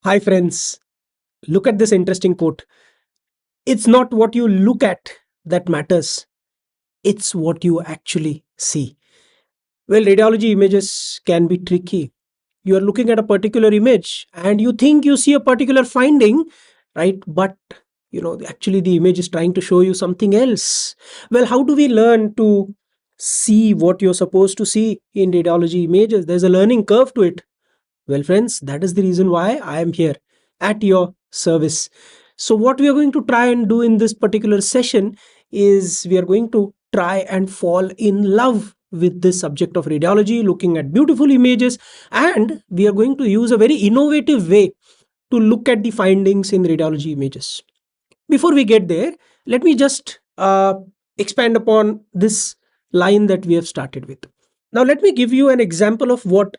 Hi, friends. Look at this interesting quote. It's not what you look at that matters, it's what you actually see. Well, radiology images can be tricky. You are looking at a particular image and you think you see a particular finding, right? But actually, the image is trying to show you something else. Well, how do we learn to see what you're supposed to see in radiology images? There's a learning curve to it. Well, friends, that is the reason why I am here at your service. So, what we are going to try and do in this particular session is we are going to try and fall in love with this subject of radiology, looking at beautiful images, and we are going to use a very innovative way to look at the findings in radiology images. Before we get there, let me just expand upon this line that we have started with. Now, let me give you an example of what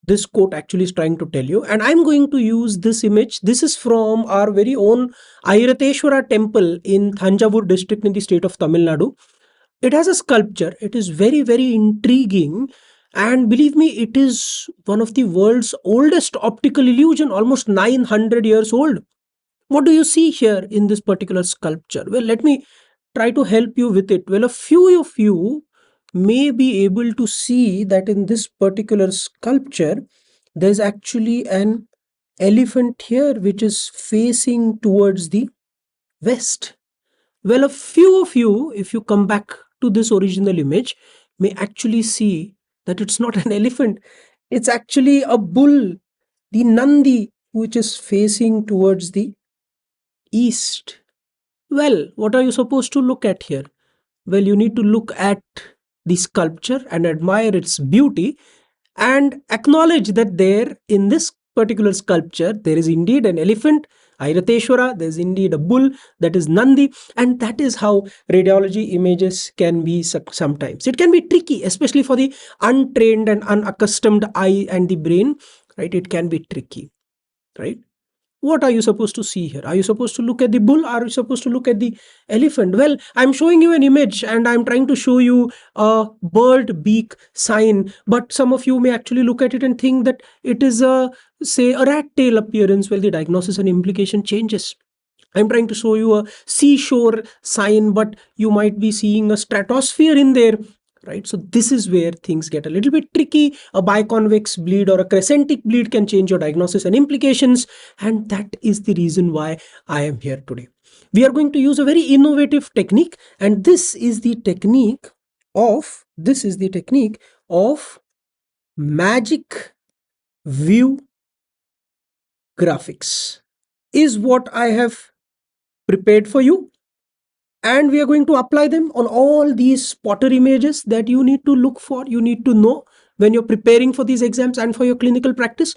this quote actually is trying to tell you, and I'm going to use this image. This is from our very own Ayurateshwara temple in Thanjavur district in the state of Tamil Nadu. It has a sculpture. It is very, very intriguing, and believe me, it is one of the world's oldest optical illusion, almost 900 years old. What do you see here in this particular sculpture? Well, let me try to help you with it. Well, a few of you may be able to see that in this particular sculpture, there's actually an elephant here which is facing towards the west. Well, a few of you, if you come back to this original image, may actually see that it's not an elephant, it's actually a bull, the Nandi, which is facing towards the east. Well, what are you supposed to look at here? Well, you need to look at the sculpture and admire its beauty and acknowledge that there in this particular sculpture there is indeed an elephant, Ayurateshwara, there is indeed a bull, that is Nandi, and that is how radiology images can be sometimes. It can be tricky, especially for the untrained and unaccustomed eye and the brain, right? It can be tricky, right? What are you supposed to see here? Are you supposed to look at the bull? Are you supposed to look at the elephant? Well, I'm showing you an image and I'm trying to show you a bird beak sign, but some of you may actually look at it and think that it is a, say, a rat tail appearance. Well, the diagnosis and implication changes. I'm trying to show you a seashore sign, but you might be seeing a stratosphere in there, right? So this is where things get a little bit tricky. A biconvex bleed or a crescentic bleed can change your diagnosis and implications, and that is the reason why I am here today. We are going to use a very innovative technique, and this is the technique of magic view graphics is what I have prepared for you, and we are going to apply them on all these spotter images that you need to look for, you need to know when you're preparing for these exams and for your clinical practice.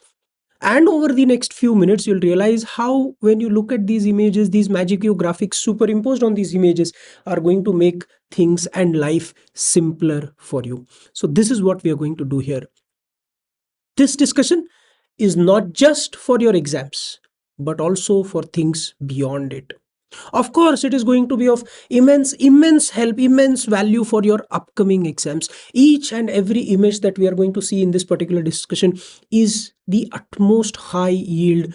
And over the next few minutes you'll realize how when you look at these images, these magic view graphics superimposed on these images are going to make things and life simpler for you. So this is what we are going to do here. This discussion is not just for your exams but also for things beyond it. Of course, it is going to be of immense help, immense value for your upcoming exams. Each and every image that we are going to see in this particular discussion is the utmost high yield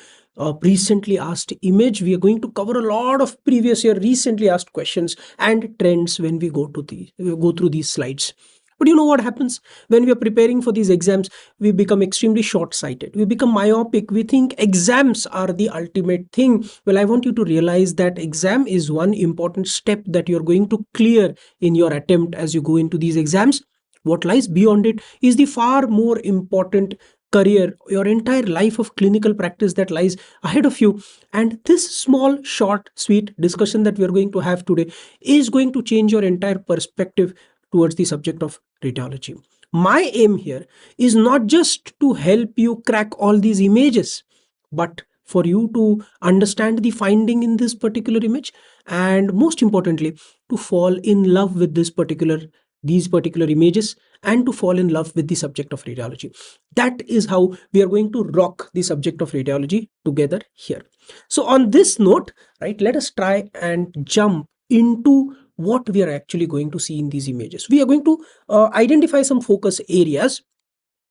recently asked image. We are going to cover a lot of previous year recently asked questions and trends when we go through these slides. But you know what happens when we are preparing for these exams? We become extremely short-sighted. We become myopic. We think exams are the ultimate thing. Well, I want you to realize that exam is one important step that you're going to clear in your attempt as you go into these exams. What lies beyond it is the far more important career, your entire life of clinical practice that lies ahead of you. And this small, short, sweet discussion that we are going to have today is going to change your entire perspective towards the subject of radiology. My aim here is not just to help you crack all these images, but for you to understand the finding in this particular image, and most importantly, to fall in love with these particular images and to fall in love with the subject of radiology. That is how we are going to rock the subject of radiology together here. So on this note, right, let us try and jump into what we are actually going to see in these images. We are going to identify some focus areas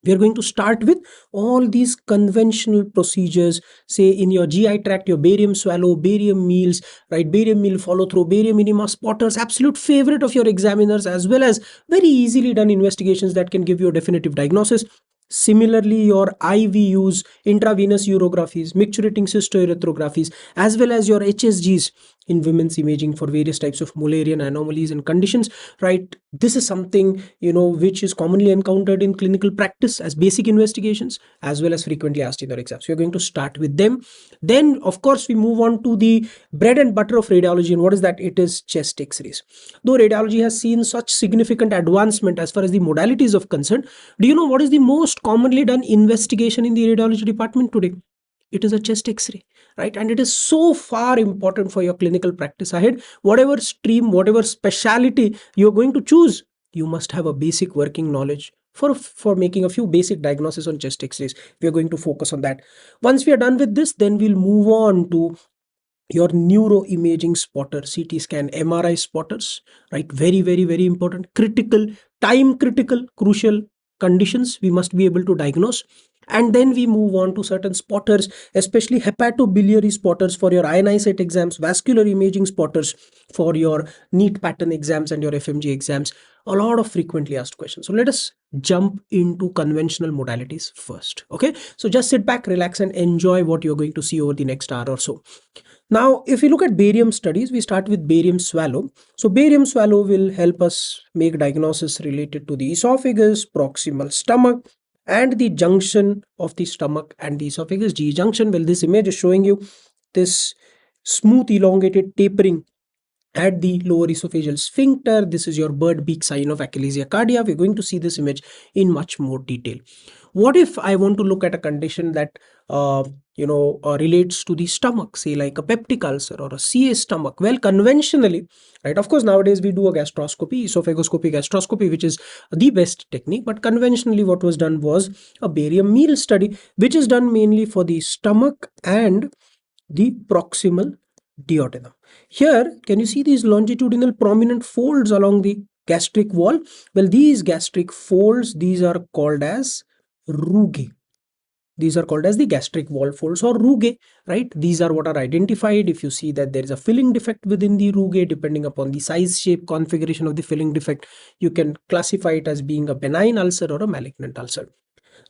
We are going to start with all these conventional procedures. Say in your GI tract, your barium swallow, barium meals, right? Barium meal follow through, barium enema spotters, absolute favorite of your examiners, as well as very easily done investigations that can give you a definitive diagnosis. Similarly, your IV use, intravenous urographies, micturating cystourethropographies, as well as your HSGs in women's imaging for various types of Mullerian anomalies and conditions, right? This is something, which is commonly encountered in clinical practice as basic investigations, as well as frequently asked in your exams. We are going to start with them. Then, of course, we move on to the bread and butter of radiology. And what is that? It is chest x-rays. Though radiology has seen such significant advancement as far as the modalities of concerned, do you know what is the most commonly done investigation in the radiology department today? It is a chest x-ray, right? And it is so far important for your clinical practice ahead. Whatever stream, whatever specialty you're going to choose, you must have a basic working knowledge for making a few basic diagnoses on chest x-rays. We are going to focus on that. Once we are done with this, then we'll move on to your neuroimaging spotter, CT scan, MRI spotters, right? Very, very, very important, critical, time critical, crucial conditions we must be able to diagnose. And then we move on to certain spotters, especially hepatobiliary spotters for your ionisate exams, vascular imaging spotters for your NEET pattern exams and your FMG exams. A lot of frequently asked questions. So let us jump into conventional modalities first. Okay, so just sit back, relax, and enjoy what you're going to see over the next hour or so. Now, if we look at barium studies, we start with barium swallow. So barium swallow will help us make diagnosis related to the esophagus, proximal stomach, and the junction of the stomach and the esophagus, G junction. Well, this image is showing you this smooth elongated tapering at the lower esophageal sphincter. This is your bird beak sign of achalasia cardia. We're going to see this image in much more detail. What if I want to look at a condition that relates to the stomach, say like a peptic ulcer or a CA stomach? Well, conventionally, right, of course, nowadays we do a gastroscopy, esophagoscopy gastroscopy, which is the best technique. But conventionally, what was done was a barium meal study, which is done mainly for the stomach and the proximal duodenum. Here, can you see these longitudinal prominent folds along the gastric wall? Well, these gastric folds, these are called as rugae. These are called as the gastric wall folds or rugae, right? These are what are identified. If you see that there is a filling defect within the rugae, depending upon the size, shape, configuration of the filling defect, you can classify it as being a benign ulcer or a malignant ulcer.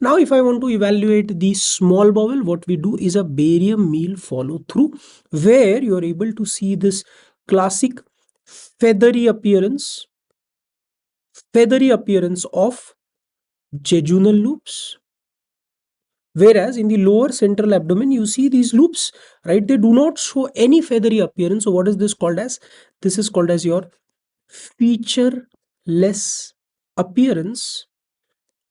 Now, if I want to evaluate the small bowel, what we do is a barium meal follow through, where you are able to see this classic feathery appearance of jejunal loops. Whereas in the lower central abdomen, you see these loops, right? They do not show any feathery appearance. So what is this called as? This is called as your featureless appearance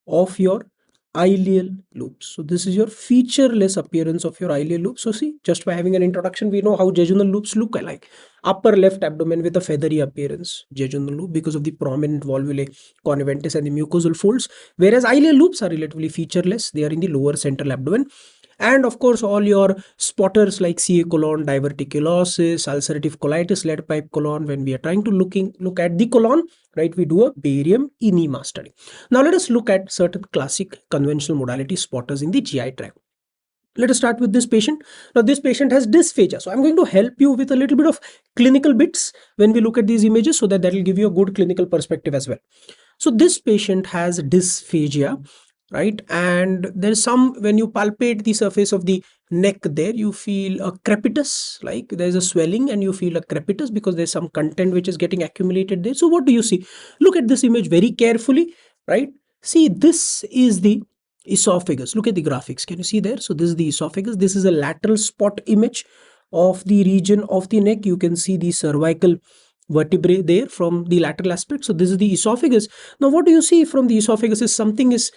of your ileal loops. So this is your featureless appearance of your ileal loops. So see, just by having an introduction, we know how jejunal loops look like. Upper left abdomen with a feathery appearance, jejunal loop, because of the prominent volvulae, conventus, and the mucosal folds. Whereas ileal loops are relatively featureless. They are in the lower central abdomen. And of course, all your spotters like CA colon, diverticulosis, ulcerative colitis, lead pipe colon. When we are trying to look at the colon, right, we do a barium enema study. Now let us look at certain classic conventional modality spotters in the GI tract. Let us start with this patient. Now this patient has dysphagia. So I'm going to help you with a little bit of clinical bits when we look at these images, so that will give you a good clinical perspective as well. So this patient has dysphagia, right? And there's some, when you palpate the surface of the neck there, you feel a crepitus, like there's a swelling and you feel a crepitus because there's some content which is getting accumulated there. So what do you see? Look at this image very carefully, right? See, this is the esophagus. Look at the graphics. Can you see there? So this is the esophagus. This is a lateral spot image of the region of the neck. You can see the cervical vertebrae there from the lateral aspect. So this is the esophagus. Now what do you see from the esophagus is something is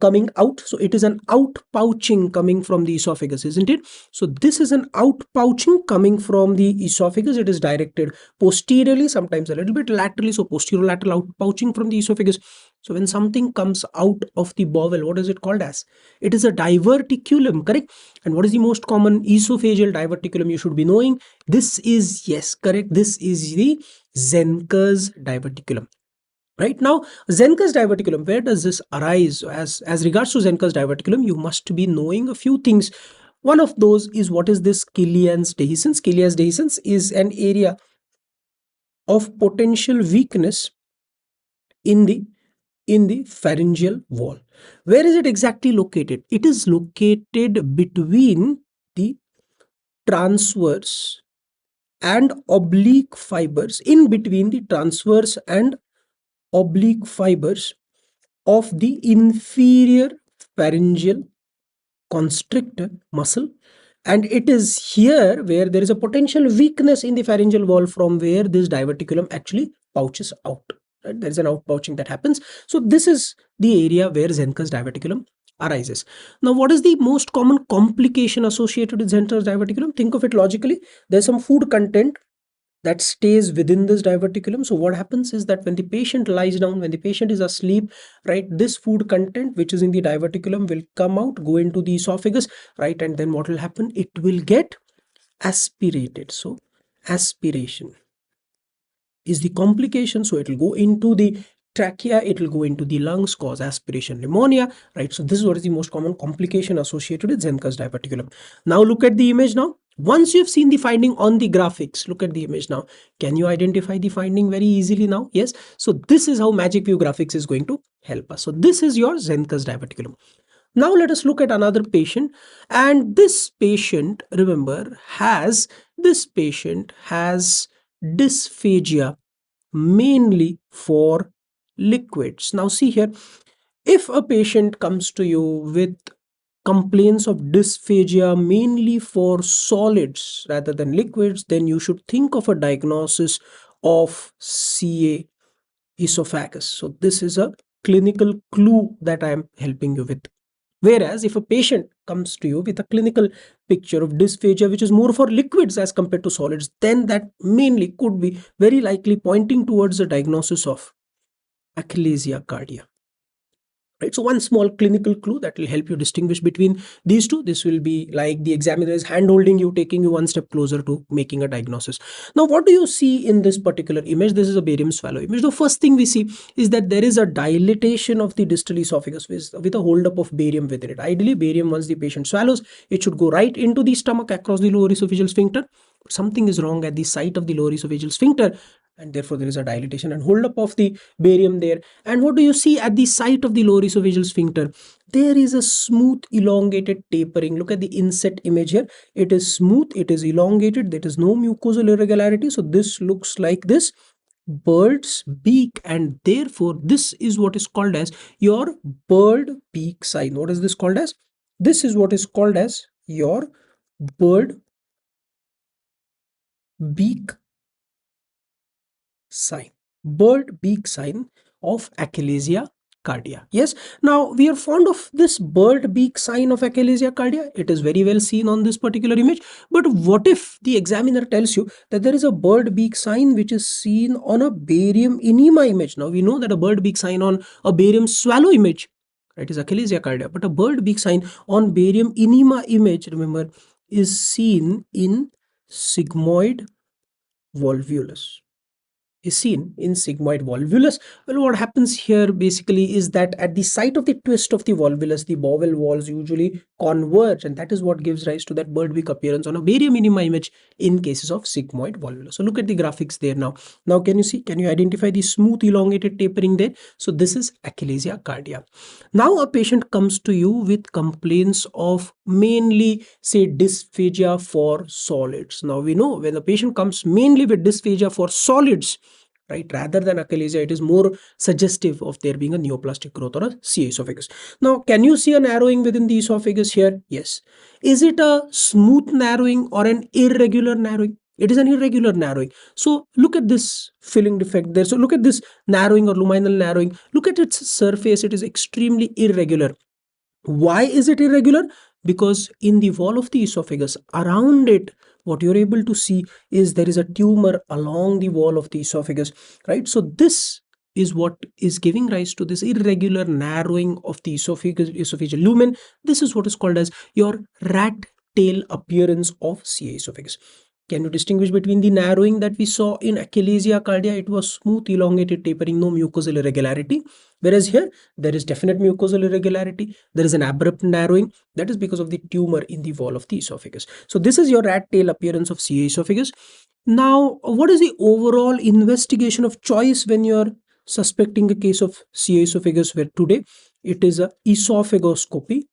coming out. So it is an outpouching coming from the esophagus, isn't it? So this is an outpouching coming from the esophagus. It is directed posteriorly, sometimes a little bit laterally. So posterolateral outpouching from the esophagus. So when something comes out of the bowel, what is it called as? It is a diverticulum, correct? And what is the most common esophageal diverticulum you should be knowing? This is, yes, correct. This is the Zenker's diverticulum. Right now, Zenker's diverticulum, where does this arise? As regards to Zenker's diverticulum, you must be knowing a few things. One of those is, what is this Killian's dehiscence? Killian's dehiscence is an area of potential weakness in the pharyngeal wall. Where is it exactly located? It is located between the transverse and oblique fibers, in between the transverse and oblique fibers of the inferior pharyngeal constrictor muscle, and it is here where there is a potential weakness in the pharyngeal wall, from where this diverticulum actually pouches out. Right? There is an outpouching that happens. So this is the area where Zenker's diverticulum arises. Now, what is the most common complication associated with Zenker's diverticulum? Think of it logically. There's some food content that stays within this diverticulum. So what happens is that when the patient lies down, when the patient is asleep, right, this food content which is in the diverticulum will come out, go into the esophagus, right, and then what will happen? It will get aspirated. So aspiration is the complication. So it will go into the trachea, it will go into the lungs, cause aspiration pneumonia, right? So this is what is the most common complication associated with Zenker's diverticulum. Now look at the image now. Once you've seen the finding on the graphics, look at the image now. Can you identify the finding very easily now? Yes. So this is how Magic View Graphics is going to help us. So this is your Zenker's diverticulum. Now let us look at another patient, and this patient, remember, has dysphagia mainly for liquids. Now see here, if a patient comes to you with complaints of dysphagia mainly for solids rather than liquids, then you should think of a diagnosis of CA esophagus. So this is a clinical clue that I am helping you with. Whereas if a patient comes to you with a clinical picture of dysphagia which is more for liquids as compared to solids, then that mainly could be very likely pointing towards the diagnosis of achalasia cardia. Right, so one small clinical clue that will help you distinguish between these two. This will be like the examiner is hand holding you, taking you one step closer to making a diagnosis. Now, what do you see in this particular image? This is a barium swallow image. The first thing we see is that there is a dilatation of the distal esophagus with a holdup of barium within it. Ideally, barium, once the patient swallows, it should go right into the stomach across the lower esophageal sphincter. But something is wrong at the site of the lower esophageal sphincter, and therefore there is a dilatation and holdup of the barium there. And what do you see at the site of the lower esophageal sphincter? There is a smooth elongated tapering. Look at the inset image here. It is smooth, it is elongated, there is no mucosal irregularity. So this looks like this bird's beak, and therefore this is what is called as your bird beak sign. What is this called as? This is what is called as your bird beak sign, bird beak sign of achalasia cardia. Yes, now we are fond of this bird beak sign of achalasia cardia. It is very well seen on this particular image. But what if the examiner tells you that there is a bird beak sign which is seen on a barium enema image? Now we know that a bird beak sign on a barium swallow image, right, is achalasia cardia, but a bird beak sign on barium enema image, remember, is seen in sigmoid volvulus. Is seen in sigmoid volvulus. Well, what happens here basically is that at the site of the twist of the volvulus, the bowel walls usually converge, and that is what gives rise to that bird beak appearance on a barium enema image in cases of sigmoid volvulus. So look at the graphics there now. Now can you see, can you identify the smooth elongated tapering there? So this is achalasia cardia. Now a patient comes to you with complaints of mainly, say, dysphagia for solids. Now we know when the patient comes mainly with dysphagia for solids, right, rather than achalasia, it is more suggestive of there being a neoplastic growth or a CA esophagus. Now, can you see a narrowing within the esophagus here? Yes. Is it a smooth narrowing or an irregular narrowing? It is an irregular narrowing. So look at this filling defect there. So look at this narrowing or luminal narrowing. Look at its surface. It is extremely irregular. Why is it irregular? Because in the wall of the esophagus, around it, what you're able to see is there is a tumor along the wall of the esophagus, right? So this is what is giving rise to this irregular narrowing of the esophageal lumen. This is what is called as your rat tail appearance of CA esophagus. Can you distinguish between the narrowing that we saw in achalasia cardia? It was smooth, elongated, tapering, no mucosal irregularity. Whereas here, there is definite mucosal irregularity. There is an abrupt narrowing. That is because of the tumor in the wall of the esophagus. So this is your rat tail appearance of CA esophagus. Now, what is the overall investigation of choice when you're suspecting a case of CA esophagus? Where today it is a esophagoscopy.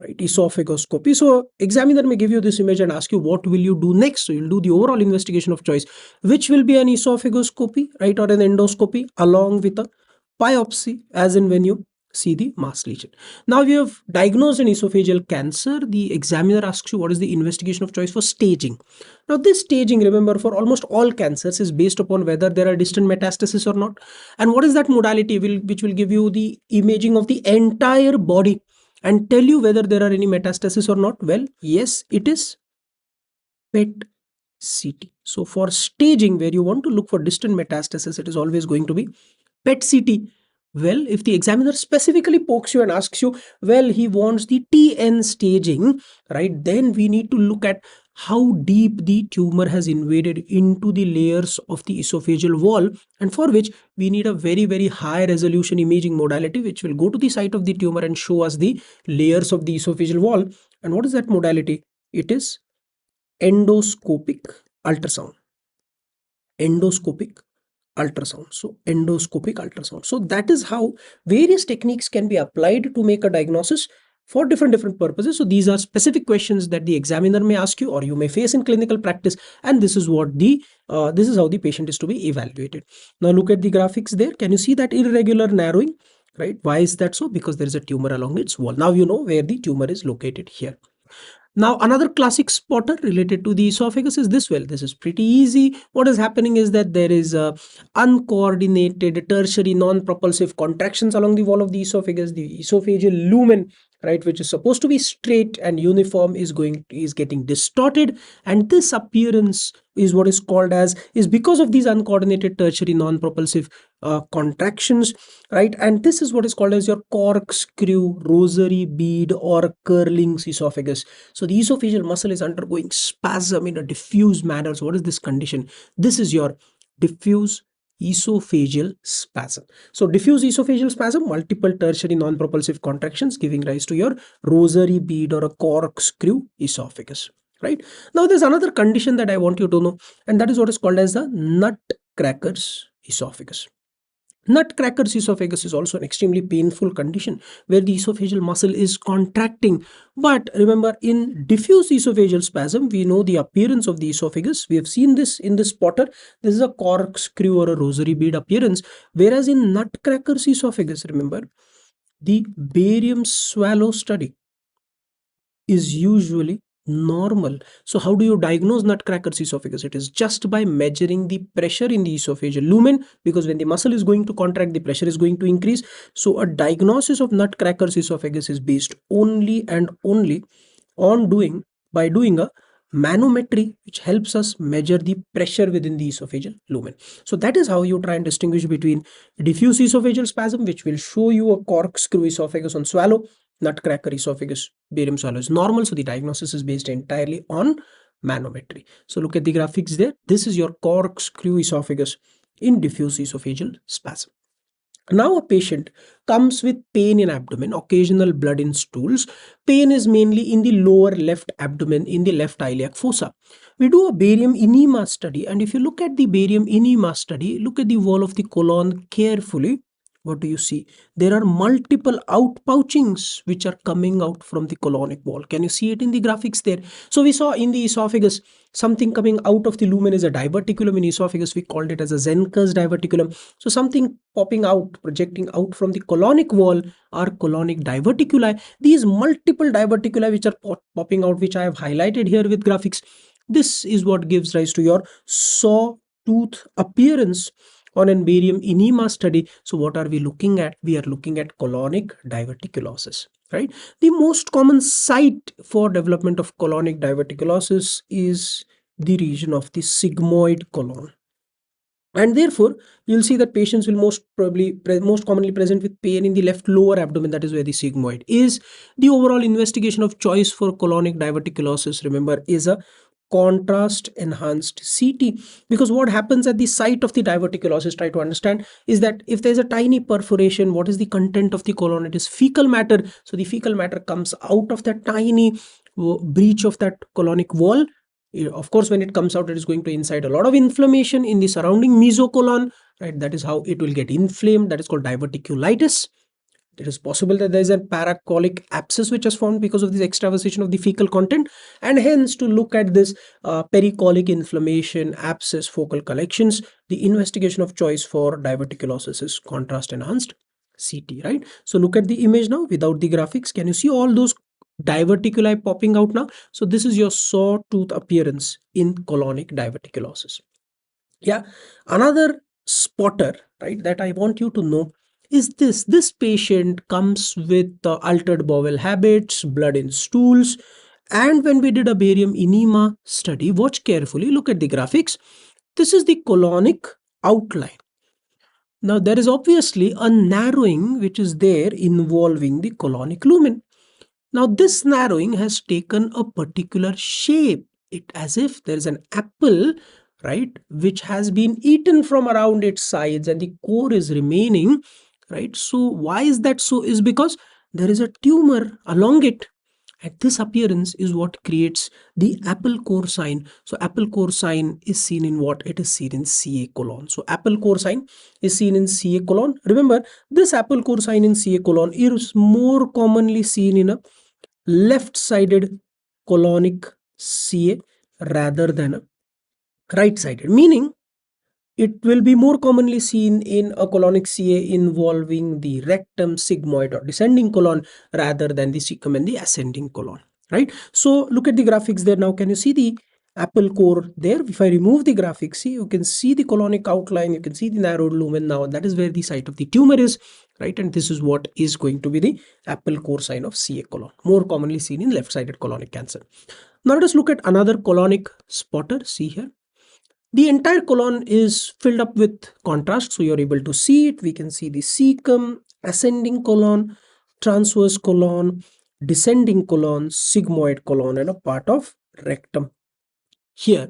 Right, esophagoscopy. So examiner may give you this image and ask you what will you do next. So you'll do the overall investigation of choice, which will be an esophagoscopy, right, or an endoscopy along with a biopsy, as in when you see the mass lesion. Now we have diagnosed an esophageal cancer. The examiner asks you what is the investigation of choice for staging. Now this staging, remember, for almost all cancers is based upon whether there are distant metastases or not. And what is that modality which will give you the imaging of the entire body and tell you whether there are any metastasis or not? Well, yes, it is PET CT. So for staging, where you want to look for distant metastasis, it is always going to be PET CT. Well, if the examiner specifically pokes you and asks you, well, he wants the TN staging, right? Then we need to look at how deep the tumor has invaded into the layers of the esophageal wall, and for which we need a very, very high resolution imaging modality, which will go to the site of the tumor and show us the layers of the esophageal wall. And what is that modality? It is endoscopic ultrasound. Endoscopic ultrasound. So endoscopic ultrasound. So that is how various techniques can be applied to make a diagnosis for different purposes. So these are specific questions that the examiner may ask you or you may face in clinical practice, and this is what this is how the patient is to be evaluated. Now look at the graphics there. Can you see that irregular narrowing? Right? Why is that so? Because there is a tumor along its wall. Now you know where the tumor is located here. Now another classic spotter related to the esophagus is this. Well, this is pretty easy. What is happening is that there is uncoordinated tertiary non-propulsive contractions along the wall of the esophagus. The esophageal lumen, right, which is supposed to be straight and uniform, is getting distorted, and this appearance is what is called as is because of these uncoordinated tertiary non-propulsive contractions, right? And this is what is called as your corkscrew, rosary bead, or curling esophagus. So the esophageal muscle is undergoing spasm in a diffuse manner. So what is this condition? This is your diffuse esophageal spasm. So diffuse esophageal spasm, multiple tertiary non-propulsive contractions giving rise to your rosary bead or a corkscrew esophagus. Right? Now there's another condition that I want you to know, and that is what is called as the nutcracker's esophagus. Nutcracker's esophagus is also an extremely painful condition where the esophageal muscle is contracting. But remember, in diffuse esophageal spasm, we know the appearance of the esophagus. We have seen this in this spotter. This is a corkscrew or a rosary bead appearance. Whereas in nutcracker's esophagus, remember, the barium swallow study is usually normal. So how do you diagnose nutcracker's esophagus? It is just by measuring the pressure in the esophageal lumen, because when the muscle is going to contract, the pressure is going to increase. So a diagnosis of nutcracker's esophagus is based only and only on doing a manometry, which helps us measure the pressure within the esophageal lumen. So that is how you try and distinguish between diffuse esophageal spasm, which will show you a corkscrew esophagus on swallow. Nutcracker esophagus, barium swallow is normal. So the diagnosis is based entirely on manometry. So look at the graphics there. This is your corkscrew esophagus in diffuse esophageal spasm. Now a patient comes with pain in abdomen, occasional blood in stools. Pain is mainly in the lower left abdomen, in the left iliac fossa. We do a barium enema study, and if you look at the barium enema study, look at the wall of the colon carefully. What do you see? There are multiple outpouchings which are coming out from the colonic wall. Can you see it in the graphics there? So we saw in the esophagus, something coming out of the lumen is a diverticulum. In esophagus, we called it as a Zenker's diverticulum. So something popping out, projecting out from the colonic wall are colonic diverticuli. These multiple diverticuli which are popping out, which I have highlighted here with graphics, this is what gives rise to your sawtooth appearance on an barium enema study. So what are we looking at? We are looking at colonic diverticulosis, right? The most common site for development of colonic diverticulosis is the region of the sigmoid colon. And therefore, you'll see that patients will most commonly present with pain in the left lower abdomen, that is where the sigmoid is. The overall investigation of choice for colonic diverticulosis, remember, is a contrast enhanced CT. Because what happens at the site of the diverticulosis, try to understand, is that if there's a tiny perforation, what is the content of the colon? It is fecal matter. So the fecal matter comes out of that tiny breach of that colonic wall. Of course, when it comes out, it is going to incite a lot of inflammation in the surrounding mesocolon, right? That is how it will get inflamed. That is called diverticulitis. It is possible that there is a paracolic abscess which is formed because of this extravasation of the fecal content, and hence to look at this pericolic inflammation, abscess, focal collections, the investigation of choice for diverticulosis is contrast enhanced CT, right? So look at the image now without the graphics. Can you see all those diverticuli popping out now? So this is your sawtooth appearance in colonic diverticulosis. Yeah, another spotter, right, that I want you to know is this patient comes with altered bowel habits, blood in stools, and when we did a barium enema study, watch carefully, look at the graphics. This is the colonic outline. Now there is obviously a narrowing which is there involving the colonic lumen. Now this narrowing has taken a particular shape, it as if there is an apple, right, which has been eaten from around its sides and the core is remaining, right? So why is that so? Is because there is a tumor along it, and this appearance is what creates the apple core sign. So apple core sign is seen in what? It is seen in CA colon. So apple core sign is seen in CA colon. Remember, this apple core sign in CA colon is more commonly seen in a left-sided colonic CA rather than a right-sided, meaning it will be more commonly seen in a colonic CA involving the rectum, sigmoid or descending colon rather than the cecum and the ascending colon, right? So look at the graphics there now. Can you see the apple core there? If I remove the graphics, see, you can see the colonic outline, you can see the narrowed lumen now. That is where the site of the tumor is, right? And this is what is going to be the apple core sign of CA colon, more commonly seen in left-sided colonic cancer. Now let us look at another colonic spotter. See here. The entire colon is filled up with contrast, so you're able to see it. We can see the cecum, ascending colon, transverse colon, descending colon, sigmoid colon, and a part of rectum here.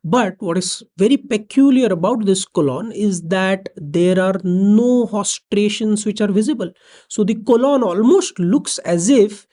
But what is very peculiar about this colon is that there are no hostrations which are visible. So the colon almost looks as if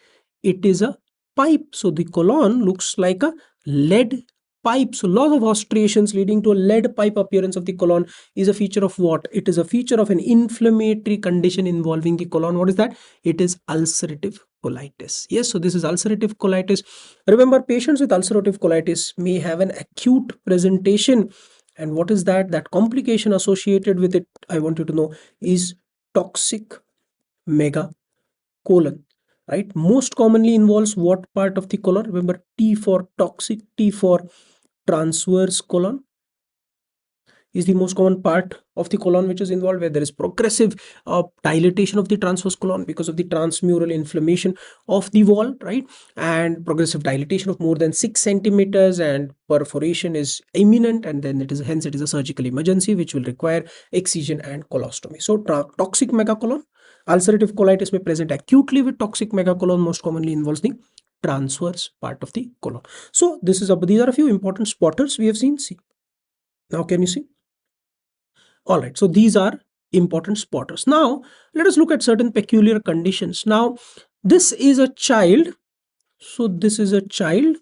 it is a pipe. So the colon looks like a lead pipe. So lot of hostrations leading to a lead pipe appearance of the colon is a feature of what? It is a feature of an inflammatory condition involving the colon. What is that? It is ulcerative colitis. Yes, so this is ulcerative colitis. Remember, patients with ulcerative colitis may have an acute presentation. And what is that? That complication associated with it, I want you to know, is toxic megacolon. Right? Most commonly involves what part of the colon? Remember, T for toxic, T for transverse colon is the most common part of the colon which is involved, where there is progressive dilatation of the transverse colon because of the transmural inflammation of the wall, right? And progressive dilatation of more than 6 centimeters, and perforation is imminent, and then it is hence it is a surgical emergency which will require excision and colostomy. So toxic megacolon, ulcerative colitis may present acutely with toxic megacolon, most commonly involves the transverse part of the colon. So these are a few important spotters we have seen. See, now can you see? All right, so these are important spotters. Now let us look at certain peculiar conditions. Now this is a child. So this is a child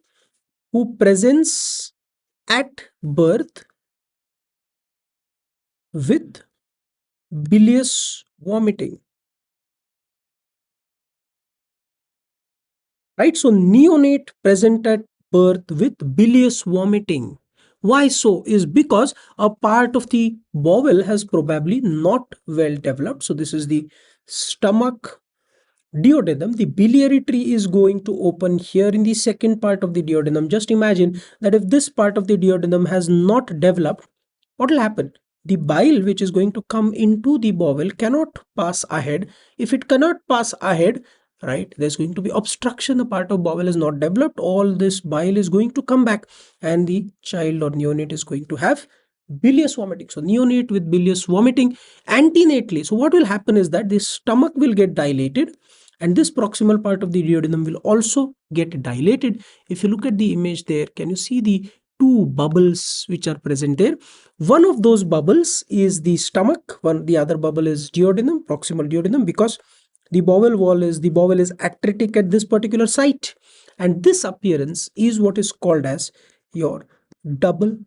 who presents at birth with bilious vomiting. Right, so neonate present at birth with bilious vomiting. Why so? Is because a part of the bowel has probably not well developed. So this is the stomach duodenum. The biliary tree is going to open here in the second part of the duodenum. Just imagine that if this part of the duodenum has not developed, what will happen? The bile which is going to come into the bowel cannot pass ahead. If it cannot pass ahead, right, there's going to be obstruction. The part of bowel is not developed. All this bile is going to come back, and the child or neonate is going to have bilious vomiting. So neonate with bilious vomiting antenatally. So what will happen is that the stomach will get dilated, and this proximal part of the duodenum will also get dilated. If you look at the image there, can you see the two bubbles which are present there? One of those bubbles is the stomach, the other bubble is duodenum, proximal duodenum, because the bowel is atretic at this particular site, and this appearance is what is called as your double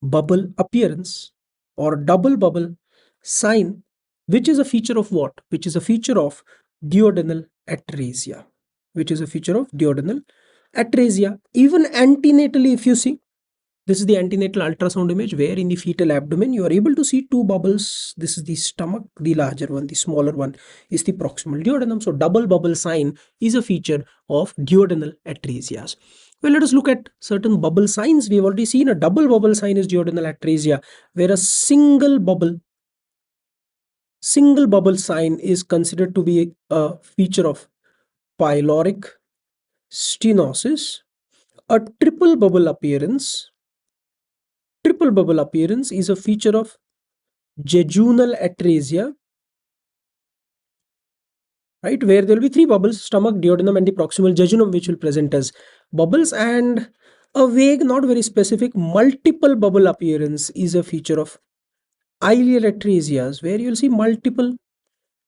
bubble appearance or double bubble sign, which is a feature of what? Which is a feature of duodenal atresia. Which is a feature of duodenal atresia. Even antenatally, if you see, this is the antenatal ultrasound image where in the fetal abdomen you are able to see two bubbles. This is the stomach, the larger one, the smaller one is the proximal duodenum. So double bubble sign is a feature of duodenal atresias. Well, let us look at certain bubble signs. We have already seen a double bubble sign is duodenal atresia, where a single bubble sign is considered to be a feature of pyloric stenosis. A triple bubble appearance is a feature of jejunal atresia, right, where there will be three bubbles: stomach, duodenum, and the proximal jejunum, which will present as bubbles. And a vague, not very specific, multiple bubble appearance is a feature of ileal atresias, where you will see multiple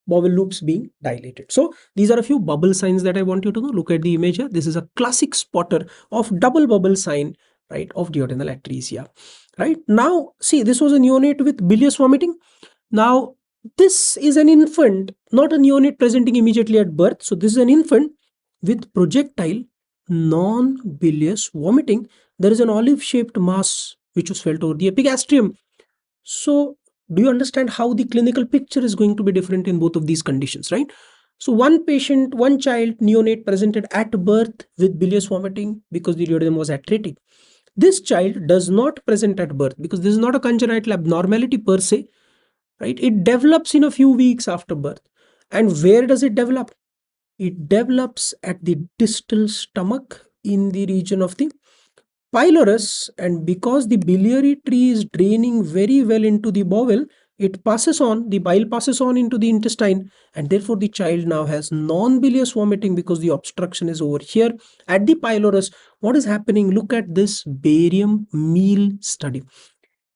bowel loops being dilated. So these are a few bubble signs that I want you to know. Look at the image here. This is a classic spotter of double bubble sign, right, of duodenal atresia. Right now, see, this was a neonate with bilious vomiting. Now this is an infant, not a neonate presenting immediately at birth. So this is an infant with projectile non-bilious vomiting. There is an olive shaped mass which was felt over the epigastrium. So do you understand how the clinical picture is going to be different in both of these conditions, right? So one child, neonate, presented at birth with bilious vomiting because the duodenum was atretic. This child does not present at birth because this is not a congenital abnormality per se, right? It develops in a few weeks after birth. And where does it develop? It develops at the distal stomach in the region of the pylorus, and because the biliary tree is draining very well into the bowel, the bile passes on into the intestine, and therefore the child now has non-bilious vomiting because the obstruction is over here at the pylorus. What is happening? Look at this barium meal study.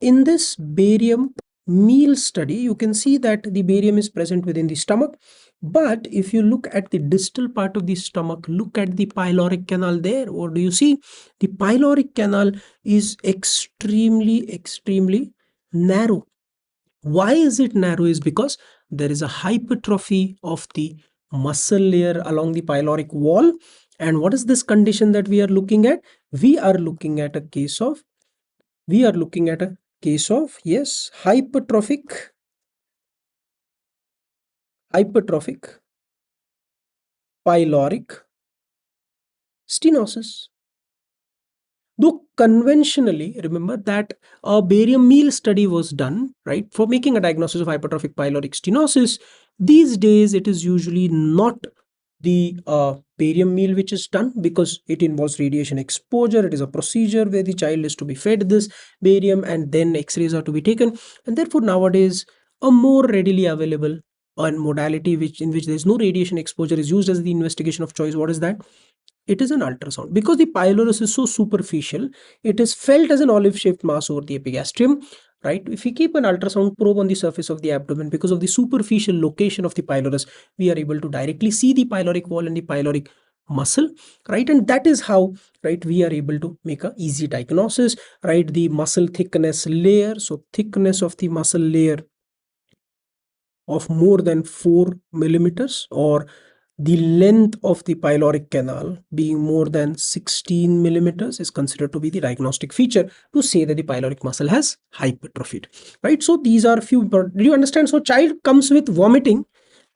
In this barium meal study, you can see that the barium is present within the stomach. But if you look at the distal part of the stomach, look at the pyloric canal there. What do you see? The pyloric canal is extremely narrow. Why is it narrow? Is because there is a hypertrophy of the muscle layer along the pyloric wall. And what is this condition that we are looking at? We are looking at a case of yes, hypertrophic pyloric stenosis. Though conventionally, remember that a barium meal study was done, right, for making a diagnosis of hypertrophic pyloric stenosis. These days, it is usually not the barium meal which is done because it involves radiation exposure. It is a procedure where the child is to be fed this barium and then x-rays are to be taken. And therefore, nowadays, a more readily available modality in which there is no radiation exposure is used as the investigation of choice. What is that? It is an ultrasound. Because the pylorus is so superficial, it is felt as an olive-shaped mass over the epigastrium, right? If we keep an ultrasound probe on the surface of the abdomen, because of the superficial location of the pylorus, we are able to directly see the pyloric wall and the pyloric muscle, right? And that is how, right, we are able to make a easy diagnosis, right? The muscle thickness layer, so thickness of the muscle layer of more than 4 millimeters, or the length of the pyloric canal being more than 16 millimeters is considered to be the diagnostic feature to say that the pyloric muscle has hypertrophied, right? So these are few. Do you understand? So child comes with vomiting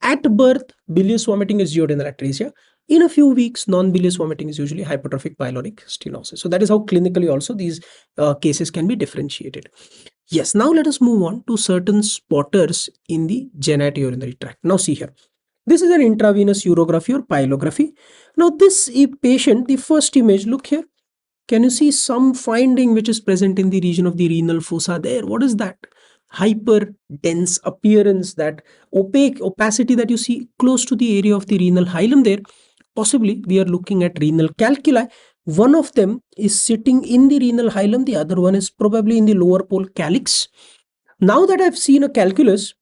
at birth. Bilious vomiting is duodenal atresia. In a few weeks, non-bilious vomiting is usually hypertrophic pyloric stenosis. So that is how clinically also these cases can be differentiated. Yes, now let us move on to certain spotters in the genitourinary tract. Now see here. This is an intravenous urography or pylography. Now this patient, the first image, look here. Can you see some finding which is present in the region of the renal fossa there? What is that? hyper dense appearance, that opacity that you see close to the area of the renal hilum there, possibly we are looking at renal calculi. One of them is sitting in the renal hilum, the other one is probably in the lower pole calyx. Now that I've seen a calculus,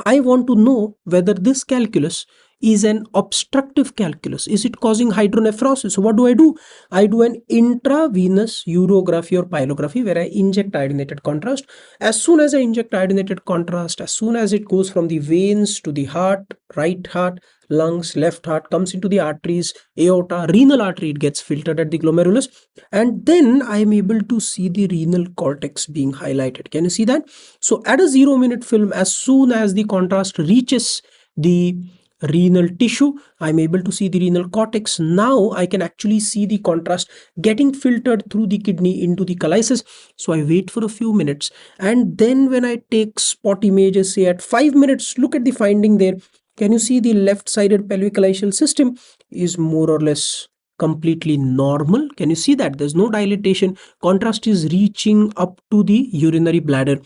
I want to know whether this calculus is an obstructive calculus. Is it causing hydronephrosis? So what do? I do an intravenous urography or pylography where I inject iodinated contrast. As soon as I inject iodinated contrast, as soon as it goes from the veins to the heart, right heart, lungs, left heart, comes into the arteries, aorta, renal artery, it gets filtered at the glomerulus, and then I am able to see the renal cortex being highlighted. Can you see that? So at a 0-minute film, as soon as the contrast reaches the renal tissue, I'm able to see the renal cortex. Now I can actually see the contrast getting filtered through the kidney into the colitis. So I wait for a few minutes, and then when I take spot images, say at 5 minutes, look at the finding there. Can you see the left-sided pelvic coliaceal system is more or less completely normal? Can you see that? There's no dilatation. Contrast is reaching up to the urinary bladder.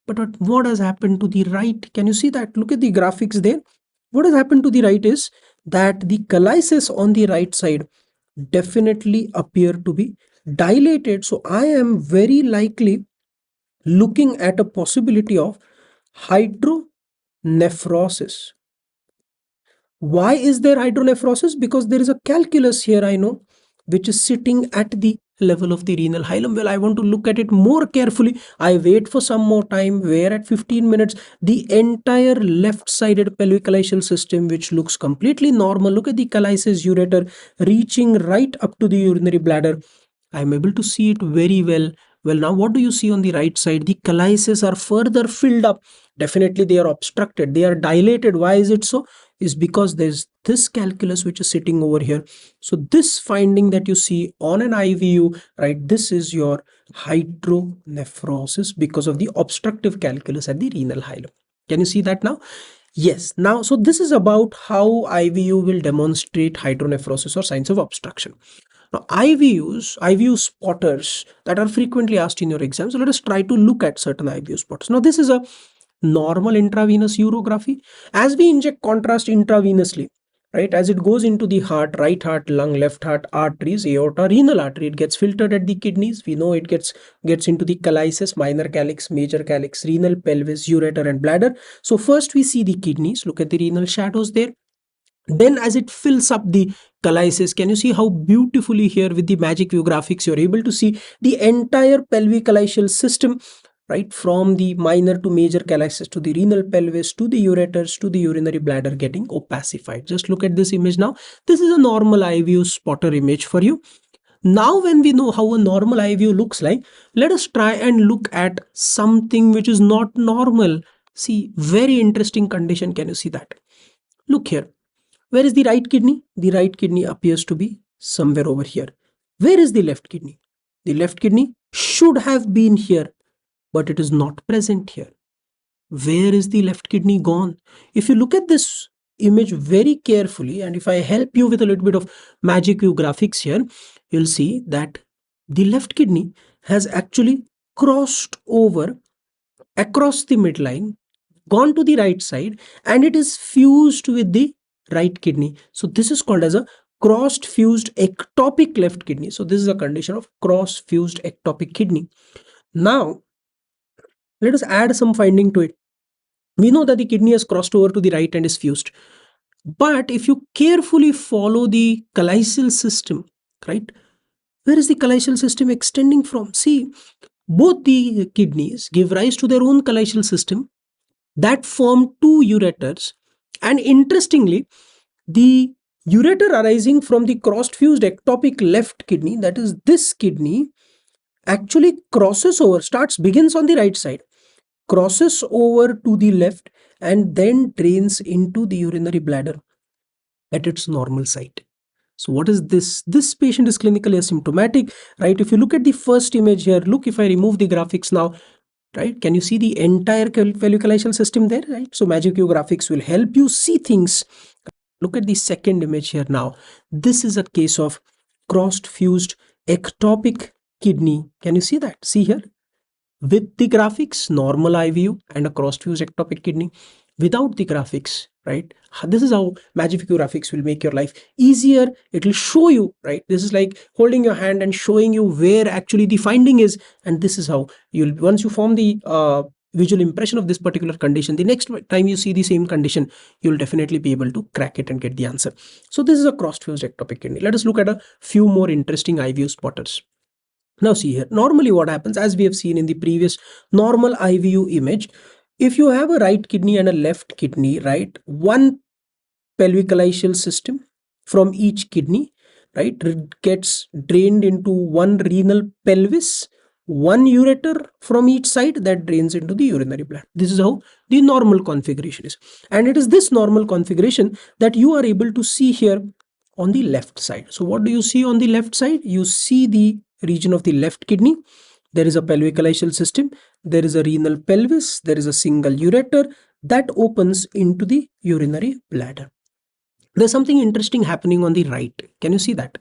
But what has happened to the right? Can you see that? Look at the graphics there. What has happened to the right is that the colitis on the right side definitely appear to be dilated. So I am very likely looking at a possibility of hydronephrosis. Why is there hydronephrosis? Because there is a calculus here, I know, which is sitting at the level of the renal hilum. Well, I want to look at it more carefully. I wait for some more time, where at 15 minutes, the entire left-sided pelvic coliaceal system, which looks completely normal. Look at the colitis ureter reaching right up to the urinary bladder. I'm able to see it very well. Well, now what do you see on the right side? The colitis are further filled up. Definitely they are obstructed. They are dilated. Why is it so? Is because there's this calculus which is sitting over here. So this finding that you see on an IVU, right, this is your hydronephrosis because of the obstructive calculus at the renal hilum. Can you see that now? Yes. Now, so this is about how IVU will demonstrate hydronephrosis or signs of obstruction. Now, IVU spotters that are frequently asked in your exam. So let us try to look at certain IVU spotters. Now, this is a normal intravenous urography. As we inject contrast intravenously, right, as it goes into the heart, right heart, lung, left heart, arteries, aorta, renal artery, it gets filtered at the kidneys. We know it gets into the colitis, minor calyx, major calyx, renal, pelvis, ureter, and bladder. So first we see the kidneys. Look at the renal shadows there. Then as it fills up the colitis, can you see how beautifully here with the magic view graphics you're able to see the entire pelvic coliaceal system, right, from the minor to major colitis to the renal pelvis to the ureters to the urinary bladder getting opacified. Just look at this image now. This is a normal IVU spotter image for you. Now when we know how a normal IVU looks like, let us try and look at something which is not normal. See, very interesting condition. Can you see that? Look here. Where is the right kidney? The right kidney appears to be somewhere over here. Where is the left kidney? The left kidney should have been here, but it is not present here. Where is the left kidney gone? If you look at this image very carefully, and if I help you with a little bit of magic view graphics here, you'll see that the left kidney has actually crossed over across the midline, gone to the right side, and it is fused with the right kidney. So this is called as a crossed fused ectopic left kidney. So this is a condition of cross fused ectopic kidney. Now let us add some finding to it. We know that the kidney has crossed over to the right and is fused, but if you carefully follow the coliaceal system, right, where is the coliaceal system extending from? See, both the kidneys give rise to their own coliaceal system that form two ureters, and interestingly, the ureter arising from the crossed fused ectopic left kidney, that is this kidney, actually crosses over, begins on the right side, crosses over to the left, and then drains into the urinary bladder at its normal site. So what is this? This patient is clinically asymptomatic, right? If you look at the first image here, look, if I remove the graphics now, right, can you see the entire pelvic system there, right? So magic view graphics will help you see things. Look at the second image here now. This is a case of crossed fused ectopic kidney. Can you see that? See here, With the graphics, normal eye view and a cross-fused ectopic kidney. Without the graphics, right? This is how Magic graphics will make your life easier. It will show you, right? This is like holding your hand and showing you where actually the finding is. And this is how you'll, once you form the visual impression of this particular condition, the next time you see the same condition, you'll definitely be able to crack it and get the answer. So this is a cross-fused ectopic kidney. Let us look at a few more interesting eye view spotters. Now see here, normally what happens, as we have seen in the previous normal eye view image, if you have a right kidney and a left kidney, right, one pelvic system from each kidney, right, gets drained into one renal pelvis, one ureter from each side that drains into the urinary bladder. This is how the normal configuration is. And it is this normal configuration that you are able to see here on the left side. So what do you see on the left side? You see the region of the left kidney. There is a pelvic system, there is a renal pelvis, there is a single ureter that opens into the urinary bladder. There's something interesting happening on the right. Can you see that?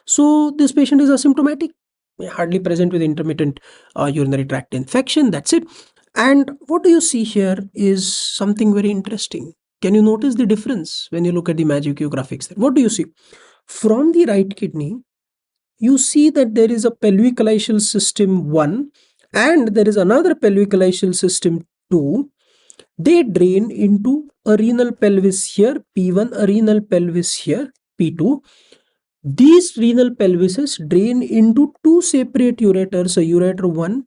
So this patient is asymptomatic, hardly present with intermittent urinary tract infection. That's it. And what do you see here is something very interesting. Can you notice the difference when you look at the Magic graphics? What do you see? From the right kidney, you see that there is a pelvic system 1 and there is another pelvic system 2. They drain into a renal pelvis here, P1, a renal pelvis here, P2. These renal pelvises drain into two separate ureters, a ureter 1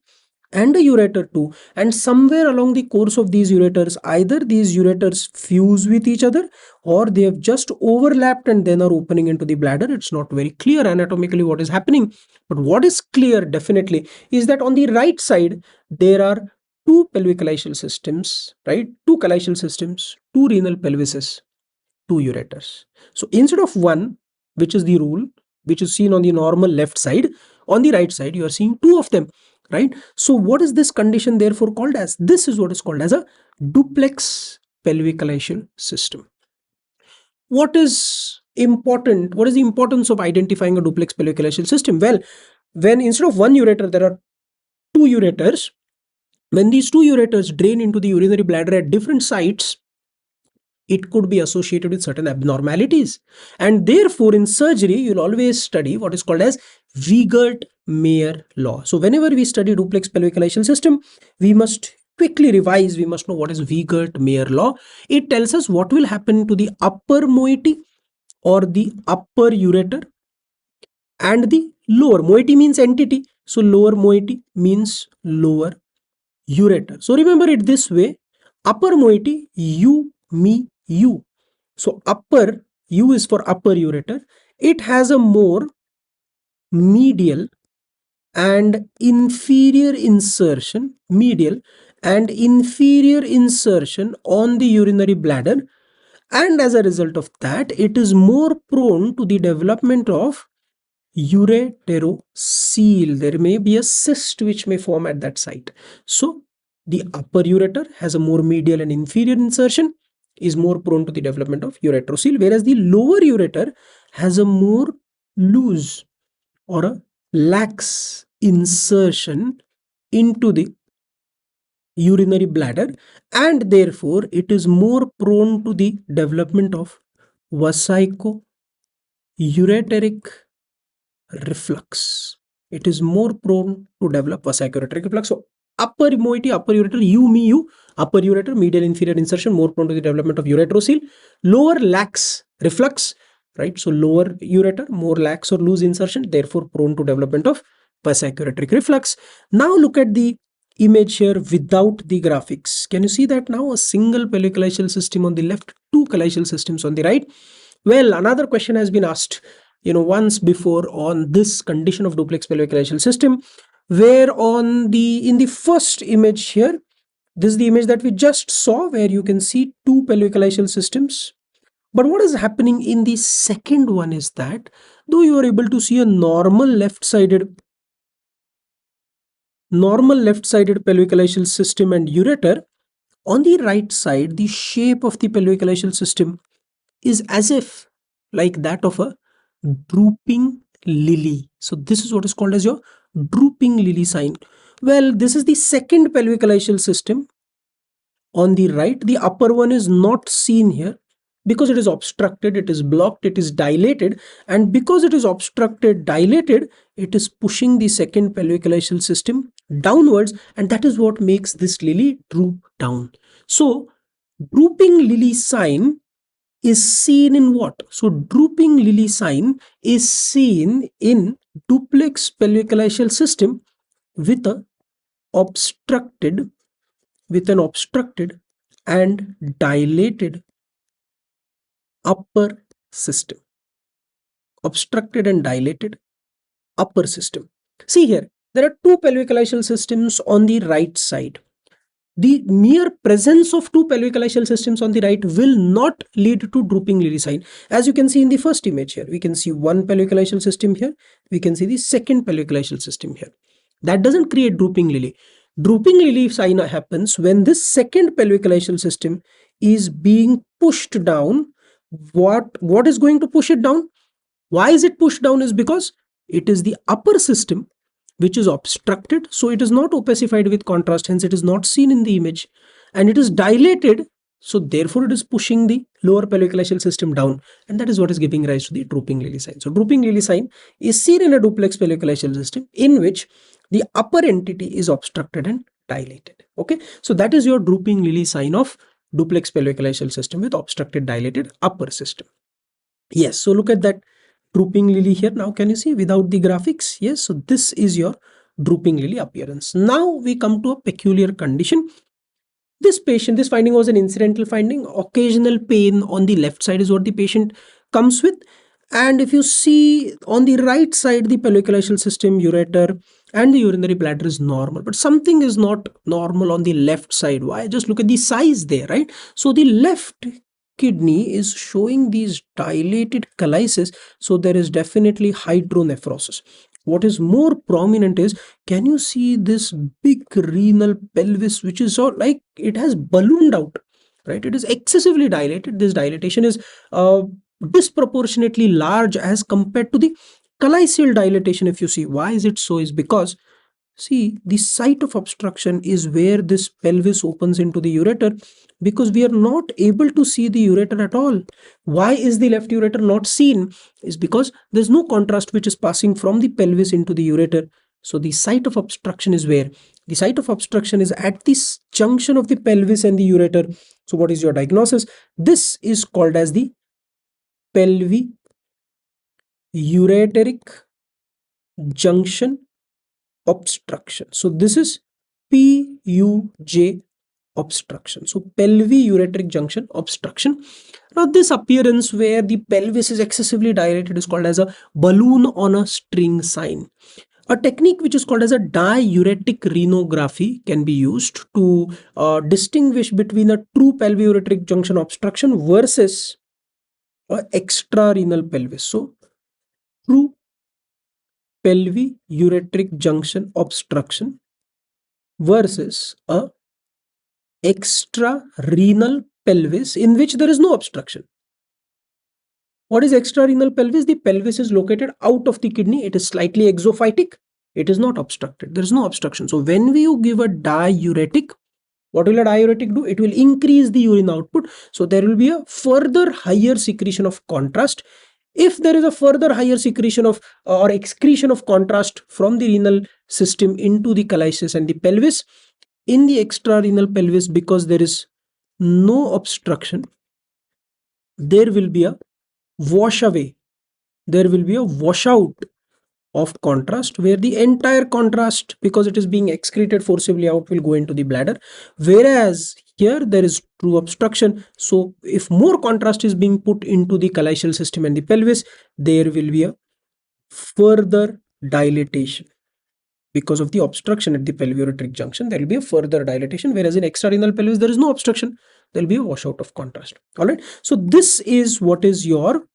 and a ureter 2, and somewhere along the course of these ureters, either these ureters fuse with each other or they have just overlapped and then are opening into the bladder. It's not very clear anatomically what is happening, but what is clear definitely is that on the right side there are two pelvic systems, right? Two calacial systems, two renal pelvises, two ureters. So instead of one, which is the rule, which is seen on the normal left side, on the right side you are seeing two of them, right? So what is this condition therefore called as? This is what is called as a duplex pelvic system. What is important? What is the importance of identifying a duplex pelvic system? Well, when instead of one ureter there are two ureters, when these two ureters drain into the urinary bladder at different sites, it could be associated with certain abnormalities. And therefore, in surgery, you'll always study what is called as Weigert-Meyer law. So whenever we study duplex pelvic system, we must quickly revise. We must know what is Weigert-Meyer law. It tells us what will happen to the upper moiety or the upper ureter and the lower. Moiety means entity. So lower moiety means lower ureter. So remember it this way: upper moiety, you, me, you. So upper, U is for upper ureter. It has a more medial and inferior insertion, medial and inferior insertion on the urinary bladder, and as a result of that it is more prone to the development of ureterocele. There may be a cyst which may form at that site. So the upper ureter has a more medial and inferior insertion, is more prone to the development of ureterocele, whereas the lower ureter has a more loose or a lax insertion into the urinary bladder, and therefore it is more prone to the development of Vesicoureteric reflux. It is more prone to develop Vesicoureteric reflux. So upper moiety, upper ureter, you, me, you, upper ureter, medial inferior insertion, more prone to the development of ureterocele. Lower lax reflux, right? So lower ureter, more lax or loose insertion, therefore prone to development of Vesicoureteric reflux. Now look at the image here without the graphics. Can you see that now? A single pelvic system on the left, two calacial systems on the right. Well, another question has been asked once before on this condition of duplex pelvic system, where in the first image here, this is the image that we just saw, where you can see two pelvic systems. But what is happening in the second one is that though you are able to see a normal left-sided pelvic system and ureter, on the right side the shape of the pelvic system is as if like that of a drooping lily. So this is what is called as your drooping lily sign? Well, this is the second pelvic coliaceal system on the right. The upper one is not seen here because it is obstructed, it is blocked, it is dilated, and because it is obstructed, dilated, it is pushing the second pelvic coliaceal system downwards, and that is what makes this lily droop down. So drooping lily sign is seen in what? So drooping lily sign is seen in duplex pelvic coliaceal system with a obstructed an obstructed and dilated upper system. Obstructed and dilated upper system. See here, there are two pelvic coliaceal systems on the right side. The mere presence of two pelvic coliaceal systems on the right will not lead to drooping lily sign. As you can see in the first image here, we can see one pelvic coliaceal system here, we can see the second pelvic coliaceal system here. That doesn't create drooping lily. Drooping lily sign happens when this second pelvic coliaceal system is being pushed down. What is going to push it down? Why is it pushed down? Is because it is the upper system which is obstructed, so it is not opacified with contrast, hence it is not seen in the image, and it is dilated, so therefore it is pushing the lower pelvic coliaceal system down, and that is what is giving rise to the drooping lily sign. So drooping lily sign is seen in a duplex pelvic coliaceal system in which the upper entity is obstructed and dilated. Okay, so that is your drooping lily sign of duplex pelvic coliaceal system with obstructed, dilated upper system. Yes, so look at that drooping lily here. Now can you see without the graphics? Yes, so this is your drooping lily appearance. Now we come to a peculiar condition. This finding was an incidental finding. Occasional pain on the left side is what the patient comes with. And if you see on the right side, the pelvic coliaceal system, ureter and the urinary bladder is normal, but something is not normal on the left side. Why? Just look at the size there, right? So the left kidney is showing these dilated colitis, so there is definitely hydronephrosis. What is more prominent is, can you see this big renal pelvis, which is so like it has ballooned out, right? It is excessively dilated. This dilatation is disproportionately large as compared to the coliaceal dilatation. If you see, why is it so? Is because, see, the site of obstruction is where this pelvis opens into the ureter, because we are not able to see the ureter at all. Why is the left ureter not seen? Is because there is no contrast which is passing from the pelvis into the ureter. So the site of obstruction is where? The site of obstruction is at this junction of the pelvis and the ureter. So what is your diagnosis? This is called as the pelvi-ureteric junction obstruction. So this is PUJ obstruction. So pelvi-ureteric junction obstruction. Now this appearance where the pelvis is excessively dilated is called as a balloon on a string sign. A technique which is called as a diuretic renography can be used to distinguish between a true pelvi-ureteric junction obstruction versus a extrarenal pelvis. So true pelvi-ureteric junction obstruction versus a extrarenal pelvis in which there is no obstruction. What is extrarenal pelvis? The pelvis is located out of the kidney. It is slightly exophytic. It is not obstructed. There is no obstruction. So when we give a diuretic, what will a diuretic do? It will increase the urine output. So there will be a further higher secretion of contrast. If there is a further higher secretion of or excretion of contrast from the renal system into the colitis and the pelvis, in the extrarenal pelvis, because there is no obstruction, there will be a wash away. There will be a washout of contrast where the entire contrast, because it is being excreted forcibly out, will go into the bladder. Whereas here there is true obstruction. So if more contrast is being put into the coliaceal system and the pelvis, there will be a further dilatation. Because of the obstruction at the pelvi-ureteric junction, there will be a further dilatation, whereas in extrarenal pelvis there is no obstruction. There will be a washout of contrast. All right. So this is what is your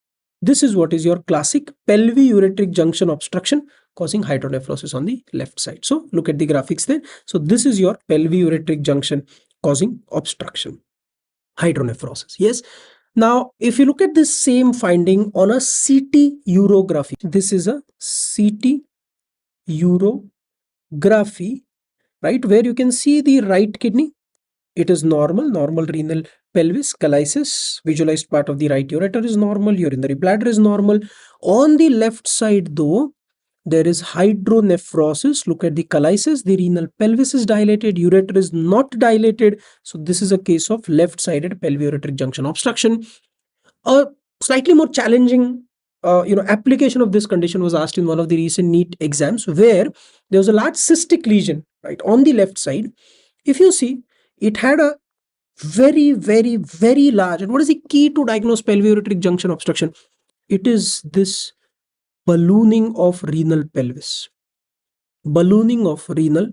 classic pelvi-ureteric junction obstruction causing hydronephrosis on the left side. So look at the graphics there. So this is your pelvi-ureteric junction causing obstruction, hydronephrosis. Yes. Now, if you look at this same finding on a CT urography, this is a CT urography, right, where you can see the right kidney. It is normal renal pelvis, colitis, visualized part of the right ureter is normal, urinary bladder is normal. On the left side though, there is hydronephrosis. Look at the colitis, the renal pelvis is dilated, ureter is not dilated. So this is a case of left-sided pelviureteric junction obstruction. A slightly more challenging application of this condition was asked in one of the recent NEET exams, where there was a large cystic lesion right on the left side. If you see, it had a very large, and what is the key to diagnose pelviureteric junction obstruction? It is this ballooning of renal pelvis. Ballooning of renal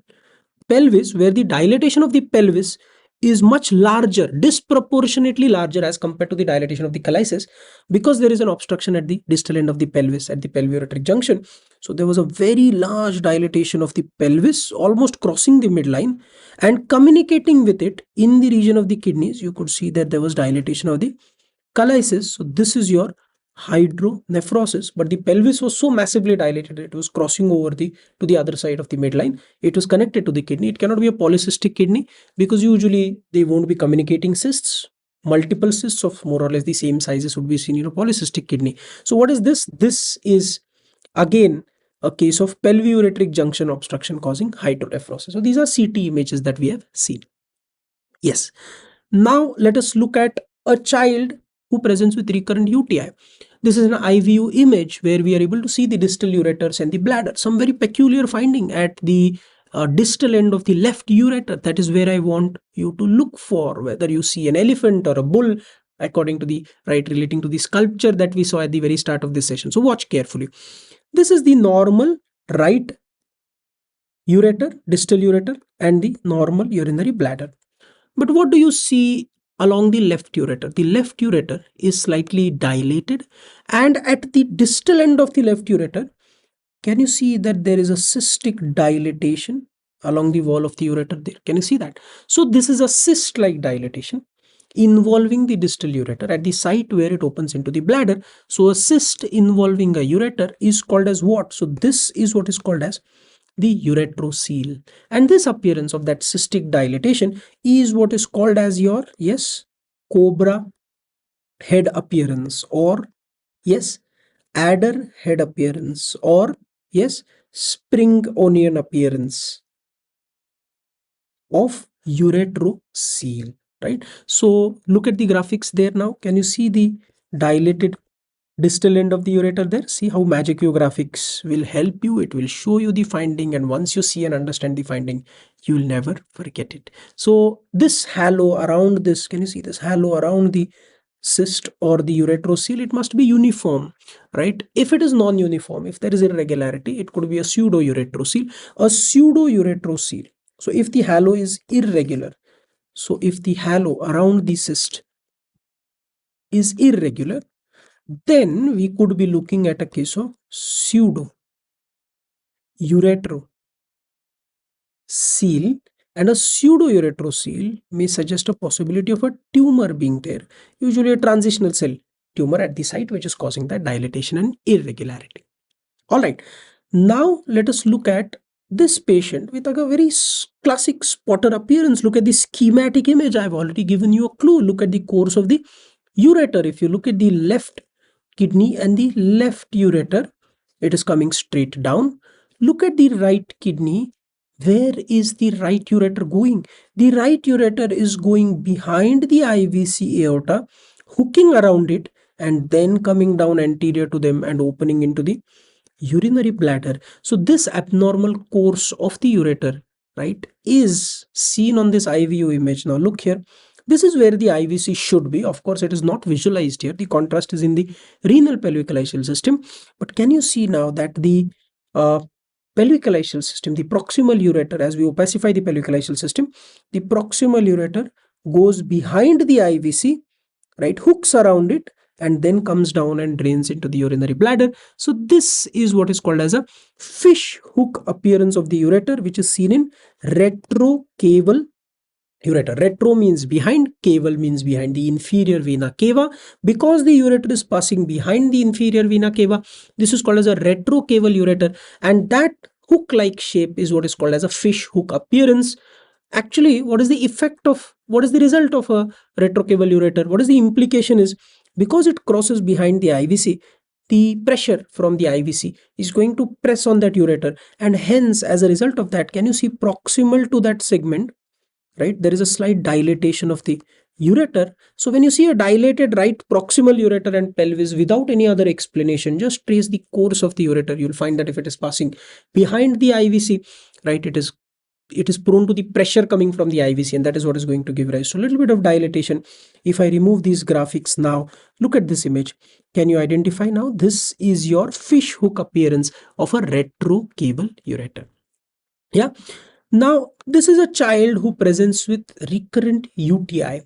pelvis, where the dilatation of the pelvis is much larger, disproportionately larger as compared to the dilatation of the colitis, because there is an obstruction at the distal end of the pelvis at the pelviureteric junction. So there was a very large dilatation of the pelvis, almost crossing the midline and communicating with it in the region of the kidneys. You could see that there was dilatation of the colitis. So this is your hydronephrosis, but the pelvis was so massively dilated, it was crossing over to the other side of the midline. It was connected to the kidney. It cannot be a polycystic kidney, because usually they won't be communicating cysts. Multiple cysts of more or less the same sizes would be seen in a polycystic kidney. So what is this? This is again a case of pelviureteric junction obstruction causing hydronephrosis. So these are CT images that we have seen. Yes. Now let us look at a child who presents with recurrent UTI. This is an IVU image where we are able to see the distal ureters and the bladder. Some very peculiar finding at the distal end of the left ureter. That is where I want you to look for, whether you see an elephant or a bull, according to the relating to the sculpture that we saw at the very start of this session. So watch carefully. This is the normal right ureter, distal ureter, and the normal urinary bladder. But what do you see along the left ureter? The left ureter is slightly dilated, and at the distal end of the left ureter, can you see that there is a cystic dilatation along the wall of the ureter there? Can you see that? So this is a cyst-like dilatation involving the distal ureter at the site where it opens into the bladder. So a cyst involving a ureter is called as what? So this is what is called as the ureterocele, and this appearance of that cystic dilatation is what is called as your cobra head appearance, or adder head appearance, or spring onion appearance of ureterocele, right? So look at the graphics there. Now can you see the dilated distal end of the ureter there? See how Magic U graphics will help you. It will show you the finding, and once you see and understand the finding, you will never forget it. So this halo around this, can you see this halo around the cyst or the ureterocele? It must be uniform, right? If it is non-uniform, if there is irregularity, it could be a pseudo-ureterocele. A pseudo-ureterocele. So if the halo is irregular, so if the halo around the cyst is irregular, then we could be looking at a case of pseudo ureterocele, and a pseudo ureterocele may suggest a possibility of a tumor being there, usually a transitional cell tumor at the site, which is causing that dilatation and irregularity. All right, now let us look at this patient with a very classic spotter appearance. Look at the schematic image. I've already given you a clue. Look at the course of the ureter. If you look at the left kidney and the left ureter, it is coming straight down. Look at the right kidney. Where is the right ureter going? The right ureter is going behind the IVC aorta, hooking around it, and then coming down anterior to them and opening into the urinary bladder. So this abnormal course of the ureter, right, is seen on this IVU image. Now look here. This is where the IVC should be. Of course, it is not visualized here. The contrast is in the renal pelvic system. But can you see now that the pelvic system, the proximal ureter, as we opacify the pelvic system, the proximal ureter goes behind the IVC, right, hooks around it, and then comes down and drains into the urinary bladder. So this is what is called as a fish hook appearance of the ureter, which is seen in retrocaval ureter. Retro means behind, caval means behind, the inferior vena cava. Because the ureter is passing behind the inferior vena cava, this is called as a retrocaval ureter, and that hook-like shape is what is called as a fish hook appearance. Actually, what is the result of a retrocaval ureter? What is the implication is, because it crosses behind the IVC, the pressure from the IVC is going to press on that ureter, and hence as a result of that, can you see proximal to that segment, right, there is a slight dilatation of the ureter. So when you see a dilated right proximal ureter and pelvis without any other explanation, just trace the course of the ureter. You'll find that if it is passing behind the IVC, right, it is prone to the pressure coming from the IVC, and that is what is going to give rise to a little bit of dilatation. If I remove these graphics now, look at this image. Can you identify now? This is your fish hook appearance of a retrocaval ureter. Yeah. Now, this is a child who presents with recurrent UTI.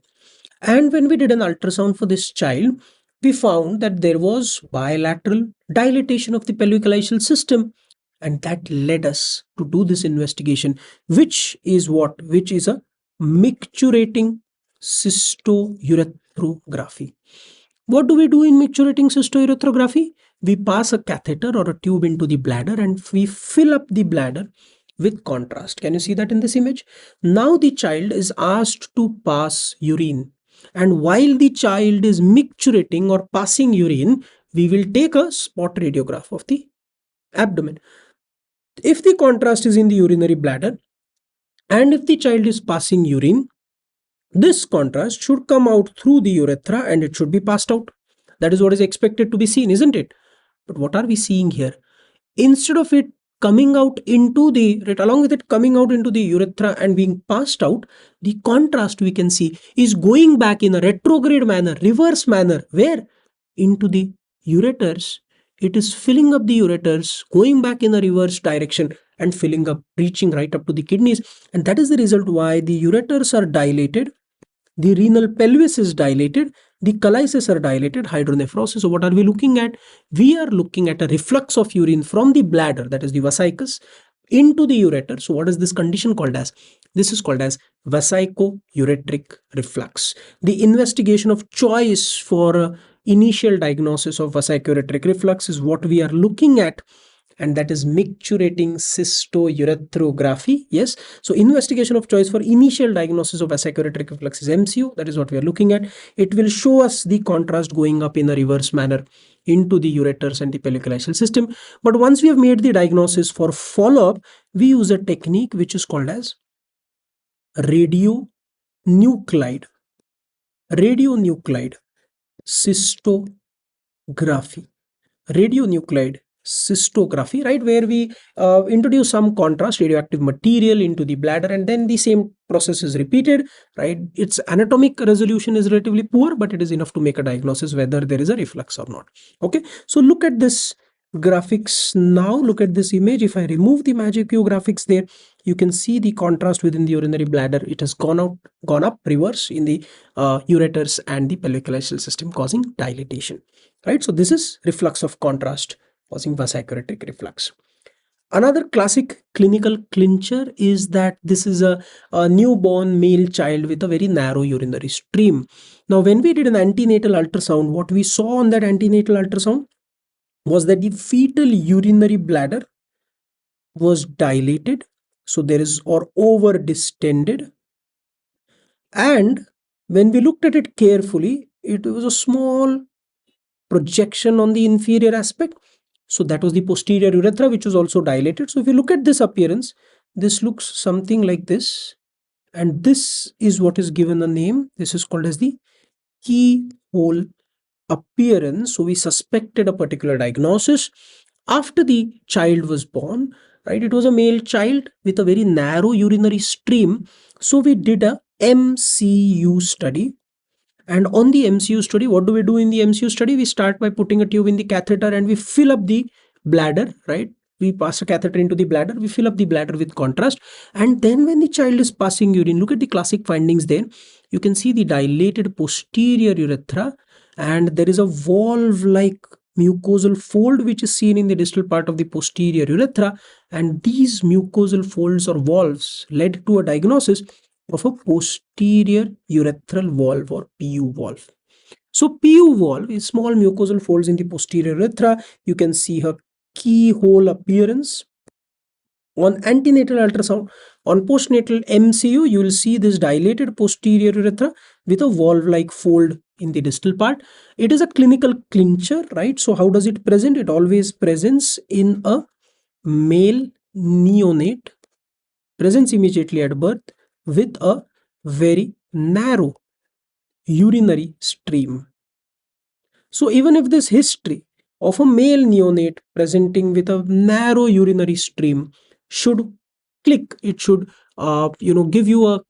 And when we did an ultrasound for this child, we found that there was bilateral dilatation of the pelvic system. And that led us to do this investigation, which is what? Which is a micturating cystourethropography. What do we do in micturating cystourethropography? We pass a catheter or a tube into the bladder and we fill up the bladder with contrast. Can you see that in this image? Now the child is asked to pass urine, and while the child is micturating or passing urine, we will take a spot radiograph of the abdomen. If the contrast is in the urinary bladder and if the child is passing urine, this contrast should come out through the urethra and it should be passed out. That is what is expected to be seen, isn't it? But what are we seeing here? Instead of it coming out into the, right, along with it coming out into the urethra and being passed out, the contrast we can see is going back in a retrograde manner, reverse manner. Where? Into the ureters. It is filling up the ureters, going back in a reverse direction and filling up, reaching right up to the kidneys. And that is the result why the ureters are dilated, the renal pelvis is dilated, the colitis are dilated, hydronephrosis. So what are we looking at? We are looking at a reflux of urine from the bladder, that is the vesicus, into the ureter. So what is this condition called as? This is called as vesicoureteric reflux. The investigation of choice for initial diagnosis of vesicoureteric reflux is what we are looking at, and that is micturating cystourethropography. Yes, so investigation of choice for initial diagnosis of vesicoureteric reflux is MCU. That is what we are looking at. It will show us the contrast going up in a reverse manner into the ureters and the pelvic system. But once we have made the diagnosis, for follow-up, we use a technique which is called as radionuclide cystography. Radionuclide cystography, right, where we introduce some contrast radioactive material into the bladder, and then the same process is repeated, right? Its anatomic resolution is relatively poor, but it is enough to make a diagnosis whether there is a reflux or not. Okay, so look at this graphics now. Look at this image. If I remove the magic view graphics there, you can see the contrast within the urinary bladder. It has gone up reverse in the ureters and the pelvic system, causing dilatation, right? So this is reflux of contrast causing vesicoureteric reflux. Another classic clinical clincher is that this is a newborn male child with a very narrow urinary stream. Now, when we did an antenatal ultrasound, what we saw on that antenatal ultrasound was that the fetal urinary bladder was dilated, so there is, or over distended, and when we looked at it carefully, it was a small projection on the inferior aspect. So that was the posterior urethra, which was also dilated. So if you look at this appearance, this looks something like this, and this is what is given a name. This is called as the keyhole appearance. So we suspected a particular diagnosis after the child was born, right? It was a male child with a very narrow urinary stream. So we did a MCU study. And on the MCU study, what do we do in the MCU study? We start by putting a tube in the catheter and we fill up the bladder, right? We pass a catheter into the bladder, we fill up the bladder with contrast. And then when the child is passing urine, look at the classic findings there. You can see the dilated posterior urethra, and there is a valve-like mucosal fold which is seen in the distal part of the posterior urethra. And these mucosal folds or valves led to a diagnosis of a posterior urethral valve or PU valve. So PU valve is small mucosal folds in the posterior urethra. You can see her keyhole appearance. On antenatal ultrasound, on postnatal MCU, you will see this dilated posterior urethra with a valve-like fold in the distal part. It is a clinical clincher, right? So how does it present? It always presents in a male neonate, presents immediately at birth with a very narrow urinary stream. So even if this history of a male neonate presenting with a narrow urinary stream should click, it should give you a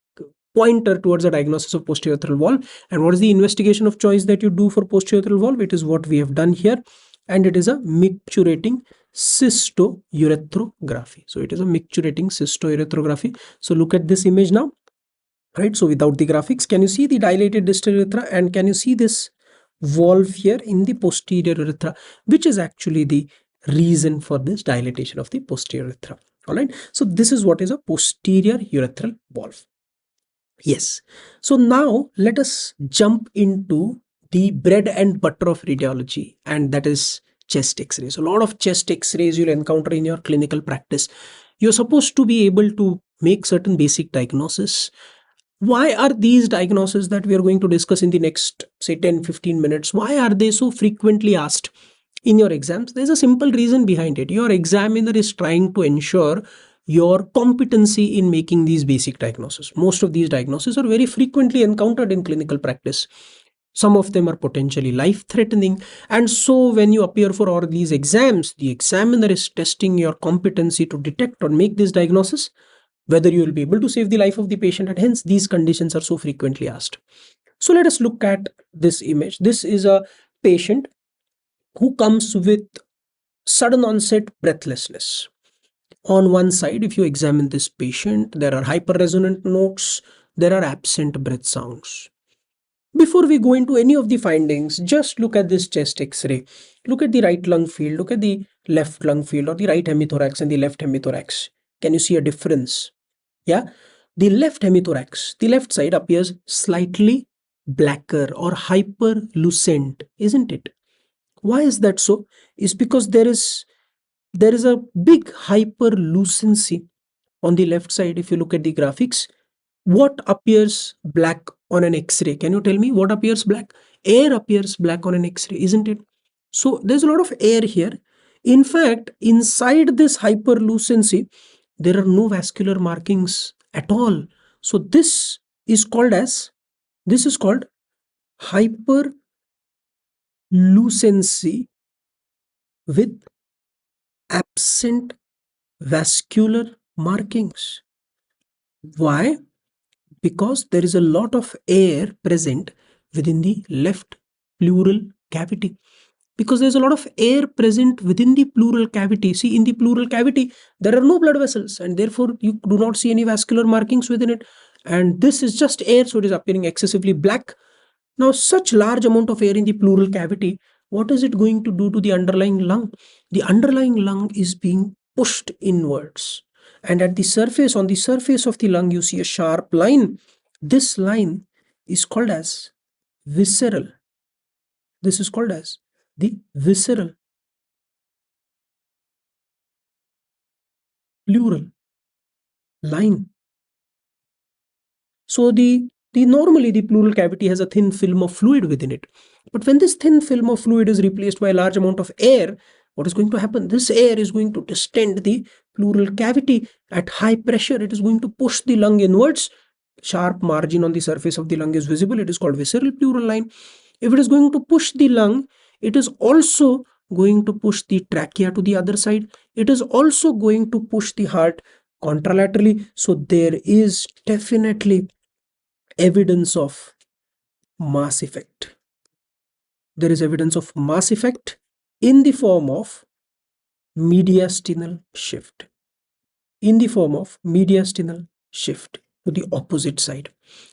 pointer towards a diagnosis of posterior urethral valve. And what is the investigation of choice that you do for posterior urethral valve? It is what we have done here, and it is a micturating cystourethrography. So it is a micturating cystourethrography. So look at this image now, right? So without the graphics, can you see the dilated distal urethra, and can you see this valve here in the posterior urethra, which is actually the reason for this dilatation of the posterior urethra? All right, so this is what is a posterior urethral valve. Yes, so now let us jump into the bread and butter of radiology, and that is chest x-rays. A lot of chest x-rays you'll encounter in your clinical practice. You're supposed to be able to make certain basic diagnosis. Why are these diagnoses that we are going to discuss in the next, say, 10-15 minutes, why are they so frequently asked in your exams? There's a simple reason behind it. Your examiner is trying to ensure your competency in making these basic diagnoses. Most of these diagnoses are very frequently encountered in clinical practice. Some of them are potentially life-threatening. And so when you appear for all these exams, the examiner is testing your competency to detect or make this diagnosis, whether you will be able to save the life of the patient, and hence these conditions are so frequently asked. So let us look at this image. This is a patient who comes with sudden onset breathlessness. On one side, if you examine this patient, there are hyperresonant notes, there are absent breath sounds. Before we go into any of the findings, just look at this chest x-ray. Look at the right lung field, look at the left lung field, or the right hemithorax and the left hemithorax. Can you see a difference? Yeah, the left hemithorax, the left side appears slightly blacker or hyperlucent, isn't it? Why is that so? Is because there is a big hyperlucency on the left side. If you look at the graphics, what appears black on an x-ray? Can you tell me what appears black? Air appears black on an x-ray, isn't it? So there's a lot of air here. In fact, inside this hyperlucency, there are no vascular markings at all. So this is called hyperlucency with absent vascular markings. Why? Because there is a lot of air present within the left pleural cavity. Because there's a lot of air present within the pleural cavity. See, in the pleural cavity, there are no blood vessels, and therefore you do not see any vascular markings within it. And this is just air, so it is appearing excessively black. Now, such large amount of air in the pleural cavity, what is it going to do to the underlying lung? The underlying lung is being pushed inwards. And at the surface, on the surface of the lung, you see a sharp line. This line is called as visceral. This is called as the visceral pleural line. So normally the pleural cavity has a thin film of fluid within it. But when this thin film of fluid is replaced by a large amount of air, what is going to happen? This air is going to distend the pleural cavity at high pressure. It is going to push the lung inwards. Sharp margin on the surface of the lung is visible. It is called visceral pleural line. If it is going to push the lung, it is also going to push the trachea to the other side. It is also going to push the heart contralaterally. So there is definitely evidence of mass effect. There is evidence of mass effect in the form of mediastinal shift. In the form of mediastinal shift to the opposite side.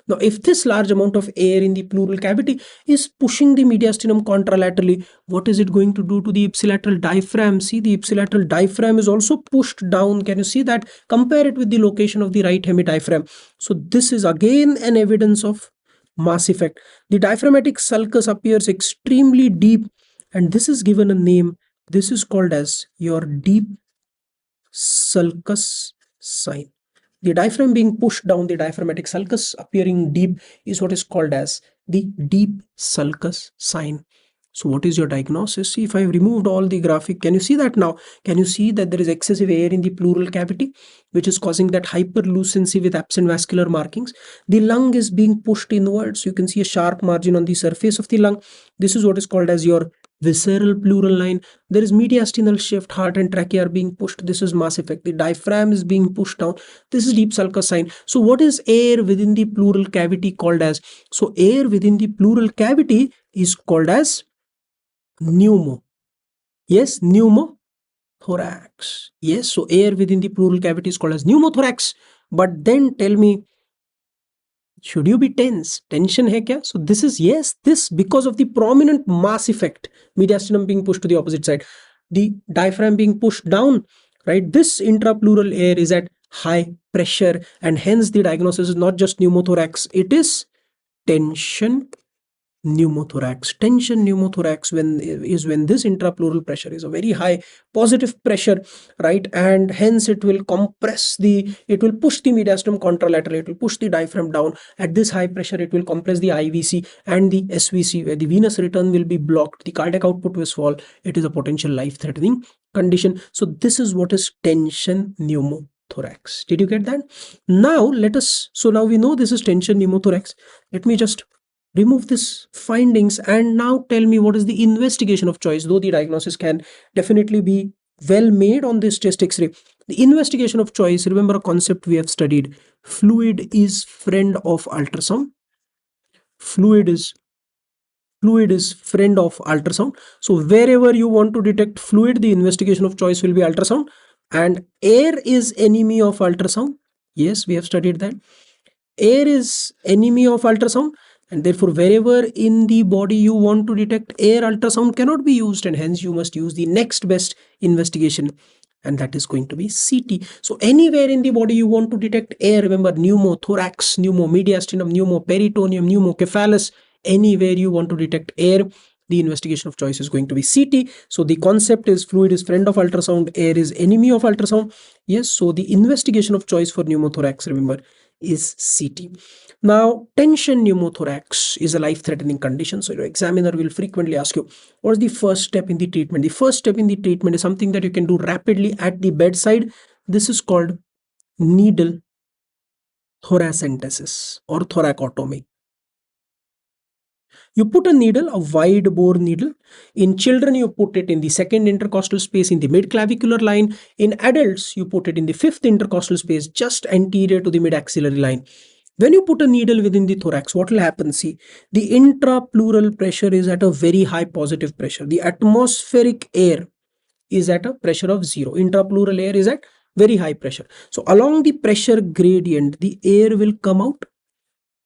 Now, if this large amount of air in the pleural cavity is pushing the mediastinum contralaterally, what is it going to do to the ipsilateral diaphragm? See, the ipsilateral diaphragm is also pushed down. Can you see that? Compare it with the location of the right hemidiaphragm. So this is again an evidence of mass effect. The diaphragmatic sulcus appears extremely deep, and this is given a name. This is called as your deep sulcus sign. The diaphragm being pushed down, the diaphragmatic sulcus appearing deep, is what is called as the deep sulcus sign. So what is your diagnosis? See, if I've removed all the graphic, can you see that now? Can you see that there is excessive air in the pleural cavity, which is causing that hyperlucency with absent vascular markings? The lung is being pushed inwards. You can see a sharp margin on the surface of the lung. This is what is called as your visceral pleural line. There is mediastinal shift, heart and trachea are being pushed. This is mass effect. The diaphragm is being pushed down. This is deep sulcus sign. So what is air within the pleural cavity called as? So air within the pleural cavity is called as pneumo. Yes, pneumothorax. Yes, so air within the pleural cavity is called as pneumothorax. But then tell me, should you be tense? Tension hai kya? So this is, yes, this because of the prominent mass effect, mediastinum being pushed to the opposite side, the diaphragm being pushed down, right? This intrapleural air is at high pressure, and hence the diagnosis is not just pneumothorax, it is tension pneumothorax. Tension pneumothorax when this intrapleural pressure is a very high positive pressure, right? And hence it will push the mediastinum contralateral, it will push the diaphragm down. At this high pressure, it will compress the IVC and the SVC, where the venous return will be blocked, the cardiac output will fall. It is a potential life-threatening condition. So this is what is tension pneumothorax. Did you get that? Now now we know this is tension pneumothorax. Let me just remove this findings and now tell me what is the investigation of choice. Though the diagnosis can definitely be well made on this chest x-ray, the investigation of choice, remember a concept we have studied: fluid is friend of ultrasound. Fluid is friend of ultrasound. So wherever you want to detect fluid, the investigation of choice will be ultrasound. And air is enemy of ultrasound. Yes, we have studied that. Air is enemy of ultrasound, and therefore wherever in the body you want to detect air, ultrasound cannot be used, and hence you must use the next best investigation, and that is going to be CT. So anywhere in the body you want to detect air, remember pneumothorax, pneumomediastinum, pneumoperitoneum, pneumocephalus, anywhere you want to detect air, the investigation of choice is going to be CT. So the concept is fluid is friend of ultrasound, air is enemy of ultrasound. Yes, so the investigation of choice for pneumothorax, remember, is CT. Now, tension pneumothorax is a life-threatening condition. So your examiner will frequently ask you, what is the first step in the treatment? The first step in the treatment is something that you can do rapidly at the bedside. This is called needle thoracentesis or thoracotomy. You put a needle, a wide bore needle. In children, you put it in the second intercostal space in the mid-clavicular line. In adults, you put it in the fifth intercostal space just anterior to the mid-axillary line. When you put a needle within the thorax, what will happen? See, the intrapleural pressure is at a very high positive pressure. The atmospheric air is at a pressure of 0. Intrapleural air is at very high pressure. So along the pressure gradient, the air will come out.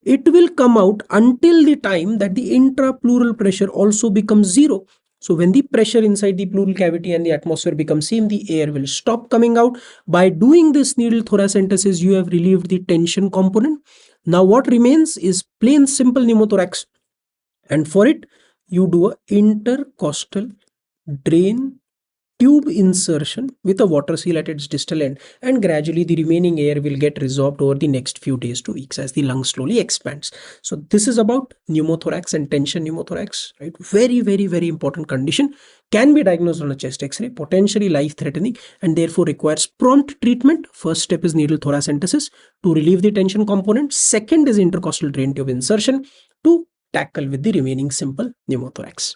It will come out until the time that the intrapleural pressure also becomes 0. So when the pressure inside the pleural cavity and the atmosphere becomes same, the air will stop coming out. By doing this needle thoracentesis, you have relieved the tension component. Now what remains is plain simple pneumothorax. And for it, you do a intercostal drain tube insertion with a water seal at its distal end, and gradually the remaining air will get resorbed over the next few days to weeks as the lung slowly expands. So this is about pneumothorax and tension pneumothorax, right? Very, very, very important condition. Can be diagnosed on a chest x-ray, potentially life-threatening, and therefore requires prompt treatment. First step is needle thoracentesis to relieve the tension component. Second is intercostal drain tube insertion to tackle with the remaining simple pneumothorax.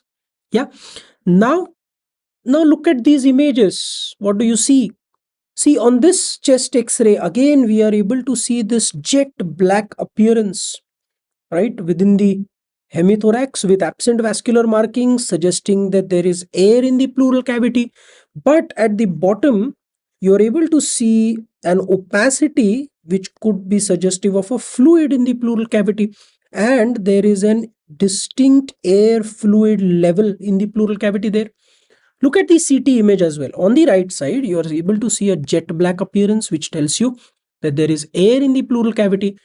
Yeah. Now look at these images. What do you see? See, on this chest x-ray, again we are able to see this jet black appearance, right, within the hemithorax with absent vascular markings, suggesting that there is air in the pleural cavity. But at the bottom, you are able to see an opacity which could be suggestive of a fluid in the pleural cavity, and there is an distinct air fluid level in the pleural cavity there. Look at the CT image as well. On the right side, you are able to see a jet black appearance, which tells you that there is air in the pleural cavity.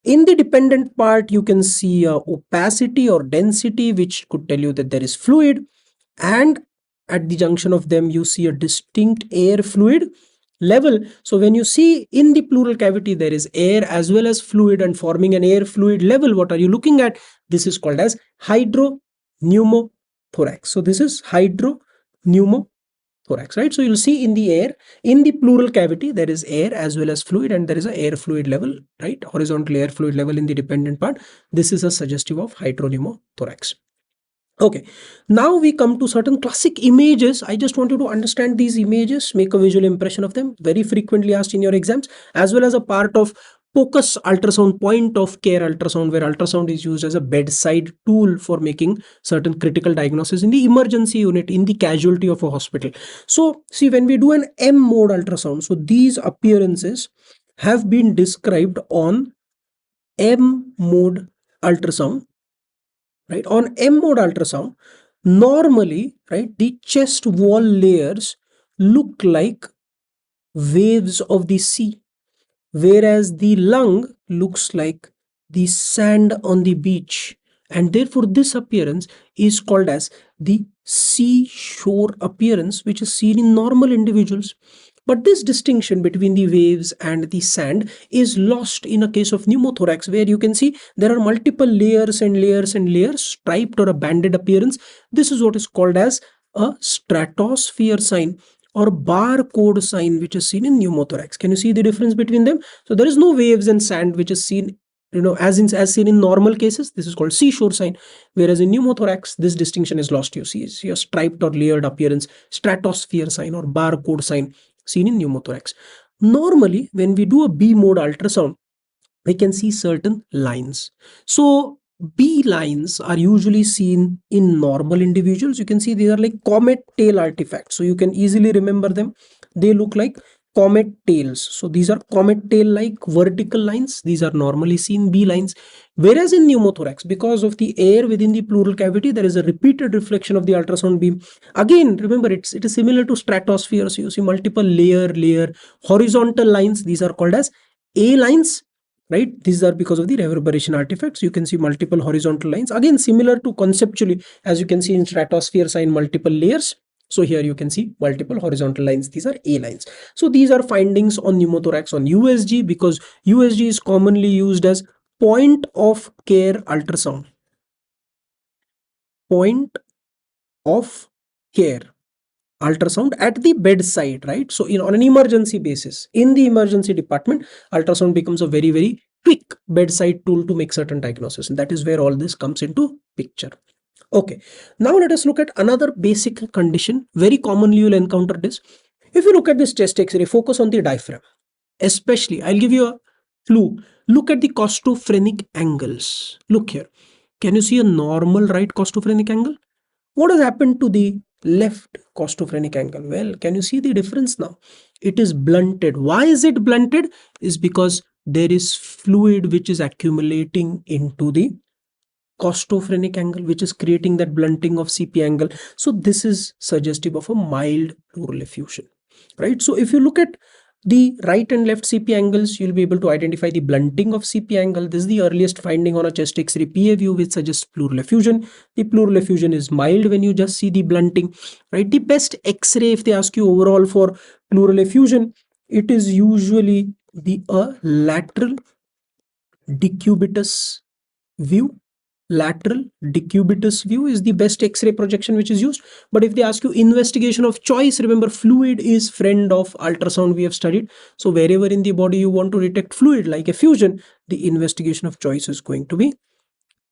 In the dependent part, you can see a opacity or density, which could tell you that there is fluid. And at the junction of them, you see a distinct air fluid. level. So when you see in the pleural cavity there is air as well as fluid and forming an air fluid level, what are you looking at? This is called as hydro-pneumothorax. So this is hydro-pneumothorax, right? So you'll see in the air, in the pleural cavity, there is air as well as fluid, and there is a air fluid level, right? Horizontal air fluid level in the dependent part. This is a suggestive of hydropneumothorax. Okay, now we come to certain classic images. I just want you to understand these images, make a visual impression of them, very frequently asked in your exams, as well as a part of focus ultrasound, point of care ultrasound, where ultrasound is used as a bedside tool for making certain critical diagnosis in the emergency unit, in the casualty of a hospital. So see, when we do an M mode ultrasound, so these appearances have been described on M mode ultrasound, right? On M mode ultrasound, normally, right, the chest wall layers look like waves of the sea, whereas the lung looks like the sand on the beach, and therefore this appearance is called as the seashore appearance, which is seen in normal individuals. But this distinction between the waves and the sand is lost in a case of pneumothorax, where you can see there are multiple layers and layers and layers, striped or a banded appearance. This is what is called as a stratosphere sign or barcode sign, which is seen in pneumothorax. Can you see the difference between them? So there is no waves and sand, which is seen, as seen in normal cases. This is called seashore sign, whereas in pneumothorax this distinction is lost. You see a striped or layered appearance, stratosphere sign or barcode sign, seen in pneumothorax. Normally, when we do a B mode ultrasound, we can see certain lines. So B lines are usually seen in normal individuals. You can see they are like comet tail artifacts, so you can easily remember them. They look like comet tails. So these are comet tail like vertical lines. These are normally seen B lines. Whereas in pneumothorax, because of the air within the pleural cavity, there is a repeated reflection of the ultrasound beam. Again, remember, it is similar to stratosphere. So you see multiple layer horizontal lines. These are called as A lines, right? These are because of the reverberation artifacts. You can see multiple horizontal lines, again similar to conceptually, as you can see in stratosphere sign, multiple layers. So here you can see multiple horizontal lines. These are A lines. So these are findings on pneumothorax on USG, because USG is commonly used as point of care ultrasound. Point of care ultrasound at the bedside, right? So on an emergency basis, in the emergency department, ultrasound becomes a very quick bedside tool to make certain diagnosis, and that is where all this comes into picture. Okay, now let us look at another basic condition. Very commonly you will encounter this. If you look at this chest X-ray, focus on the diaphragm. Especially, I'll give you a clue. Look at the costophrenic angles. Look here. Can you see a normal right costophrenic angle? What has happened to the left costophrenic angle? Well, can you see the difference now? It is blunted. Why is it blunted? Is because there is fluid which is accumulating into the costophrenic angle, which is creating that blunting of CP angle. So this is suggestive of a mild pleural effusion, right? So if you look at the right and left CP angles, you'll be able to identify the blunting of CP angle. This is the earliest finding on a chest X-ray PA view, which suggests pleural effusion. The pleural effusion is mild when you just see the blunting, right? The best X-ray, if they ask you overall for pleural effusion, it is usually the lateral decubitus view. Lateral decubitus view is the best X-ray projection which is used. But if they ask you investigation of choice, remember, fluid is friend of ultrasound, we have studied. So wherever in the body you want to detect fluid like effusion, the investigation of choice is going to be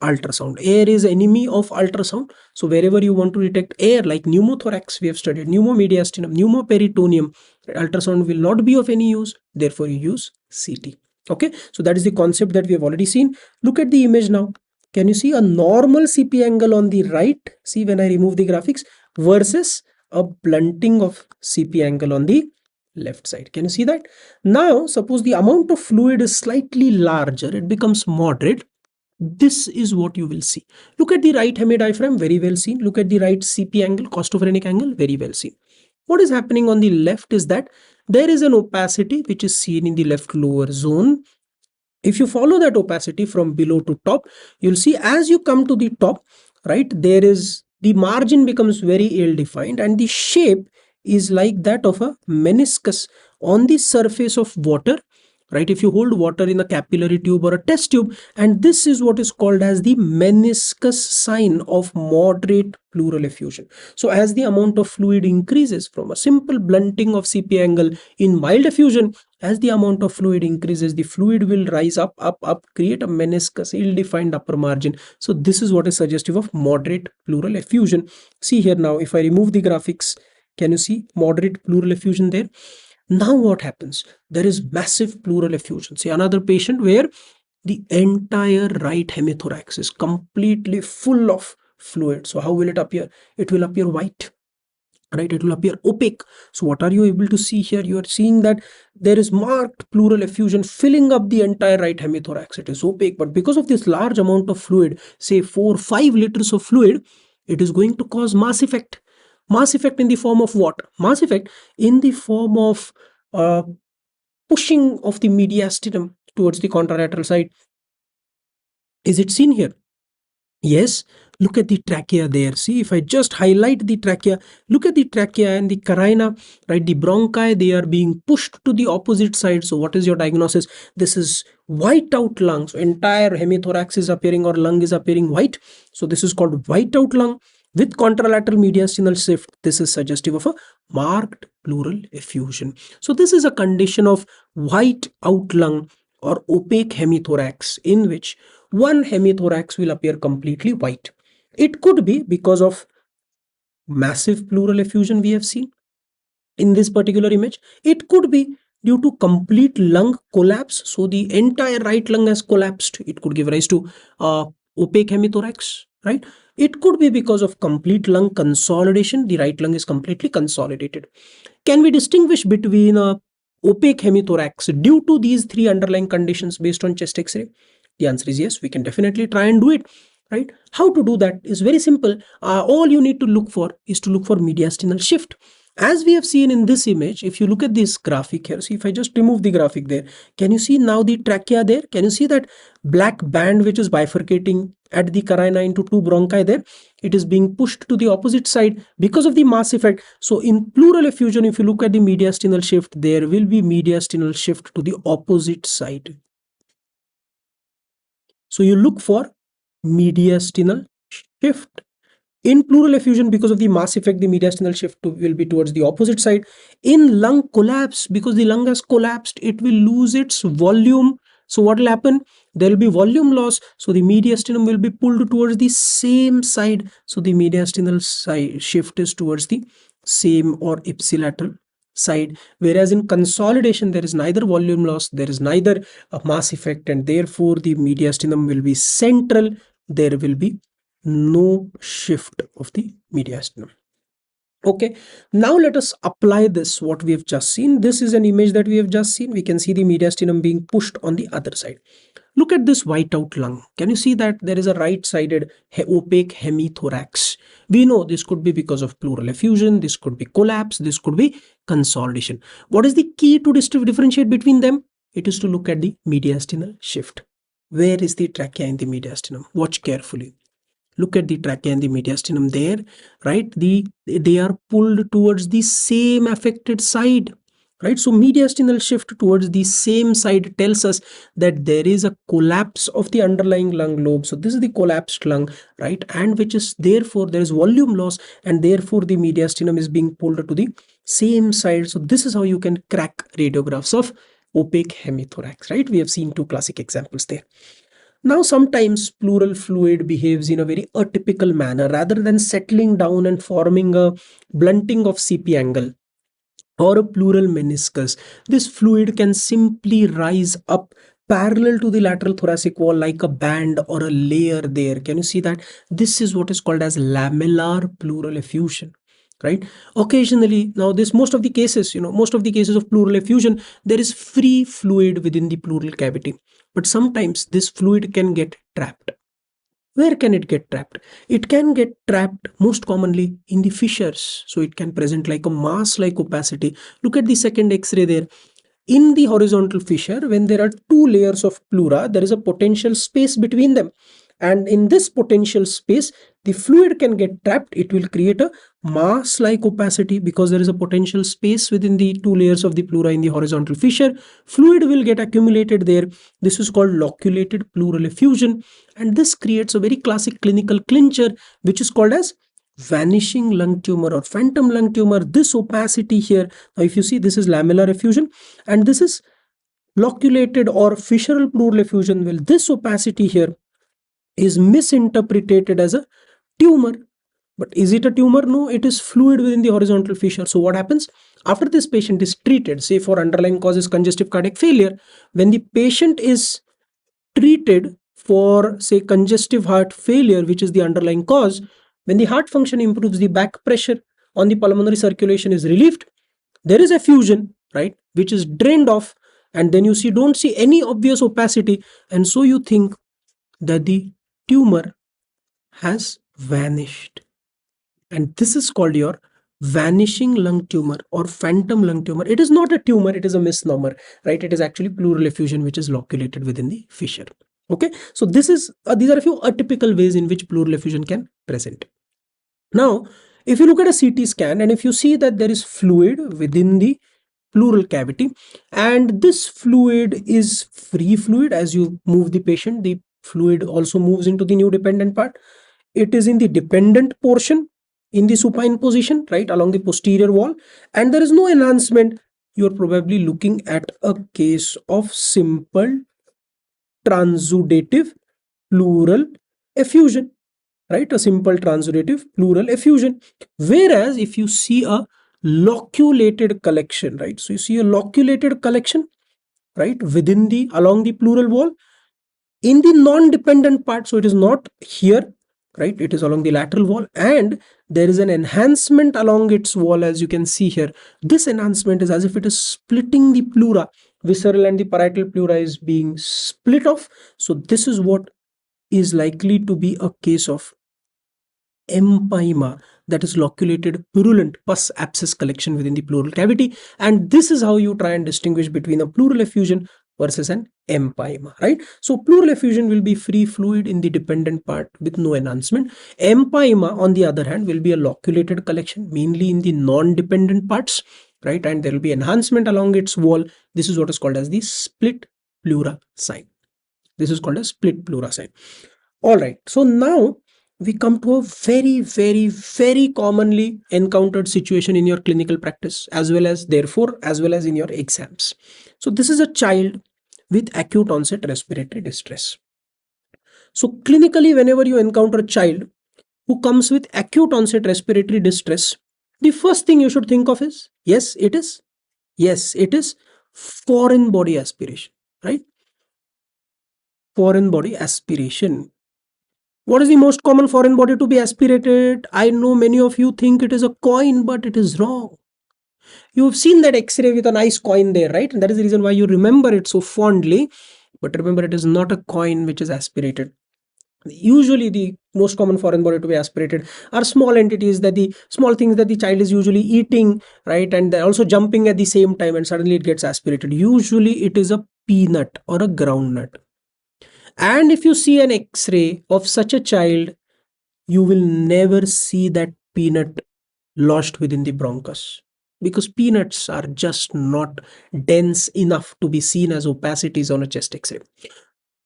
ultrasound. Air is enemy of ultrasound. So wherever you want to detect air like pneumothorax, we have studied pneumomediastinum, pneumoperitoneum, ultrasound will not be of any use. Therefore you use CT. Okay, so that is the concept that we have already seen. Look at the image now. Can you see a normal CP angle on the right? See, when I remove the graphics, versus a blunting of CP angle on the left side. Can you see that? Now, suppose the amount of fluid is slightly larger, it becomes moderate. This is what you will see. Look at the right hemidiaphragm, very well seen. Look at the right CP angle, costophrenic angle, very well seen. What is happening on the left is that there is an opacity which is seen in the left lower zone. If you follow that opacity from below to top, you'll see as you come to the top, right, there is the margin becomes very ill defined and the shape is like that of a meniscus on the surface of water, right? If you hold water in a capillary tube or a test tube, and this is what is called as the meniscus sign of moderate pleural effusion. So as the amount of fluid increases from a simple blunting of CP angle in mild effusion, as the amount of fluid increases, the fluid will rise up, create a meniscus, ill-defined upper margin. So this is what is suggestive of moderate pleural effusion. See here now, if I remove the graphics, can you see moderate pleural effusion there? Now what happens? There is massive pleural effusion. See another patient where the entire right hemithorax is completely full of fluid. So how will it appear? It will appear white, right? It will appear opaque. So what are you able to see here? You are seeing that there is marked pleural effusion filling up the entire right hemithorax. It is opaque, but because of this large amount of fluid, say 4-5 liters of fluid, it is going to cause mass effect. Mass effect in the form of what? Mass effect in the form of pushing of the mediastinum towards the contralateral side. Is it seen here? Yes. Look at the trachea there. See, if I just highlight the trachea, look at the trachea and the carina, right? The bronchi, they are being pushed to the opposite side. So what is your diagnosis? This is white out lung. So entire hemithorax is appearing, or lung is appearing white. So this is called white out lung with contralateral mediastinal shift. This is suggestive of a marked pleural effusion. So this is a condition of white out lung or opaque hemithorax in which one hemithorax will appear completely white. It could be because of massive pleural effusion we have seen in this particular image. It could be due to complete lung collapse. So the entire right lung has collapsed. It could give rise to opaque hemithorax, right? It could be because of complete lung consolidation. The right lung is completely consolidated. Can we distinguish between a opaque hemithorax due to these three underlying conditions based on chest X-ray? The answer is yes. We can definitely try and do it, right? How to do that is very simple. All you need to look for is to look for mediastinal shift. As we have seen in this image, if you look at this graphic here, see if I just remove the graphic there, can you see now the trachea there? Can you see that black band which is bifurcating at the carina into two bronchi there? It is being pushed to the opposite side because of the mass effect. So in pleural effusion, if you look at the mediastinal shift, there will be mediastinal shift to the opposite side. So you look for mediastinal shift. In pleural effusion, because of the mass effect, the mediastinal shift will be towards the opposite side. In lung collapse, because the lung has collapsed, it will lose its volume. So what will happen? There will be volume loss. So the mediastinum will be pulled towards the same side. So the mediastinal side shift is towards the same or ipsilateral side. Whereas in consolidation, there is neither volume loss, there is neither a mass effect, and therefore the mediastinum will be central. There will be no shift of the mediastinum. Okay, now let us apply this what we have just seen. This is an image that we have just seen. We can see the mediastinum being pushed on the other side. Look at this white out lung. Can you see that there is a right-sided opaque hemithorax? We know this could be because of pleural effusion, this could be collapse, this could be consolidation. What is the key to differentiate between them? It is to look at the mediastinal shift. Where is the trachea in the mediastinum? Watch carefully. Look at the trachea and the mediastinum there, right? They are pulled towards the same affected side, right? So mediastinal shift towards the same side tells us that there is a collapse of the underlying lung lobe. So this is the collapsed lung, right? And which is therefore there is volume loss, and therefore the mediastinum is being pulled to the same side. So this is how you can crack radiographs of opaque hemithorax, right? We have seen two classic examples there. Now, sometimes pleural fluid behaves in a very atypical manner. Rather than settling down and forming a blunting of CP angle or a pleural meniscus, this fluid can simply rise up parallel to the lateral thoracic wall like a band or a layer there. Can you see that? This is what is called as lamellar pleural effusion, right? Occasionally, now most of the cases of pleural effusion, there is free fluid within the pleural cavity. But sometimes this fluid can get trapped. Where can it get trapped? It can get trapped most commonly in the fissures. So it can present like a mass-like opacity. Look at the second X-ray there. In the horizontal fissure, when there are two layers of pleura, there is a potential space between them. And in this potential space, the fluid can get trapped. It will create a mass-like opacity because there is a potential space within the two layers of the pleura in the horizontal fissure. Fluid will get accumulated there. This is called loculated pleural effusion, and this creates a very classic clinical clincher, which is called as vanishing lung tumor or phantom lung tumor. This opacity here, now if you see, this is lamellar effusion and this is loculated or fissural pleural effusion. Well, this opacity here is misinterpreted as a tumor. But is it a tumor? No, it is fluid within the horizontal fissure. So what happens? After this patient is treated, say for underlying causes congestive cardiac failure, when the patient is treated for, say, congestive heart failure, which is the underlying cause, when the heart function improves, the back pressure on the pulmonary circulation is relieved, there is effusion, right, which is drained off, and then you don't see any obvious opacity, and so you think that the tumor has vanished. And this is called your vanishing lung tumor or phantom lung tumor. It is not a tumor, it is a misnomer, right? It is actually pleural effusion which is loculated within the fissure. Okay, so these are a few atypical ways in which pleural effusion can present. Now, if you look at a CT scan and if you see that there is fluid within the pleural cavity, and this fluid is free fluid, as you move the patient, the fluid also moves into the new dependent part. It is in the dependent portion in the supine position, right, along the posterior wall, and there is no enhancement. You are probably looking at a case of simple transudative pleural effusion, right? A simple transudative pleural effusion. Whereas if you see a loculated collection, right? So you see a loculated collection, right, along the pleural wall in the non-dependent part. So it is not here, right? It is along the lateral wall, and there is an enhancement along its wall, as you can see here. This enhancement is as if it is splitting the pleura. Visceral and the parietal pleura is being split off. So this is what is likely to be a case of empyema, that is loculated purulent pus abscess collection within the pleural cavity. And this is how you try and distinguish between a pleural effusion versus an empyema, right? So pleural effusion will be free fluid in the dependent part with no enhancement. Empyema, on the other hand, will be a loculated collection mainly in the non-dependent parts, right? And there will be enhancement along its wall. This is what is called as the split pleura sign. This is called a split pleura sign. All right. So now we come to a very, very, very commonly encountered situation in your clinical practice, as well as in your exams. So this is a child with acute onset respiratory distress. So clinically, whenever you encounter a child who comes with acute onset respiratory distress, the first thing you should think of is, yes, it is foreign body aspiration, right? Foreign body aspiration. What is the most common foreign body to be aspirated? I know many of you think it is a coin, but it is wrong. You've seen that X-ray with a nice coin there, right? And that is the reason why you remember it so fondly. But remember, it is not a coin which is aspirated. Usually the most common foreign body to be aspirated are small entities, that the small things that the child is usually eating, right? And they're also jumping at the same time, and suddenly it gets aspirated. Usually it is a peanut or a groundnut. And if you see an X-ray of such a child, you will never see that peanut lodged within the bronchus, because peanuts are just not dense enough to be seen as opacities on a chest X-ray.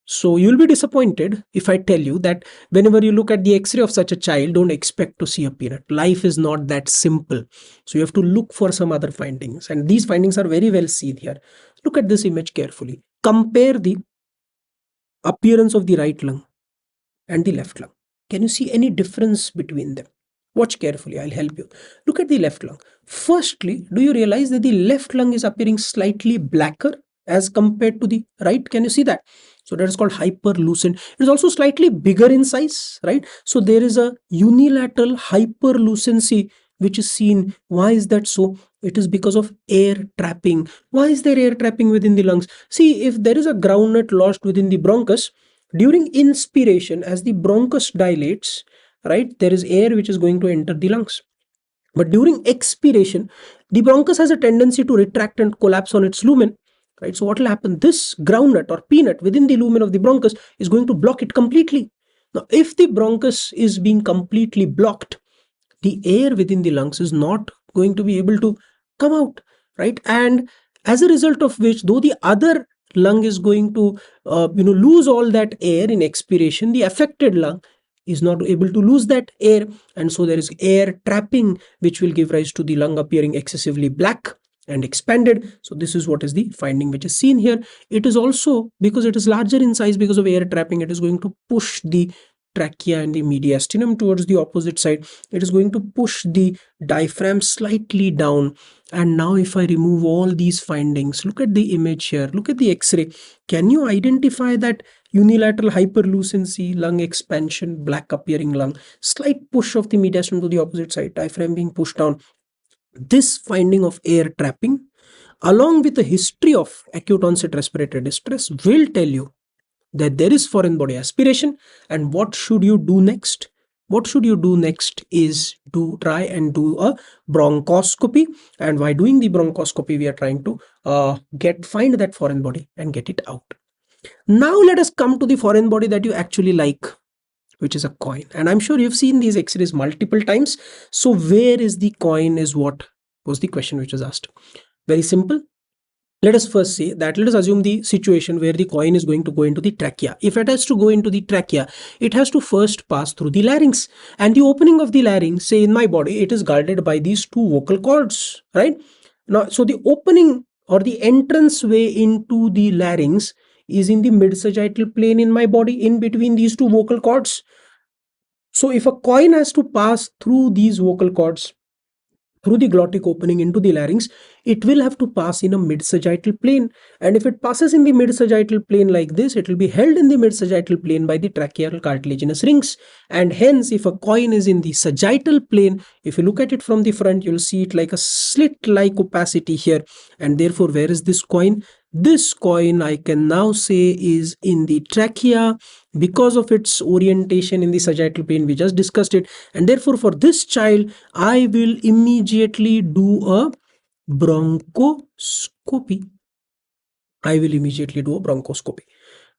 So you'll be disappointed if I tell you that whenever you look at the X-ray of such a child, don't expect to see a peanut. Life is not that simple. So you have to look for some other findings. And these findings are very well seen here. Look at this image carefully. Compare the appearance of the right lung and the left lung. Can you see any difference between them? Watch carefully, I'll help you. Look at the left lung. Firstly, do you realize that the left lung is appearing slightly blacker as compared to the right? Can you see that? So that is called hyperlucent. It is also slightly bigger in size, right? So there is a unilateral hyperlucency which is seen. Why is that so? It is because of air trapping. Why is there air trapping within the lungs? See, if there is a groundnut lodged within the bronchus, during inspiration, as the bronchus dilates, right, there is air which is going to enter the lungs. But during expiration, the bronchus has a tendency to retract and collapse on its lumen, right? So what will happen? This groundnut or peanut within the lumen of the bronchus is going to block it completely. Now, if the bronchus is being completely blocked, the air within the lungs is not going to be able to come out, right? And as a result of which, though the other lung is going to lose all that air in expiration, the affected lung is not able to lose that air, and so there is air trapping, which will give rise to the lung appearing excessively black and expanded. So this is what is the finding which is seen here. It is also, because it is larger in size because of air trapping, it is going to push the trachea and the mediastinum towards the opposite side. It is going to push the diaphragm slightly down. And now if I remove all these findings, look at the image here, look at the x-ray. Can you identify that unilateral hyperlucency, lung expansion, black appearing lung, slight push of the mediastinum to the opposite side, diaphragm being pushed down? This finding of air trapping, along with a history of acute onset respiratory distress, will tell you that there is foreign body aspiration. And what should you do next? What should you do next is to try and do a bronchoscopy. And by doing the bronchoscopy, we are trying to find that foreign body and get it out. Now let us come to the foreign body that you actually like, which is a coin. And I'm sure you've seen these x-rays multiple times. So where is the coin is what was the question which was asked. Very simple. Let us first say that, let us assume the situation where the coin is going to go into the trachea. If it has to go into the trachea, it has to first pass through the larynx. And the opening of the larynx, say in my body, it is guarded by these two vocal cords, right? Now, so the opening or the entrance way into the larynx is in the mid-sagittal plane in my body, in between these two vocal cords. So if a coin has to pass through these vocal cords, through the glottic opening into the larynx, it will have to pass in a mid-sagittal plane. And if it passes in the mid-sagittal plane like this, it will be held in the mid-sagittal plane by the tracheal cartilaginous rings. And hence, if a coin is in the sagittal plane, if you look at it from the front, you'll see it like a slit-like opacity here. And therefore, where is this coin? This coin, I can now say, is in the trachea because of its orientation in the sagittal plane. We just discussed it. And therefore, for this child, I will immediately do a bronchoscopy.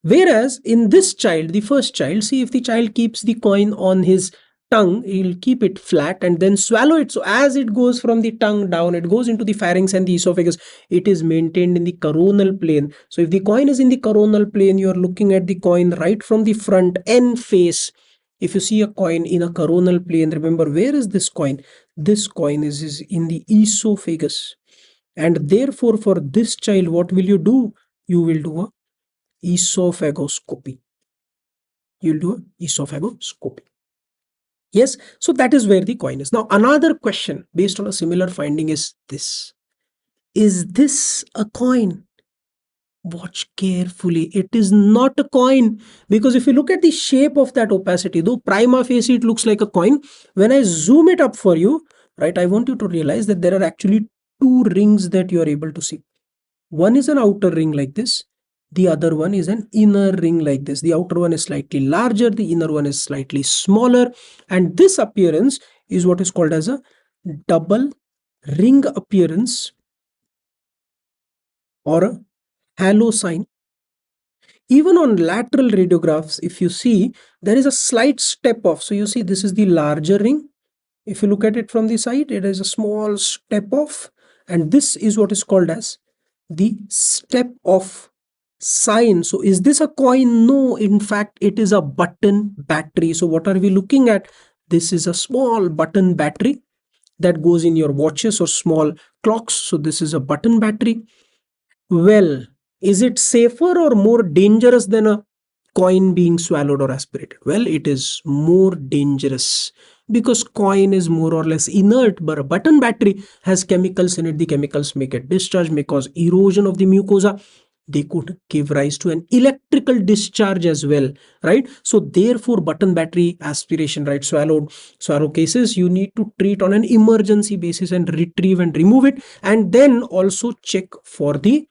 Whereas in this child, the first child, see, if the child keeps the coin on his tongue, he'll keep it flat and then swallow it. So as it goes from the tongue down, it goes into the pharynx and the esophagus. It is maintained in the coronal plane. So if the coin is in the coronal plane, you are looking at the coin right from the front end face. If you see a coin in a coronal plane, remember, where is this coin? This coin is in the esophagus. And therefore, for this child, what will you do? You will do a esophagoscopy. You'll do a esophagoscopy. Yes, so that is where the coin is. Now, another question based on a similar finding is this. Is this a coin? Watch carefully. It is not a coin, because if you look at the shape of that opacity, though prima facie it looks like a coin, when I zoom it up for you, right, I want you to realize that there are actually two rings that you are able to see. One is an outer ring like this. The other one is an inner ring like this. The outer one is slightly larger. The inner one is slightly smaller. And this appearance is what is called as a double ring appearance or a halo sign. Even on lateral radiographs, if you see, there is a slight step off. So you see, this is the larger ring. If you look at it from the side, it is a small step off. And this is what is called as the step off sign. So is this a coin? No, in fact, it is a button battery. So what are we looking at? This is a small button battery that goes in your watches or small clocks. So this is a button battery. Well, is it safer or more dangerous than a coin being swallowed or aspirated? Well, it is more dangerous, because coin is more or less inert, but a button battery has chemicals in it. The chemicals may get discharged, may cause erosion of the mucosa. They could give rise to an electrical discharge as well, right? So therefore, button battery aspiration, right, swallow cases, you need to treat on an emergency basis and retrieve and remove it, and then also check for the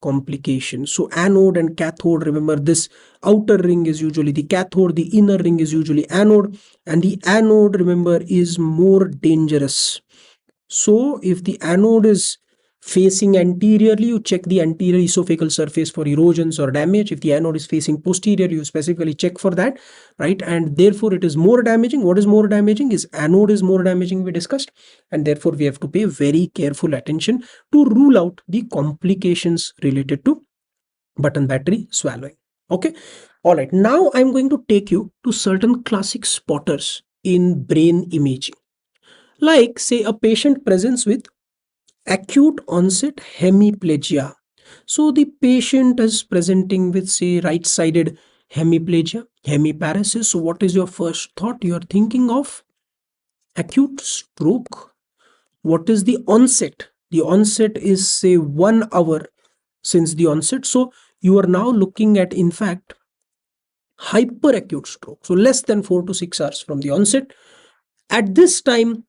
complication. So anode and cathode, remember, this outer ring is usually the cathode, the inner ring is usually anode, and the anode, remember, is more dangerous. So if the anode is facing anteriorly, you check the anterior esophageal surface for erosions or damage. If the anode is facing posterior, you specifically check for that, right? And therefore it is more damaging. What is more damaging? Is anode is more damaging, we discussed, and therefore we have to pay very careful attention to rule out the complications related to button battery swallowing. Okay, all right, now I'm going to take you to certain classic spotters in brain imaging, like say a patient presents with acute onset hemiplegia. So the patient is presenting with say right sided hemiplegia, hemiparesis. So what is your first thought? You are thinking of acute stroke. What is the onset? The onset is say 1 hour since the onset. So you are now looking at, in fact, hyperacute stroke. So less than 4 to 6 hours from the onset. At this time,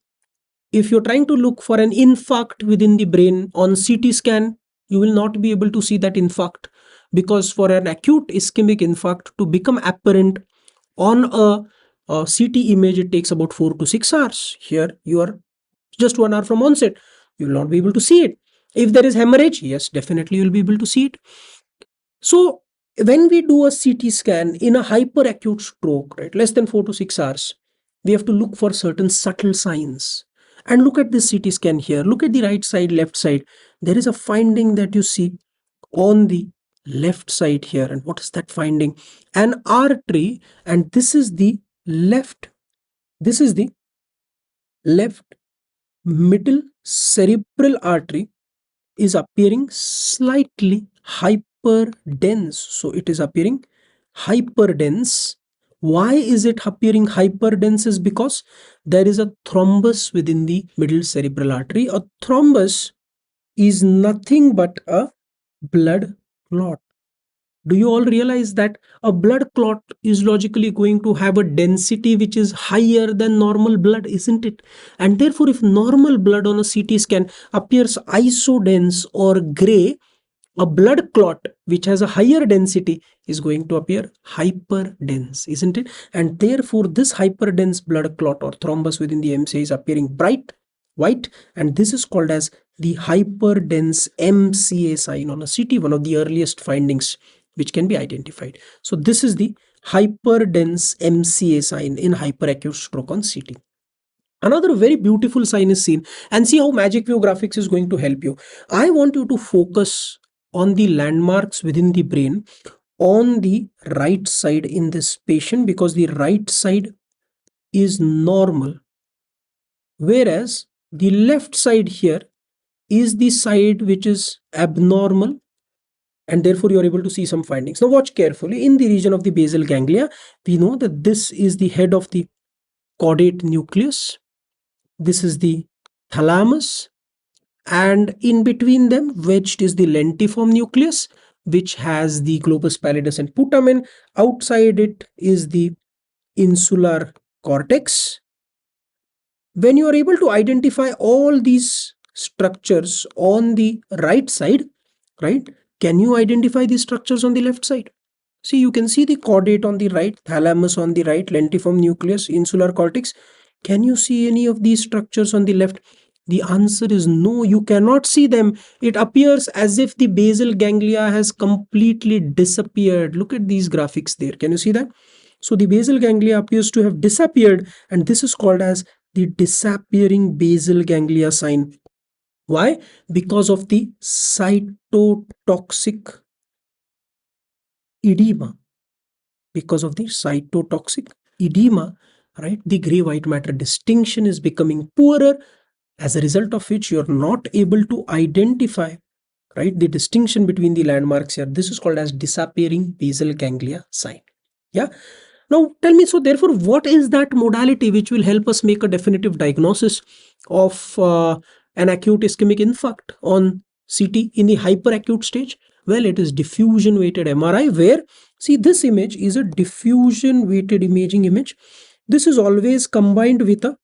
if you're trying to look for an infarct within the brain on CT scan, you will not be able to see that infarct, because for an acute ischemic infarct to become apparent on a CT image, it takes about 4 to 6 hours. Here you are just 1 hour from onset, you will not be able to see it. If there is hemorrhage, yes, definitely you will be able to see it. So when we do a CT scan in a hyperacute stroke, right, less than 4 to 6 hours, we have to look for certain subtle signs. And look at this CT scan here. Look at the right side, left side. There is a finding that you see on the left side here. And what is that finding? An artery, and this is the left middle cerebral artery is appearing slightly hyperdense. So it is appearing hyperdense. Why is it appearing hyperdense? Is because there is a thrombus within the middle cerebral artery. A thrombus is nothing but a blood clot. Do you all realize that a blood clot is logically going to have a density which is higher than normal blood, isn't it? And therefore, if normal blood on a CT scan appears isodense or gray, a blood clot which has a higher density is going to appear hyperdense, isn't it? And therefore, this hyperdense blood clot or thrombus within the MCA is appearing bright white, and this is called as the hyperdense MCA sign on a CT, one of the earliest findings which can be identified. So this is the hyperdense MCA sign in hyperacute stroke on CT. Another very beautiful sign is seen, and see how Magic View graphics is going to help you. I want you to focus on the landmarks within the brain on the right side in this patient, because the right side is normal, whereas the left side here is the side which is abnormal, and therefore you are able to see some findings. Now watch carefully. In the region of the basal ganglia, we know that this is the head of the caudate nucleus, this is the thalamus, and in between them wedged is the lentiform nucleus, which has the globus pallidus and putamen. Outside it is the insular cortex. When you are able to identify all these structures on the right side, right, can you identify these structures on the left side? See, you can see the caudate on the right, thalamus on the right, lentiform nucleus, insular cortex. Can you see any of these structures on the left? The answer is no, you cannot see them. It appears as if the basal ganglia has completely disappeared. Look at these graphics there. Can you see that? So the basal ganglia appears to have disappeared, and this is called as the disappearing basal ganglia sign. Why? Because of the cytotoxic edema. Because of the cytotoxic edema, right, the gray white matter distinction is becoming poorer, as a result of which you are not able to identify, right, the distinction between the landmarks here. This is called as disappearing basal ganglia sign. Yeah. Now tell me, so therefore, what is that modality which will help us make a definitive diagnosis of an acute ischemic infarct on CT in the hyperacute stage? Well, it is diffusion weighted MRI, where, see, this image is a diffusion weighted imaging image. This is always combined with a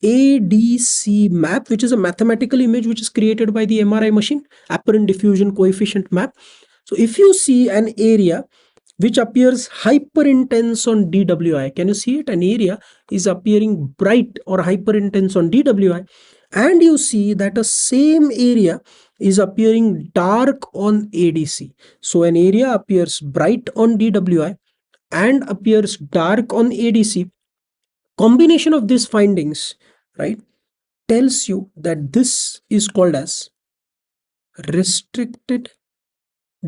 ADC map, which is a mathematical image which is created by the MRI machine, apparent diffusion coefficient map. So if you see an area which appears hyper intense on DWI, can you see it? An area is appearing bright or hyper intense on DWI, and you see that a same area is appearing dark on ADC. So an area appears bright on DWI and appears dark on ADC. Combination of these findings, right, tells you that this is called as restricted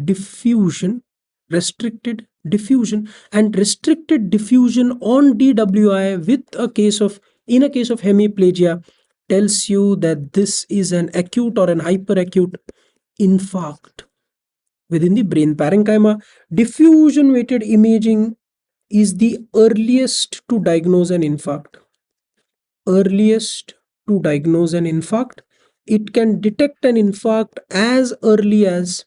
diffusion. And restricted diffusion on DWI with a case of in a case of hemiplegia tells you that this is an acute or an hyperacute infarct within the brain parenchyma. Diffusion weighted imaging is the earliest to diagnose an infarct. It can detect an infarct as early as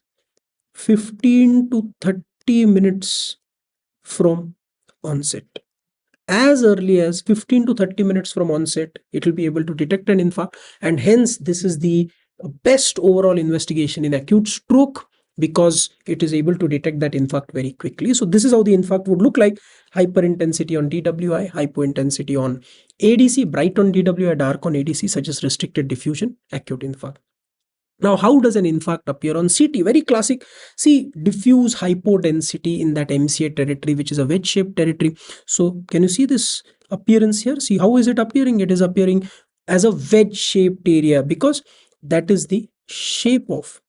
15 to 30 minutes from onset. As early as 15 to 30 minutes from onset, it will be able to detect an infarct, and hence this is the best overall investigation in acute stroke because it is able to detect that infarct very quickly. So this is how the infarct would look like: hyperintensity on DWI, hypointensity on ADC, bright on DWI, dark on ADC, such as restricted diffusion, acute infarct. Now, how does an infarct appear on CT? Very classic. See, diffuse hypodensity in that MCA territory, which is a wedge-shaped territory. So, can you see this appearance here? See, how is it appearing? It is appearing as a wedge-shaped area because that is the shape of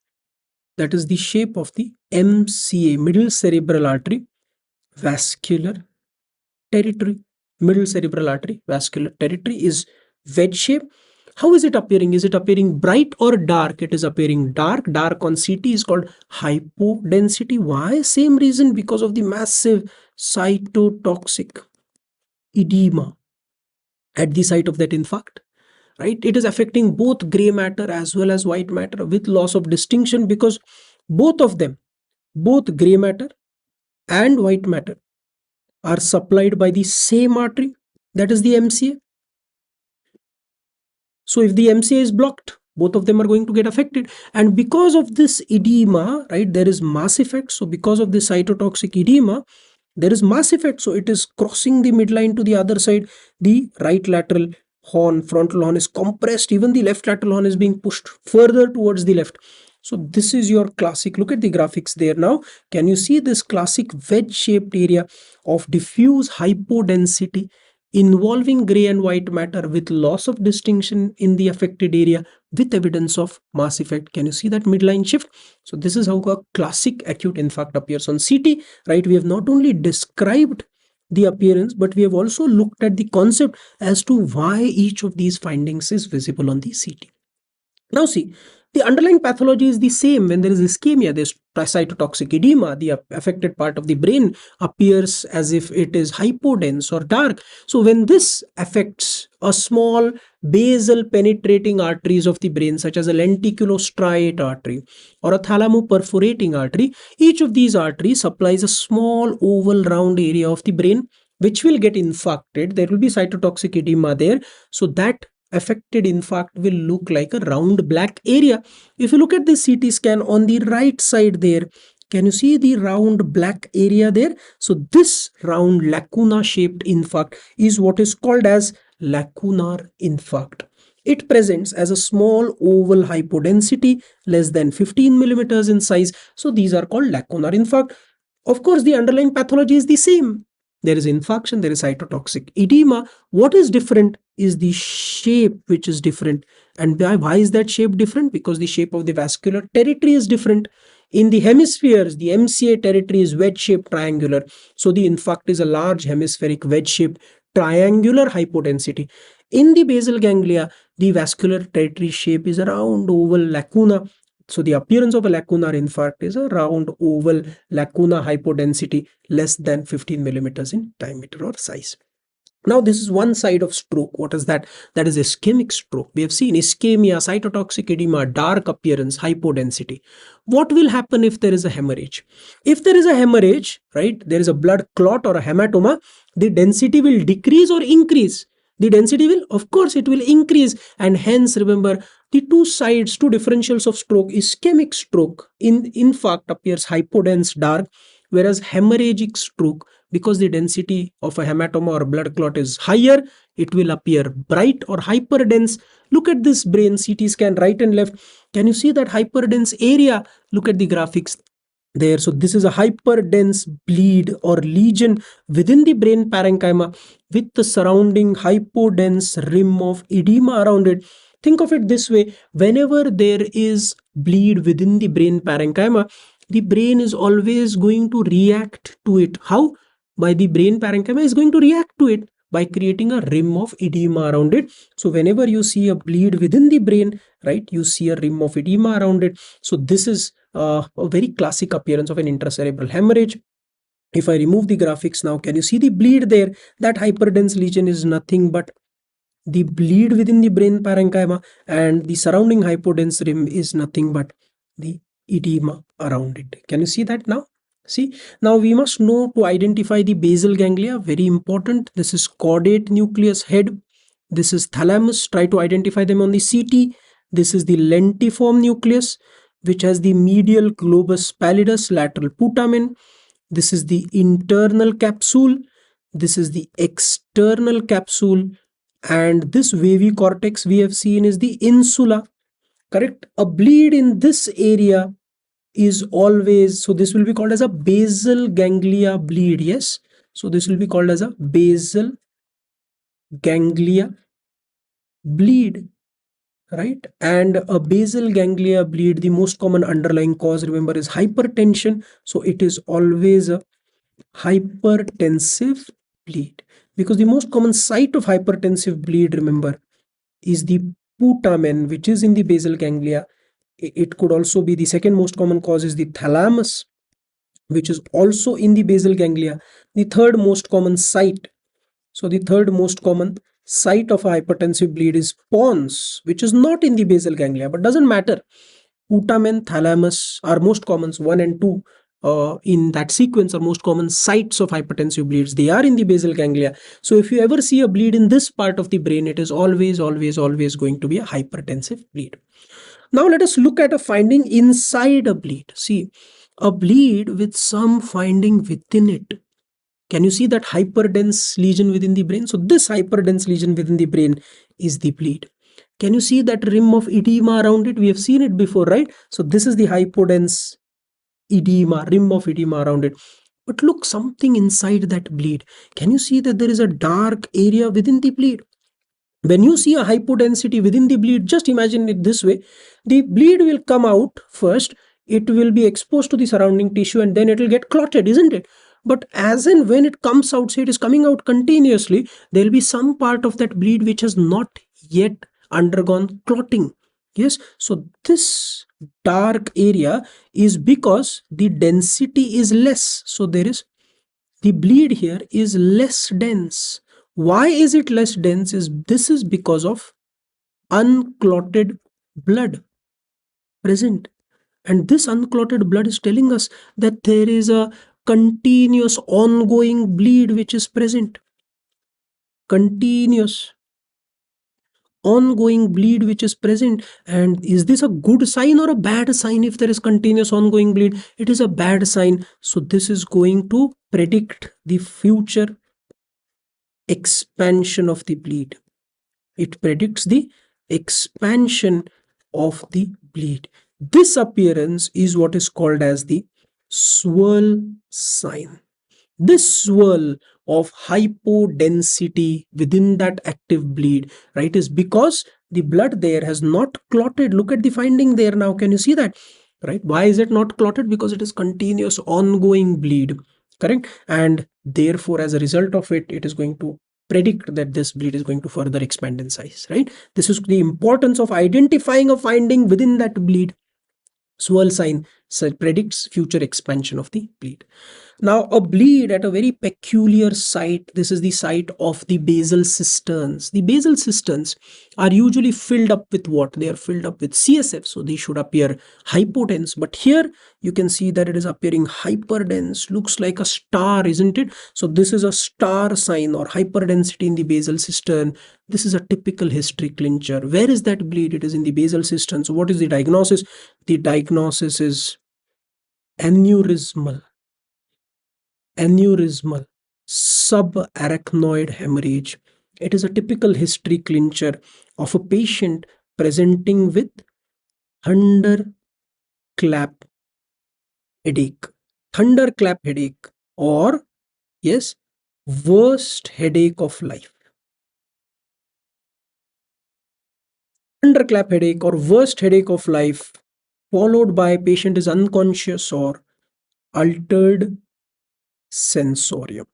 the MCA, middle cerebral artery vascular territory. Middle cerebral artery vascular territory is wedge shape. How is it appearing? Is it appearing bright or dark? It is appearing dark. Dark on CT is called hypodensity. Why? Same reason, because of the massive cytotoxic edema at the site of that infarct. Right? It is affecting both gray matter as well as white matter with loss of distinction, because both of them, both gray matter and white matter, are supplied by the same artery, that is the MCA. So if the MCA is blocked, both of them are going to get affected. And because of this edema, right, there is mass effect. So because of this cytotoxic edema, there is mass effect. So it is crossing the midline to the other side. The right lateral horn, frontal horn, is compressed. Even the left lateral horn is being pushed further towards the left. So this is your classic. Look at the graphics there now. Can you see this classic wedge-shaped area of diffuse hypodensity involving gray and white matter with loss of distinction in the affected area with evidence of mass effect? Can you see that midline shift? So this is how a classic acute infarct appears on CT, right? We have not only described the appearance, but we have also looked at the concept as to why each of these findings is visible on the CT. Now see, the underlying pathology is the same. When there is ischemia, there's cytotoxic edema, the affected part of the brain appears as if it is hypodense or dark. So when this affects a small basal penetrating arteries of the brain, such as a lenticulostriate artery or a thalamoperforating artery, each of these arteries supplies a small oval round area of the brain which will get infarcted. There will be cytotoxic edema there. So that affected infarct will look like a round black area. If you look at the CT scan on the right side there, can you see the round black area there? So this round lacuna shaped infarct is what is called as lacunar infarct. It presents as a small oval hypodensity less than 15 millimeters in size. So these are called lacunar infarct. Of course, the underlying pathology is the same. There is infarction, there is cytotoxic edema. What is different is the shape, which is different. And why is that shape different? Because the shape of the vascular territory is different. In the hemispheres, the MCA territory is wedge-shaped triangular. So the infarct is a large hemispheric wedge-shaped triangular hypodensity. In the basal ganglia, the vascular territory shape is a round oval lacuna. So the appearance of a lacunar infarct is a round oval lacuna hypodensity less than 15 millimeters in diameter or size. Now this is one side of stroke. What is that? That is ischemic stroke. We have seen ischemia, cytotoxic edema, dark appearance, hypodensity. What will happen if there is a hemorrhage? If there is a hemorrhage, right, there is a blood clot or a hematoma, the density will decrease or increase. The density will, of course, it will increase, and hence remember the two differentials of stroke. Ischemic stroke in infarct appears hypodense dark, whereas hemorrhagic stroke because the density of a hematoma or blood clot is higher, it will appear bright or hyperdense. Look at this brain CT scan, right and left. Can you see that hyperdense area? Look at the graphics there. So this is a hyperdense bleed or lesion within the brain parenchyma with the surrounding hypodense rim of edema around it. Think of it this way: whenever there is bleed within the brain parenchyma, the brain is always going to react to it. How? By the brain parenchyma is going to react to it by creating a rim of edema around it. So whenever you see a bleed within the brain, right, you see a rim of edema around it. So this is a very classic appearance of an intracerebral hemorrhage. If I remove the graphics now, can you see the bleed there? That hyperdense lesion is nothing but the bleed within the brain parenchyma, and the surrounding hypodense rim is nothing but the edema around it. Can you see that now? See, now we must know to identify the basal ganglia, very important. This is caudate nucleus head. This is thalamus. Try to identify them on the CT. This is the lentiform nucleus, which has the medial globus pallidus, lateral putamen. This is the internal capsule. This is the external capsule. And this wavy cortex we have seen is the insula. Correct? A bleed in this area is always, so this will be called as a basal ganglia bleed. Yes, so this will be called as a basal ganglia bleed, right? And a basal ganglia bleed, the most common underlying cause, remember, is hypertension. So it is always a hypertensive bleed, because the most common site of hypertensive bleed, remember, is the putamen, which is in the basal ganglia. It could also be, the second most common cause is the thalamus, which is also in the basal ganglia. The third most common site, so the third most common site of a hypertensive bleed is pons, which is not in the basal ganglia, but doesn't matter. Putamen, thalamus are most common. 1 and 2 in that sequence are most common sites of hypertensive bleeds. They are in the basal ganglia. So if you ever see a bleed in this part of the brain, it is always going to be a hypertensive bleed. Now let us look at a finding inside a bleed. See, a bleed with some finding within it. Can you see that hyperdense lesion within the brain? So this hyperdense lesion within the brain is the bleed. Can you see that rim of edema around it? We have seen it before, right? So this is the hypodense edema, rim of edema around it. But look, something inside that bleed. Can you see that there is a dark area within the bleed? When you see a hypodensity within the bleed, just imagine it this way. The bleed will come out first, it will be exposed to the surrounding tissue, and then it will get clotted, isn't it? But as and when it comes out, say it is coming out continuously, there will be some part of that bleed which has not yet undergone clotting. Yes, so this dark area is because the density is less. So there is, the bleed here is less dense. Why is it less dense? This is because of unclotted blood present. And this unclotted blood is telling us that there is a continuous ongoing bleed which is present. Continuous ongoing bleed which is present. And is this a good sign or a bad sign? If there is continuous ongoing bleed, it is a bad sign. So this is going to predict the future expansion of the bleed. It predicts the expansion of the bleed. This appearance is what is called as the swirl sign. This swirl of hypodensity within that active bleed, right, is because the blood there has not clotted. Look at the finding there now. Can you see that? Right? Why is it not clotted? Because it is continuous ongoing bleed. Correct? And therefore, as a result of it, it is going to predict that this bleed is going to further expand in size. Right? This is the importance of identifying a finding within that bleed. Swirl sign predicts future expansion of the bleed. Now, a bleed at a very peculiar site. This is the site of the basal cisterns. The basal cisterns are usually filled up with what? They are filled up with CSF, so they should appear hypodense. But here you can see that it is appearing hyperdense. Looks like a star, isn't it? So this is a star sign or hyperdensity in the basal cistern. This is a typical history clincher. Where is that bleed? It is in the basal cistern. So what is the diagnosis? The diagnosis is aneurysmal. Aneurysmal. subarachnoid hemorrhage. It is a typical history clincher of a patient presenting with thunderclap headache, thunderclap headache, or yes, worst headache of life. Thunderclap headache or worst headache of life, followed by patient is unconscious or altered sensorium.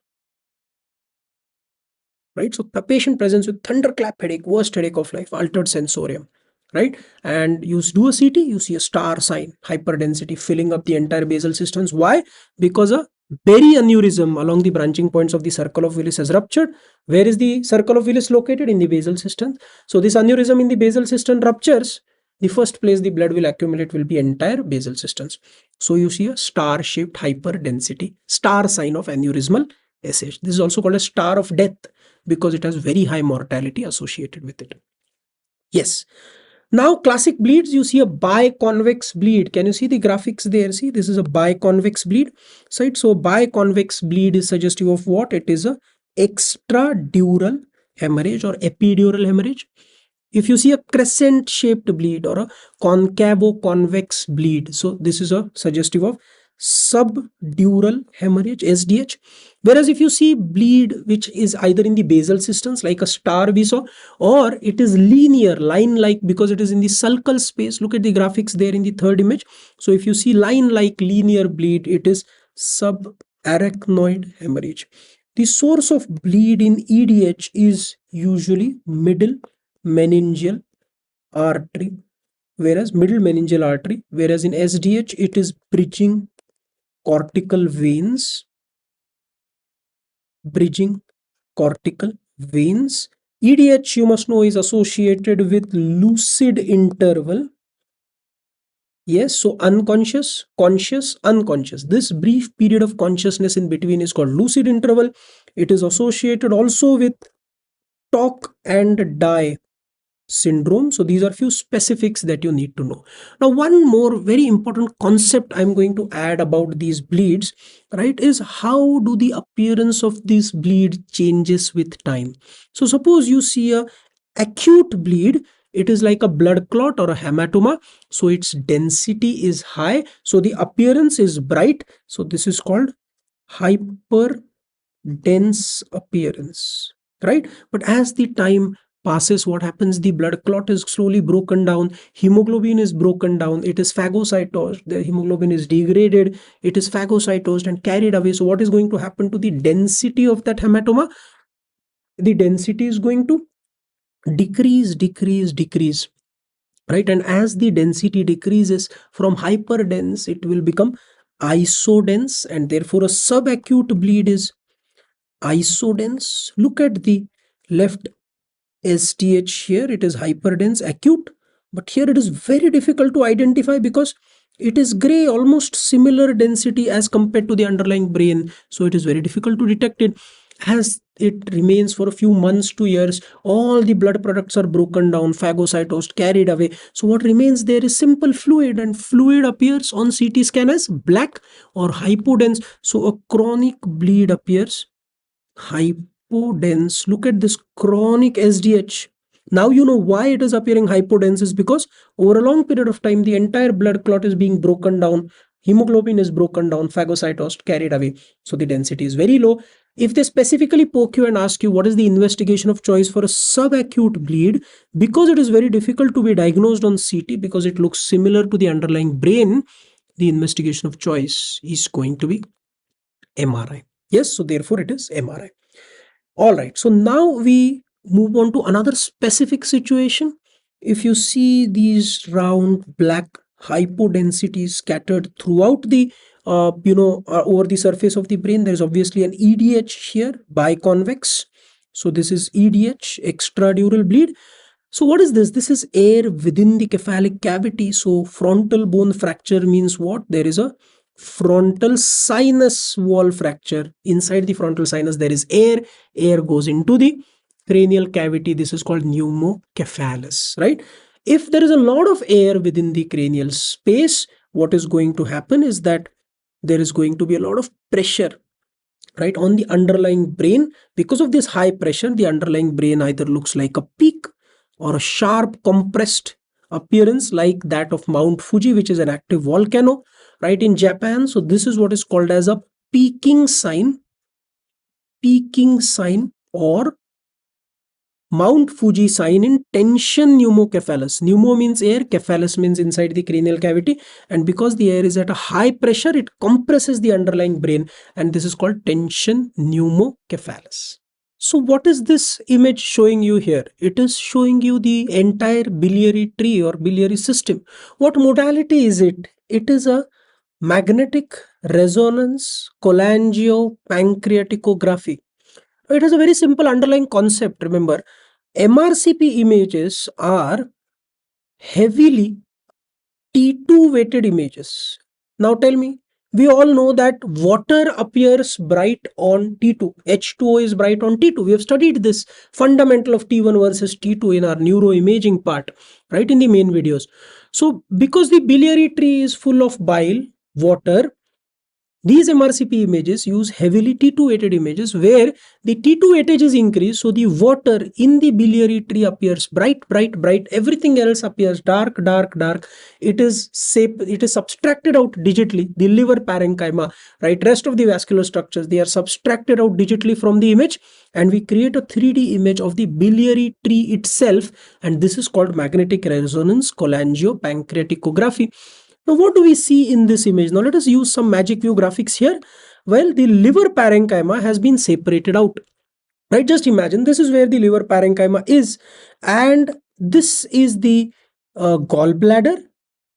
Right? So the patient presents with thunderclap headache, worst headache of life, altered sensorium. Right? And you do a CT, you see a star sign, hyperdensity filling up the entire basal systems. Why? Because a aneurysm along the branching points of the circle of Willis has ruptured. Where is the circle of Willis located? In the basal cistern. So this aneurysm in the basal cistern ruptures. The first place the blood will accumulate will be entire basal cisterns. So you see a star-shaped hyperdensity, star sign of aneurysmal SH. This is also called a star of death because it has very high mortality associated with it. Yes. Now classic bleeds, you see a biconvex bleed. Can you see the graphics there? See, this is a biconvex bleed. Right? So biconvex bleed is suggestive of what? It is a extradural hemorrhage or epidural hemorrhage. If you see a crescent shaped bleed or a concavo-convex bleed, so this is a suggestive of subdural hemorrhage, SDH. Whereas if you see bleed which is either in the basal cisterns like a star we saw, or it is linear, line-like, because it is in the sulcal space. Look at the graphics there in the third image. So if you see line-like linear bleed, it is subarachnoid hemorrhage. The source of bleed in EDH is usually middle meningeal artery, whereas in SDH it is bridging cortical veins. EDH, you must know, is associated with lucid interval. Yes, so unconscious, conscious, unconscious. This brief period of consciousness in between is called lucid interval. It is associated also with talk and die syndrome. So these are few specifics that you need to know. Now, one more very important concept I'm going to add about these bleeds, right, is how do the appearance of this bleed changes with time. So suppose you see a acute bleed, it is like a blood clot or a hematoma, so its density is high, so the appearance is bright, so this is called hyperdense appearance, right? But as the time passes, what happens? The blood clot is slowly broken down, hemoglobin is broken down, it is phagocytosed, the hemoglobin is degraded, it is phagocytosed and carried away. So what is going to happen to the density of that hematoma? The density is going to decrease, right? And as the density decreases from hyperdense, it will become isodense, and therefore a subacute bleed is isodense. Look at the left STH here, it is hyperdense acute, but here it is very difficult to identify because it is gray, almost similar density as compared to the underlying brain, so it is very difficult to detect it. As it remains for a few months to years, all the blood products are broken down, phagocytosed, carried away, so what remains there is simple fluid, and fluid appears on CT scan as black or hypodense. So a chronic bleed appears hypodense. Look at this chronic SDH. Now you know why it is appearing hypodense, is because over a long period of time the entire blood clot is being broken down, hemoglobin is broken down, phagocytosed, carried away, so the density is very low. If they specifically poke you and ask you what is the investigation of choice for a subacute bleed, because it is very difficult to be diagnosed on CT because it looks similar to the underlying brain, the investigation of choice is going to be MRI. Yes, so therefore it is MRI. All right, so now we move on to another specific situation. If you see these round black hypodensities scattered throughout the over the surface of the brain, there is obviously an EDH here, biconvex. So this is EDH, extradural bleed. So what is this? This is air within the cephalic cavity. So frontal bone fracture means what? There is a frontal sinus wall fracture. Inside the frontal sinus there is air goes into the cranial cavity. This is called pneumocephalus, right? If there is a lot of air within the cranial space, what is going to happen is that there is going to be a lot of pressure right, on the underlying brain. Because of this high pressure, the underlying brain either looks like a peak or a sharp compressed appearance like that of Mount Fuji, which is an active volcano, right, in Japan. So this is what is called as a peaking sign, or Mount Fuji sign in tension pneumocephalus. Pneumo means air, cephalus means inside the cranial cavity, and because the air is at a high pressure, it compresses the underlying brain, and this is called tension pneumocephalus. So what is this image showing you here? It is showing you the entire biliary tree or biliary system. What modality is it? It is a magnetic resonance cholangiopancreaticography. It has a very simple underlying concept. Remember, MRCP images are heavily T2 weighted images. Now tell me, we all know that water appears bright on T2. H2O is bright on T2. We have studied this fundamental of T1 versus T2 in our neuroimaging part, right, in the main videos. So because the biliary tree is full of bile, water, these MRCP images use heavily T2 weighted images where the T2 weightage is increased, so the water in the biliary tree appears bright, everything else appears dark. It is subtracted out digitally. The liver parenchyma, right, rest of the vascular structures, they are subtracted out digitally from the image, and we create a 3D image of the biliary tree itself, and this is called magnetic resonance cholangiopancreaticography. Now, what do we see in this image? Now, let us use some magic view graphics here. Well, the liver parenchyma has been separated out. Right? Just imagine this is where the liver parenchyma is, and this is the gallbladder.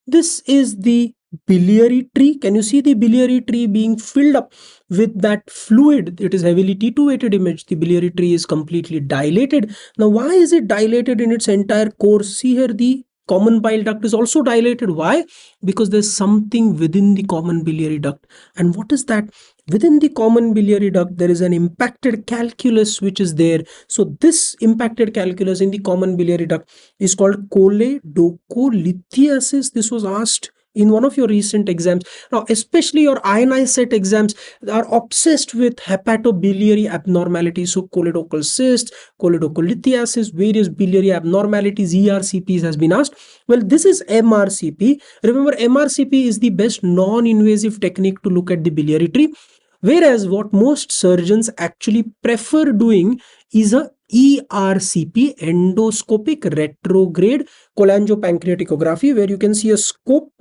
This is the biliary tree. Can you see the biliary tree being filled up with that fluid? It is heavily T2 weighted image. The biliary tree is completely dilated. Now, why is it dilated in its entire course? See here, the common bile duct is also dilated. Why? Because there's something within the common biliary duct. And what is that? Within the common biliary duct, there is an impacted calculus which is there. So this impacted calculus in the common biliary duct is called choledocholithiasis. This was asked in one of your recent exams. Now, especially your INI set exams are obsessed with hepatobiliary abnormalities. So choledochal cyst, choledocholithiasis, various biliary abnormalities, ERCPs has been asked. Well, this is MRCP. Remember, MRCP is the best non-invasive technique to look at the biliary tree. Whereas what most surgeons actually prefer doing is a ERCP, endoscopic retrograde cholangiopancreaticography, where you can see a scope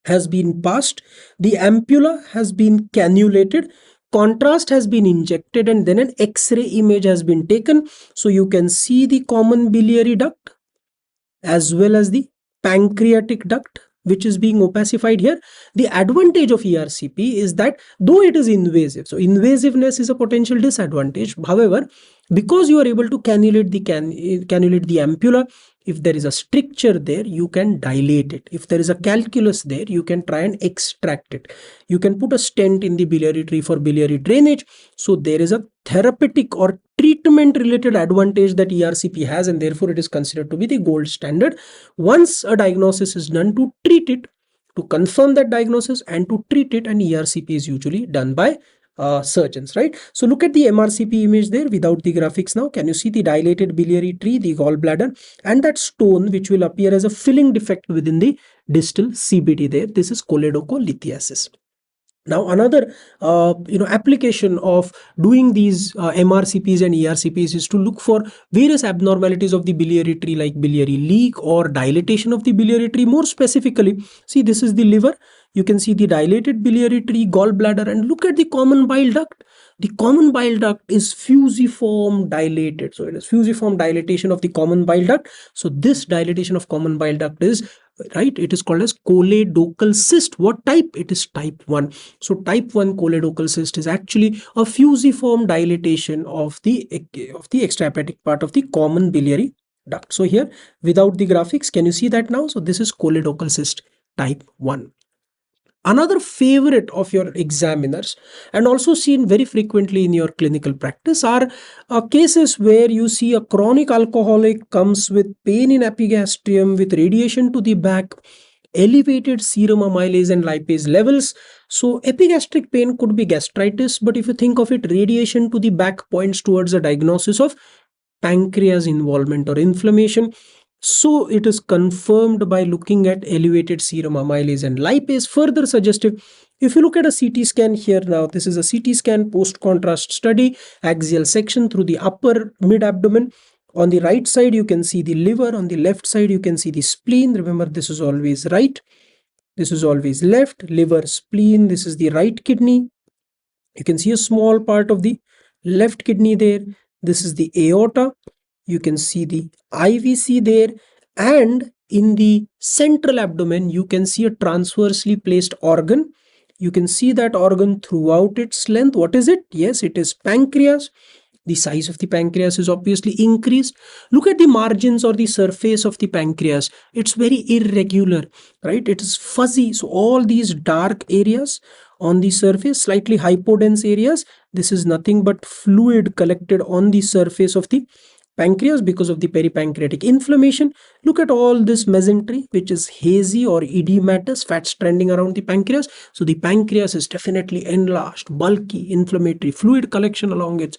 has been passed, the ampulla has been cannulated, contrast has been injected, and then an X-ray image has been taken. So you can see the common biliary duct as well as the pancreatic duct, which is being opacified here. The advantage of ERCP is that though it is invasive, so invasiveness is a potential disadvantage. However, because you are able to cannulate the ampulla, if there is a stricture there, you can dilate it. If there is a calculus there, you can try and extract it. You can put a stent in the biliary tree for biliary drainage. So there is a therapeutic or treatment related advantage that ERCP has, and therefore it is considered to be the gold standard. Once a diagnosis is done, to treat it, to confirm that diagnosis and to treat it, an ERCP is usually done by surgeons, right? So look at the MRCP image there without the graphics now. Can you see the dilated biliary tree, the gallbladder, and that stone which will appear as a filling defect within the distal CBD there? This is choledocholithiasis. Now, another application of doing these MRCPs and ERCPs is to look for various abnormalities of the biliary tree, like biliary leak or dilatation of the biliary tree. More specifically, see, this is the liver. You can see the dilated biliary tree, gallbladder, and look at the common bile duct. The common bile duct is fusiform dilated. So it is fusiform dilatation of the common bile duct. So this dilatation of common bile duct is, right, it is called as choledochal cyst. What type? It is type 1. So type 1 choledochal cyst is actually a fusiform dilatation of the extrahepatic part of the common biliary duct. So here, without the graphics, can you see that now? So this is choledochal cyst type 1. Another favorite of your examiners, and also seen very frequently in your clinical practice, are cases where you see a chronic alcoholic comes with pain in epigastrium, with radiation to the back, elevated serum amylase and lipase levels. So epigastric pain could be gastritis, but if you think of it, radiation to the back points towards a diagnosis of pancreas involvement or inflammation. So it is confirmed by looking at elevated serum amylase and lipase. Further suggestive, if you look at a CT scan here now, this is a CT scan post-contrast study, axial section through the upper mid-abdomen. On the right side, you can see the liver. On the left side, you can see the spleen. Remember, this is always right. This is always left. Liver, spleen. This is the right kidney. You can see a small part of the left kidney there. This is the aorta. You can see the IVC there. And in the central abdomen, you can see a transversely placed organ. You can see that organ throughout its length. What is it? Yes, it is pancreas. The size of the pancreas is obviously increased. Look at the margins or the surface of the pancreas. It's very irregular, right? It is fuzzy. So all these dark areas on the surface, slightly hypodense areas, this is nothing but fluid collected on the surface of the pancreas because of the peripancreatic inflammation. Look at all this mesentery, which is hazy or edematous, fat stranding around the pancreas. So the pancreas is definitely enlarged, bulky, inflammatory, fluid collection along its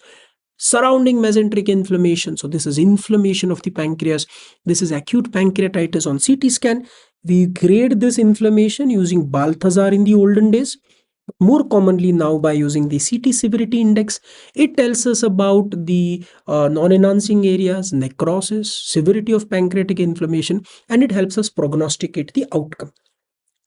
surrounding mesenteric inflammation. So this is inflammation of the pancreas. This is acute pancreatitis on CT scan. We grade this inflammation using Balthazar in the olden days. More commonly now by using the CT severity index. It tells us about the non-enhancing areas, necrosis, severity of pancreatic inflammation, and it helps us prognosticate the outcome.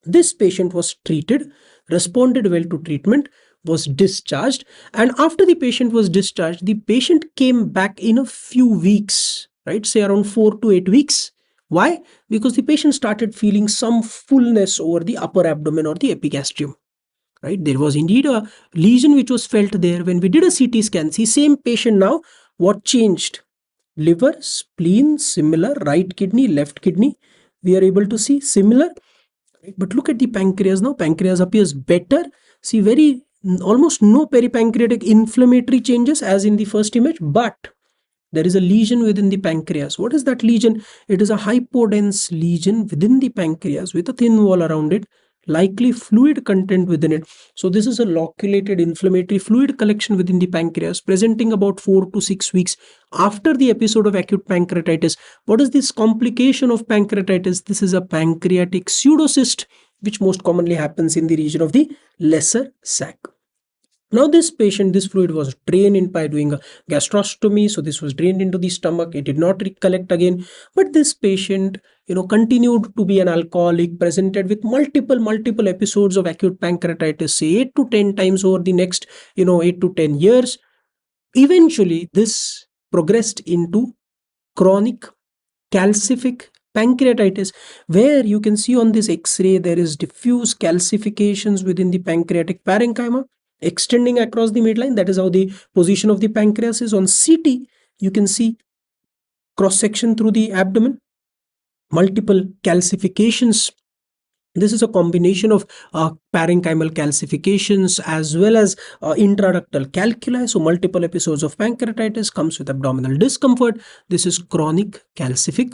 This patient was treated, responded well to treatment, was discharged, and after the patient was discharged, the patient came back in a few weeks, right? Say around 4 to 8 weeks. Why? Because the patient started feeling some fullness over the upper abdomen or the epigastrium. Right, there was indeed a lesion which was felt there. When we did a CT scan, see, same patient now, what changed? Liver, spleen, similar. Right kidney, left kidney, we are able to see similar. But look at the pancreas now. Pancreas appears better. See, very almost no peripancreatic inflammatory changes as in the first image, but there is a lesion within the pancreas. What is that lesion? It is a hypodense lesion within the pancreas with a thin wall around it, likely fluid content within it. So this is a loculated inflammatory fluid collection within the pancreas, presenting about 4 to 6 weeks after the episode of acute pancreatitis. What is this complication of pancreatitis? This is a pancreatic pseudocyst, which most commonly happens in the region of the lesser sac. Now this patient, this fluid was drained in by doing a gastrostomy. So this was drained into the stomach. It did not collect again. But this patient, continued to be an alcoholic, presented with multiple episodes of acute pancreatitis, say 8 to 10 times over the next, 8 to 10 years. Eventually, this progressed into chronic calcific pancreatitis, where you can see on this X-ray, there is diffuse calcifications within the pancreatic parenchyma, extending across the midline. That is how the position of the pancreas is. On CT, you can see cross-section through the abdomen, multiple calcifications. This is a combination of parenchymal calcifications as well as intraductal calculi. So multiple episodes of pancreatitis comes with abdominal discomfort. This is chronic calcific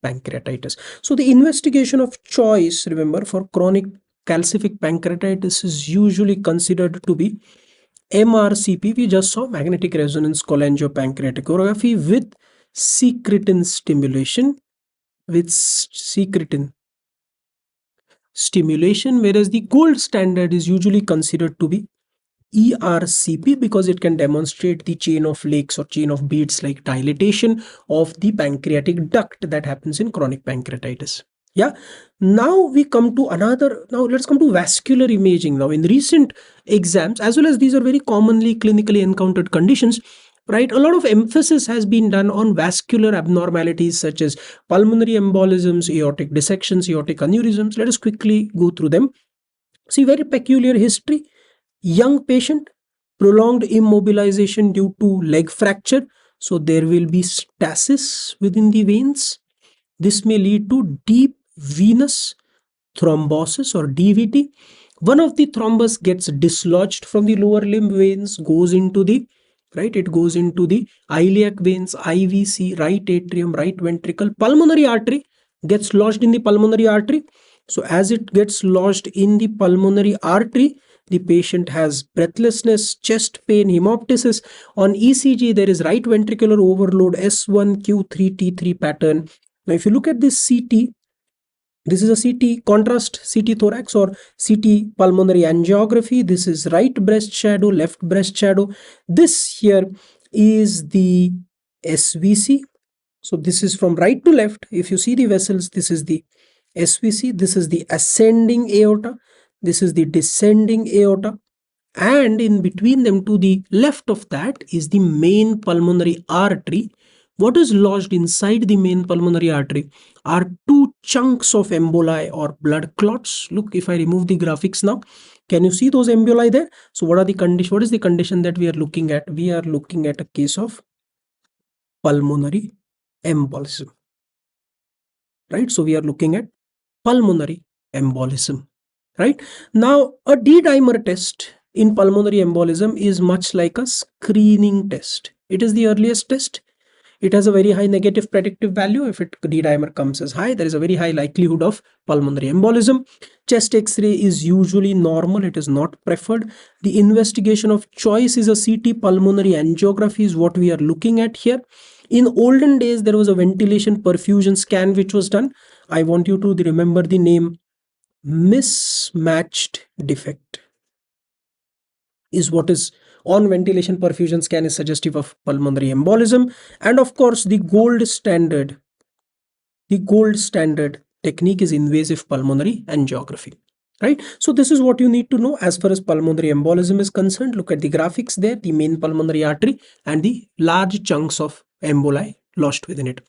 pancreatitis. So the investigation of choice, remember, for chronic calcific pancreatitis is usually considered to be MRCP. We just saw magnetic resonance cholangiopancreatography with secretin stimulation, whereas the gold standard is usually considered to be ERCP because it can demonstrate the chain of lakes or chain of beads like dilatation of the pancreatic duct that happens in chronic pancreatitis. Yeah. Now we come to let's come to vascular imaging. Now in recent exams, as well as these are very commonly clinically encountered conditions, right? A lot of emphasis has been done on vascular abnormalities such as pulmonary embolisms, aortic dissections, aortic aneurysms. Let us quickly go through them. See, very peculiar history. Young patient, prolonged immobilization due to leg fracture. So there will be stasis within the veins. This may lead to deep venous thrombosis or DVT. One of the thrombus gets dislodged from the lower limb veins, goes into the iliac veins, IVC, right atrium, right ventricle. Pulmonary artery gets lodged in the pulmonary artery. So as it gets lodged in the pulmonary artery, the patient has breathlessness, chest pain, hemoptysis. On ECG, there is right ventricular overload, S1, Q3, T3 pattern. Now, if you look at this CT, this is a CT contrast CT thorax or CT pulmonary angiography. This is right breast shadow, left breast shadow. This here is the SVC. So this is from right to left. If you see the vessels, this is the SVC, this is the ascending aorta, this is the descending aorta, and in between them to the left of that is the main pulmonary artery. What is lodged inside the main pulmonary artery are two chunks of emboli or blood clots. Look, if I remove the graphics now, can you see those emboli there? So what are the condition? What is the condition that we are looking at? We are looking at a case of pulmonary embolism, right? So we are looking at pulmonary embolism, right? Now, a D-dimer test in pulmonary embolism is much like a screening test. It is the earliest test. It has a very high negative predictive value. If D-dimer comes as high, there is a very high likelihood of pulmonary embolism. Chest X-ray is usually normal. It is not preferred. The investigation of choice is a CT pulmonary angiography is what we are looking at here. In olden days, there was a ventilation perfusion scan which was done. I want you to remember the name mismatched defect is what is on ventilation perfusion scan is suggestive of pulmonary embolism. And of course, the gold standard technique is invasive pulmonary angiography, right? So this is what you need to know as far as pulmonary embolism is concerned. Look at the graphics there, the main pulmonary artery and the large chunks of emboli lodged within it.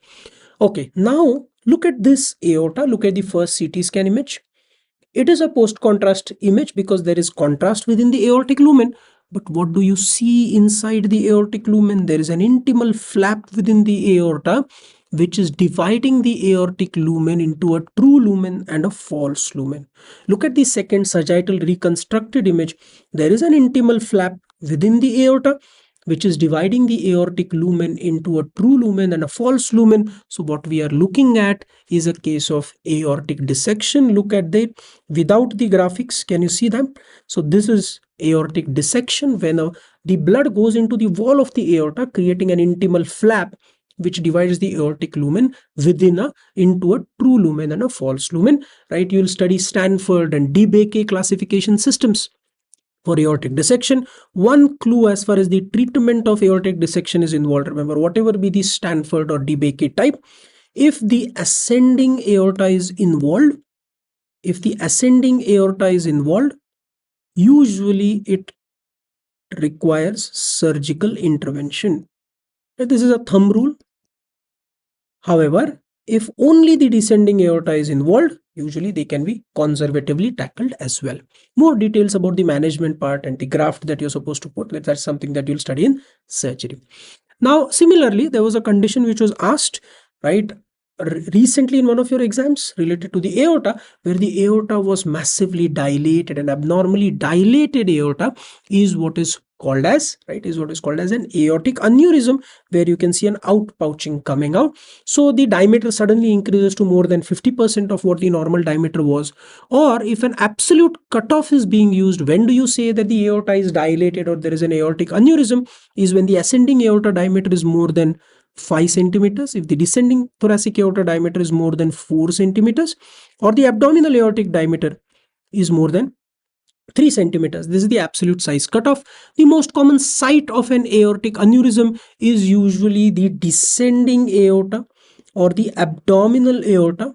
Okay, now look at this aorta. Look at the first CT scan image. It is a post-contrast image because there is contrast within the aortic lumen. But what do you see inside the aortic lumen? There is an intimal flap within the aorta which is dividing the aortic lumen into a true lumen and a false lumen. Look at the second sagittal reconstructed image. There is an intimal flap within the aorta which is dividing the aortic lumen into a true lumen and a false lumen. So what we are looking at is a case of aortic dissection. Look at that without the graphics. Can you see them? So this is aortic dissection when the blood goes into the wall of the aorta, creating an intimal flap which divides the aortic lumen into a true lumen and a false lumen, right? You will study Stanford and DeBakey classification systems for aortic dissection. One clue as far as the treatment of aortic dissection is involved, remember, whatever be the Stanford or DeBakey type, if the ascending aorta is involved, usually it requires surgical intervention. This is a thumb rule. However, if only the descending aorta is involved, usually they can be conservatively tackled as well. More details about the management part and the graft that you're supposed to put, that's something that you'll study in surgery. Now, similarly, there was a condition which was asked, right, recently in one of your exams related to the aorta, where the aorta was massively dilated. And abnormally dilated aorta is what is called as, right, an aortic aneurysm, where you can see an outpouching coming out. So the diameter suddenly increases to more than 50% of what the normal diameter was. Or if an absolute cutoff is being used, when do you say that the aorta is dilated or there is an aortic aneurysm, is when the ascending aorta diameter is more than 5 centimeters, if the descending thoracic aorta diameter is more than 4 centimeters, or the abdominal aortic diameter is more than 3 centimeters. This is the absolute size cutoff. The most common site of an aortic aneurysm is usually the descending aorta or the abdominal aorta,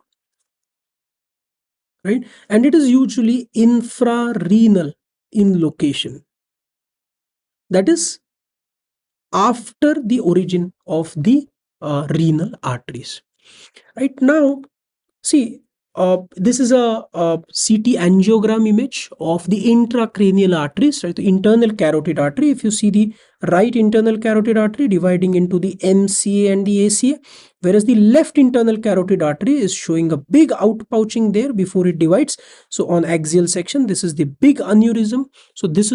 right? And it is usually infrarenal in location. That is after the origin of the renal arteries. Right now, see, this is a CT angiogram image of the intracranial arteries, right? The internal carotid artery. If you see the right internal carotid artery dividing into the MCA and the ACA, whereas the left internal carotid artery is showing a big outpouching there before it divides. So on axial section, this is the big aneurysm. So this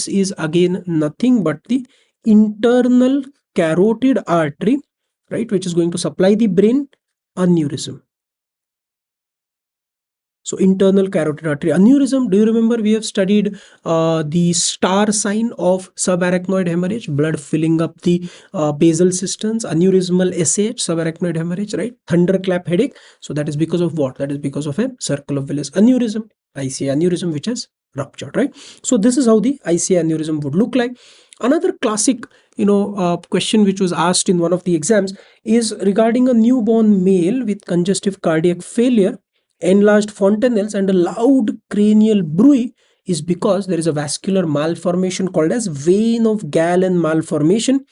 is again nothing but the internal carotid artery, right, which is going to supply the brain, aneurysm. So internal carotid artery aneurysm. Do you remember we have studied the star sign of subarachnoid hemorrhage, blood filling up the basal cisterns, aneurysmal SAH, subarachnoid hemorrhage, right? Thunderclap headache. So that is because of what? That is because of a circle of Willis aneurysm, ICA aneurysm, which has ruptured, right? So this is how the ICA aneurysm would look like. Another classic question which was asked in one of the exams is regarding a newborn male with congestive cardiac failure, enlarged fontanelles and a loud cranial bruit is because there is a vascular malformation called as vein of Galen malformation,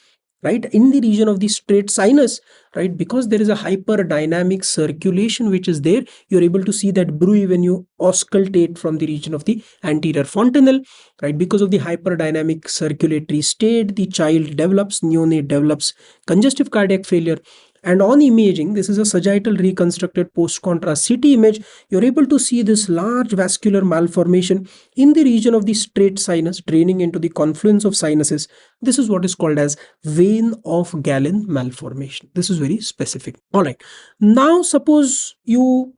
right, in the region of the straight sinus, right? Because there is a hyperdynamic circulation which is there, you're able to see that bruit when you auscultate from the region of the anterior fontanelle, right? Because of the hyperdynamic circulatory state, the child develops, neonate develops congestive cardiac failure. And on imaging, this is a sagittal reconstructed post-contrast CT image, you're able to see this large vascular malformation in the region of the straight sinus draining into the confluence of sinuses. This is what is called as vein of Galen malformation. This is very specific. All right. Now, suppose you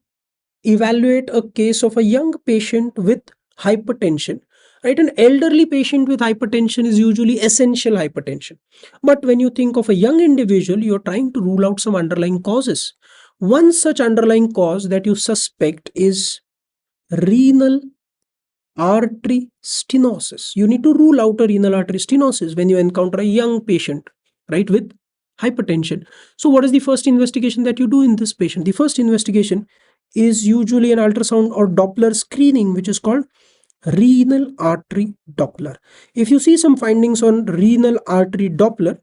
evaluate a case of a young patient with hypertension, right? An elderly patient with hypertension is usually essential hypertension. But when you think of a young individual, you're trying to rule out some underlying causes. One such underlying cause that you suspect is renal artery stenosis. You need to rule out a renal artery stenosis when you encounter a young patient, right, with hypertension. So what is the first investigation that you do in this patient? The first investigation is usually an ultrasound or Doppler screening, which is called renal artery Doppler. If you see some findings on renal artery Doppler,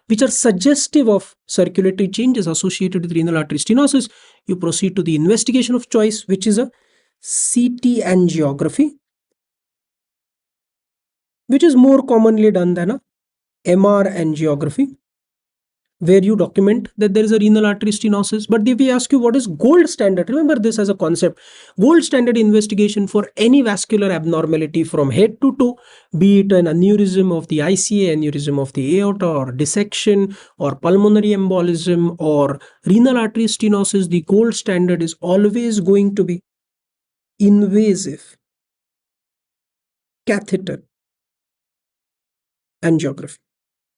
which are suggestive of circulatory changes associated with renal artery stenosis, you proceed to the investigation of choice, which is a CT angiography, which is more commonly done than a MR angiography, where you document that there is a renal artery stenosis. But if we ask you what is gold standard, remember this as a concept. Gold standard investigation for any vascular abnormality from head to toe, be it an aneurysm of the ICA, aneurysm of the aorta, or dissection, or pulmonary embolism, or renal artery stenosis, the gold standard is always going to be invasive catheter angiography.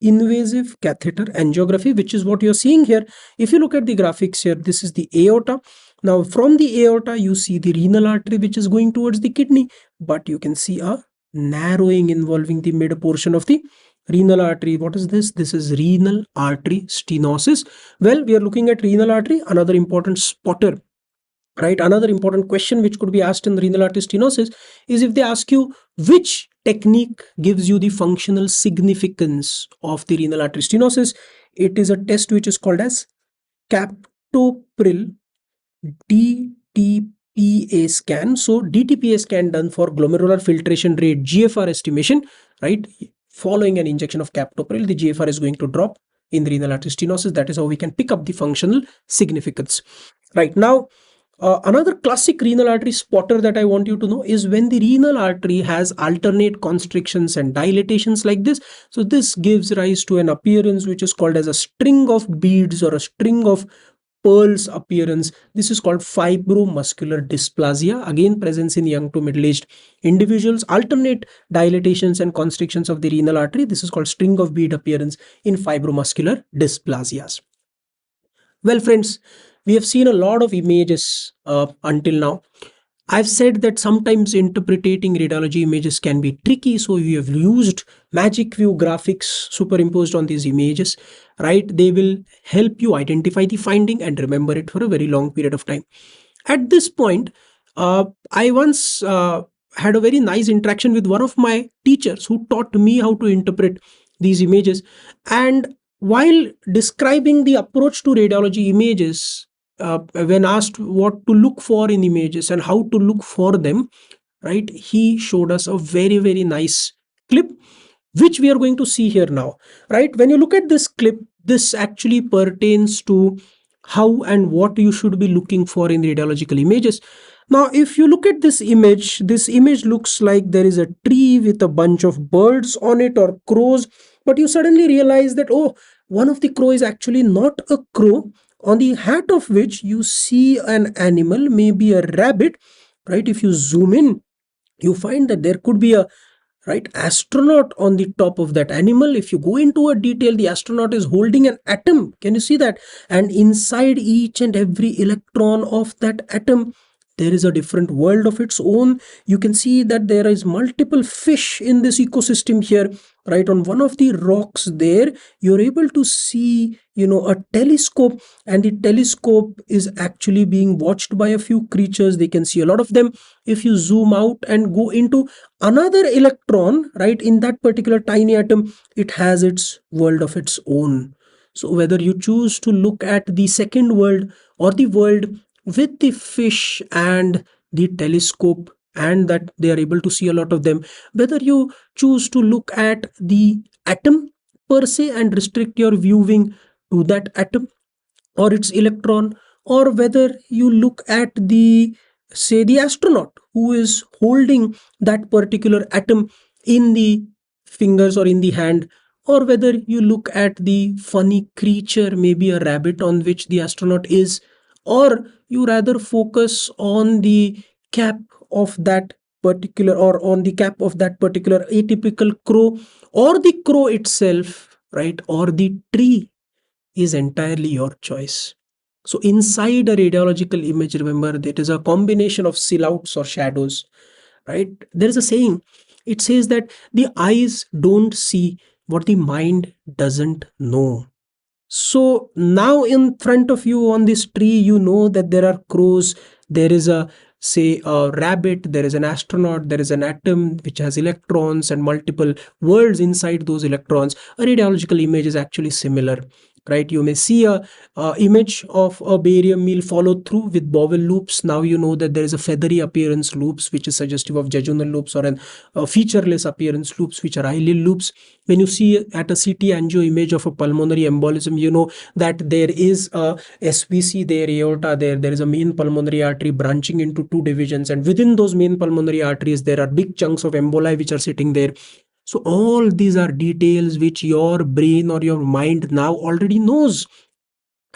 Invasive catheter angiography, which is what you're seeing here. If you look at the graphics here, this is the aorta. Now from the aorta, you see the renal artery, which is going towards the kidney, but you can see a narrowing involving the mid portion of the renal artery. What is this? This is renal artery stenosis. Well, we are looking at renal artery, another important spotter, right? Another important question which could be asked in renal artery stenosis is if they ask you which technique gives you the functional significance of the renal artery stenosis. It is a test which is called as captopril DTPA scan. So DTPA scan done for glomerular filtration rate, GFR estimation, right? Following an injection of captopril, the GFR is going to drop in the renal artery stenosis. That is how we can pick up the functional significance. Right now, another classic renal artery spotter that I want you to know is when the renal artery has alternate constrictions and dilatations like this. So this gives rise to an appearance which is called as a string of beads or a string of pearls appearance. This is called fibromuscular dysplasia, again presence in young to middle-aged individuals, alternate dilatations and constrictions of the renal artery. This is called string of bead appearance in fibromuscular dysplasias. Well friends, we have seen a lot of images until now. I've said that sometimes interpreting radiology images can be tricky, so we have used magic view graphics superimposed on these images, right? They will help you identify the finding and remember it for a very long period of time. At this point, I once had a very nice interaction with one of my teachers who taught me how to interpret these images. And while describing the approach to radiology images, when asked what to look for in images and how to look for them, right, he showed us a very, very nice clip, which we are going to see here now, right? When you look at this clip, this actually pertains to how and what you should be looking for in radiological images. Now, if you look at this image looks like there is a tree with a bunch of birds on it or crows, but you suddenly realize that, oh, one of the crow is actually not a crow, on the hat of which you see an animal, maybe a rabbit, right? If you zoom in, you find that there could be a astronaut on the top of that animal. If you go into a detail, the astronaut is holding an atom. Can you see that? And inside each and every electron of that atom, there is a different world of its own. You can see that there is multiple fish in this ecosystem here, right? On one of the rocks there, you're able to see, a telescope, and the telescope is actually being watched by a few creatures. They can see a lot of them. If you zoom out and go into another electron, right, in that particular tiny atom, it has its world of its own. So whether you choose to look at the second world or the world with the fish and the telescope, and that they are able to see a lot of them, whether you choose to look at the atom per se and restrict your viewing to that atom or its electron, or whether you look at the, say, the astronaut who is holding that particular atom in the fingers or in the hand, or whether you look at the funny creature, maybe a rabbit, on which the astronaut is, or you rather focus on the cap of that particular, or on the cap of that particular atypical crow, or the crow itself, right, or the tree, is entirely your choice. So inside a radiological image, remember, that is a combination of silhouettes or shadows, right? There is a saying, it says that the eyes don't see what the mind doesn't know. So now in front of you on this tree, you know that there are crows, there is a, say, a rabbit, there is an astronaut, there is an atom which has electrons and multiple worlds inside those electrons. A radiological image is actually similar, right? You may see a image of a barium meal follow through with bowel loops. Now you know that there is a feathery appearance loops, which is suggestive of jejunal loops, or a featureless appearance loops, which are ileal loops. When you see at a CT angio image of a pulmonary embolism, you know that there is a SVC there, aorta there is a main pulmonary artery branching into two divisions, and within those main pulmonary arteries there are big chunks of emboli which are sitting there. So all these are details which your brain or your mind now already knows.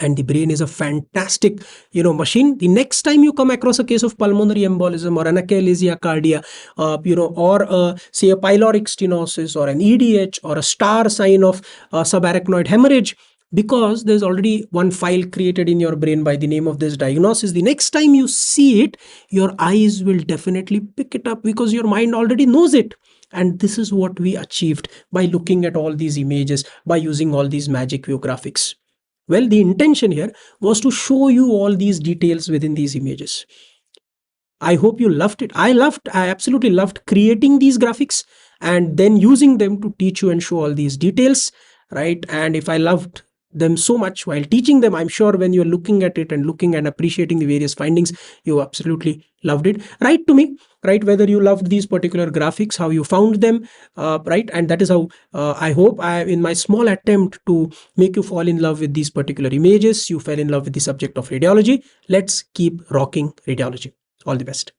And the brain is a fantastic, machine. The next time you come across a case of pulmonary embolism or an achalasia cardia, or say a pyloric stenosis or an EDH or a star sign of subarachnoid hemorrhage, because there's already one file created in your brain by the name of this diagnosis, the next time you see it, your eyes will definitely pick it up because your mind already knows it. And this is what we achieved by looking at all these images, by using all these magic view graphics. Well, the intention here was to show you all these details within these images. I hope you loved it. I absolutely loved creating these graphics and then using them to teach you and show all these details, right? And if I loved them so much while teaching them, I'm sure when you're looking at it and looking and appreciating the various findings, you absolutely loved it. Write to me, right, whether you loved these particular graphics, how you found them, right? And that is how I hope in my small attempt to make you fall in love with these particular images, you fell in love with the subject of radiology. Let's keep rocking radiology. All the best.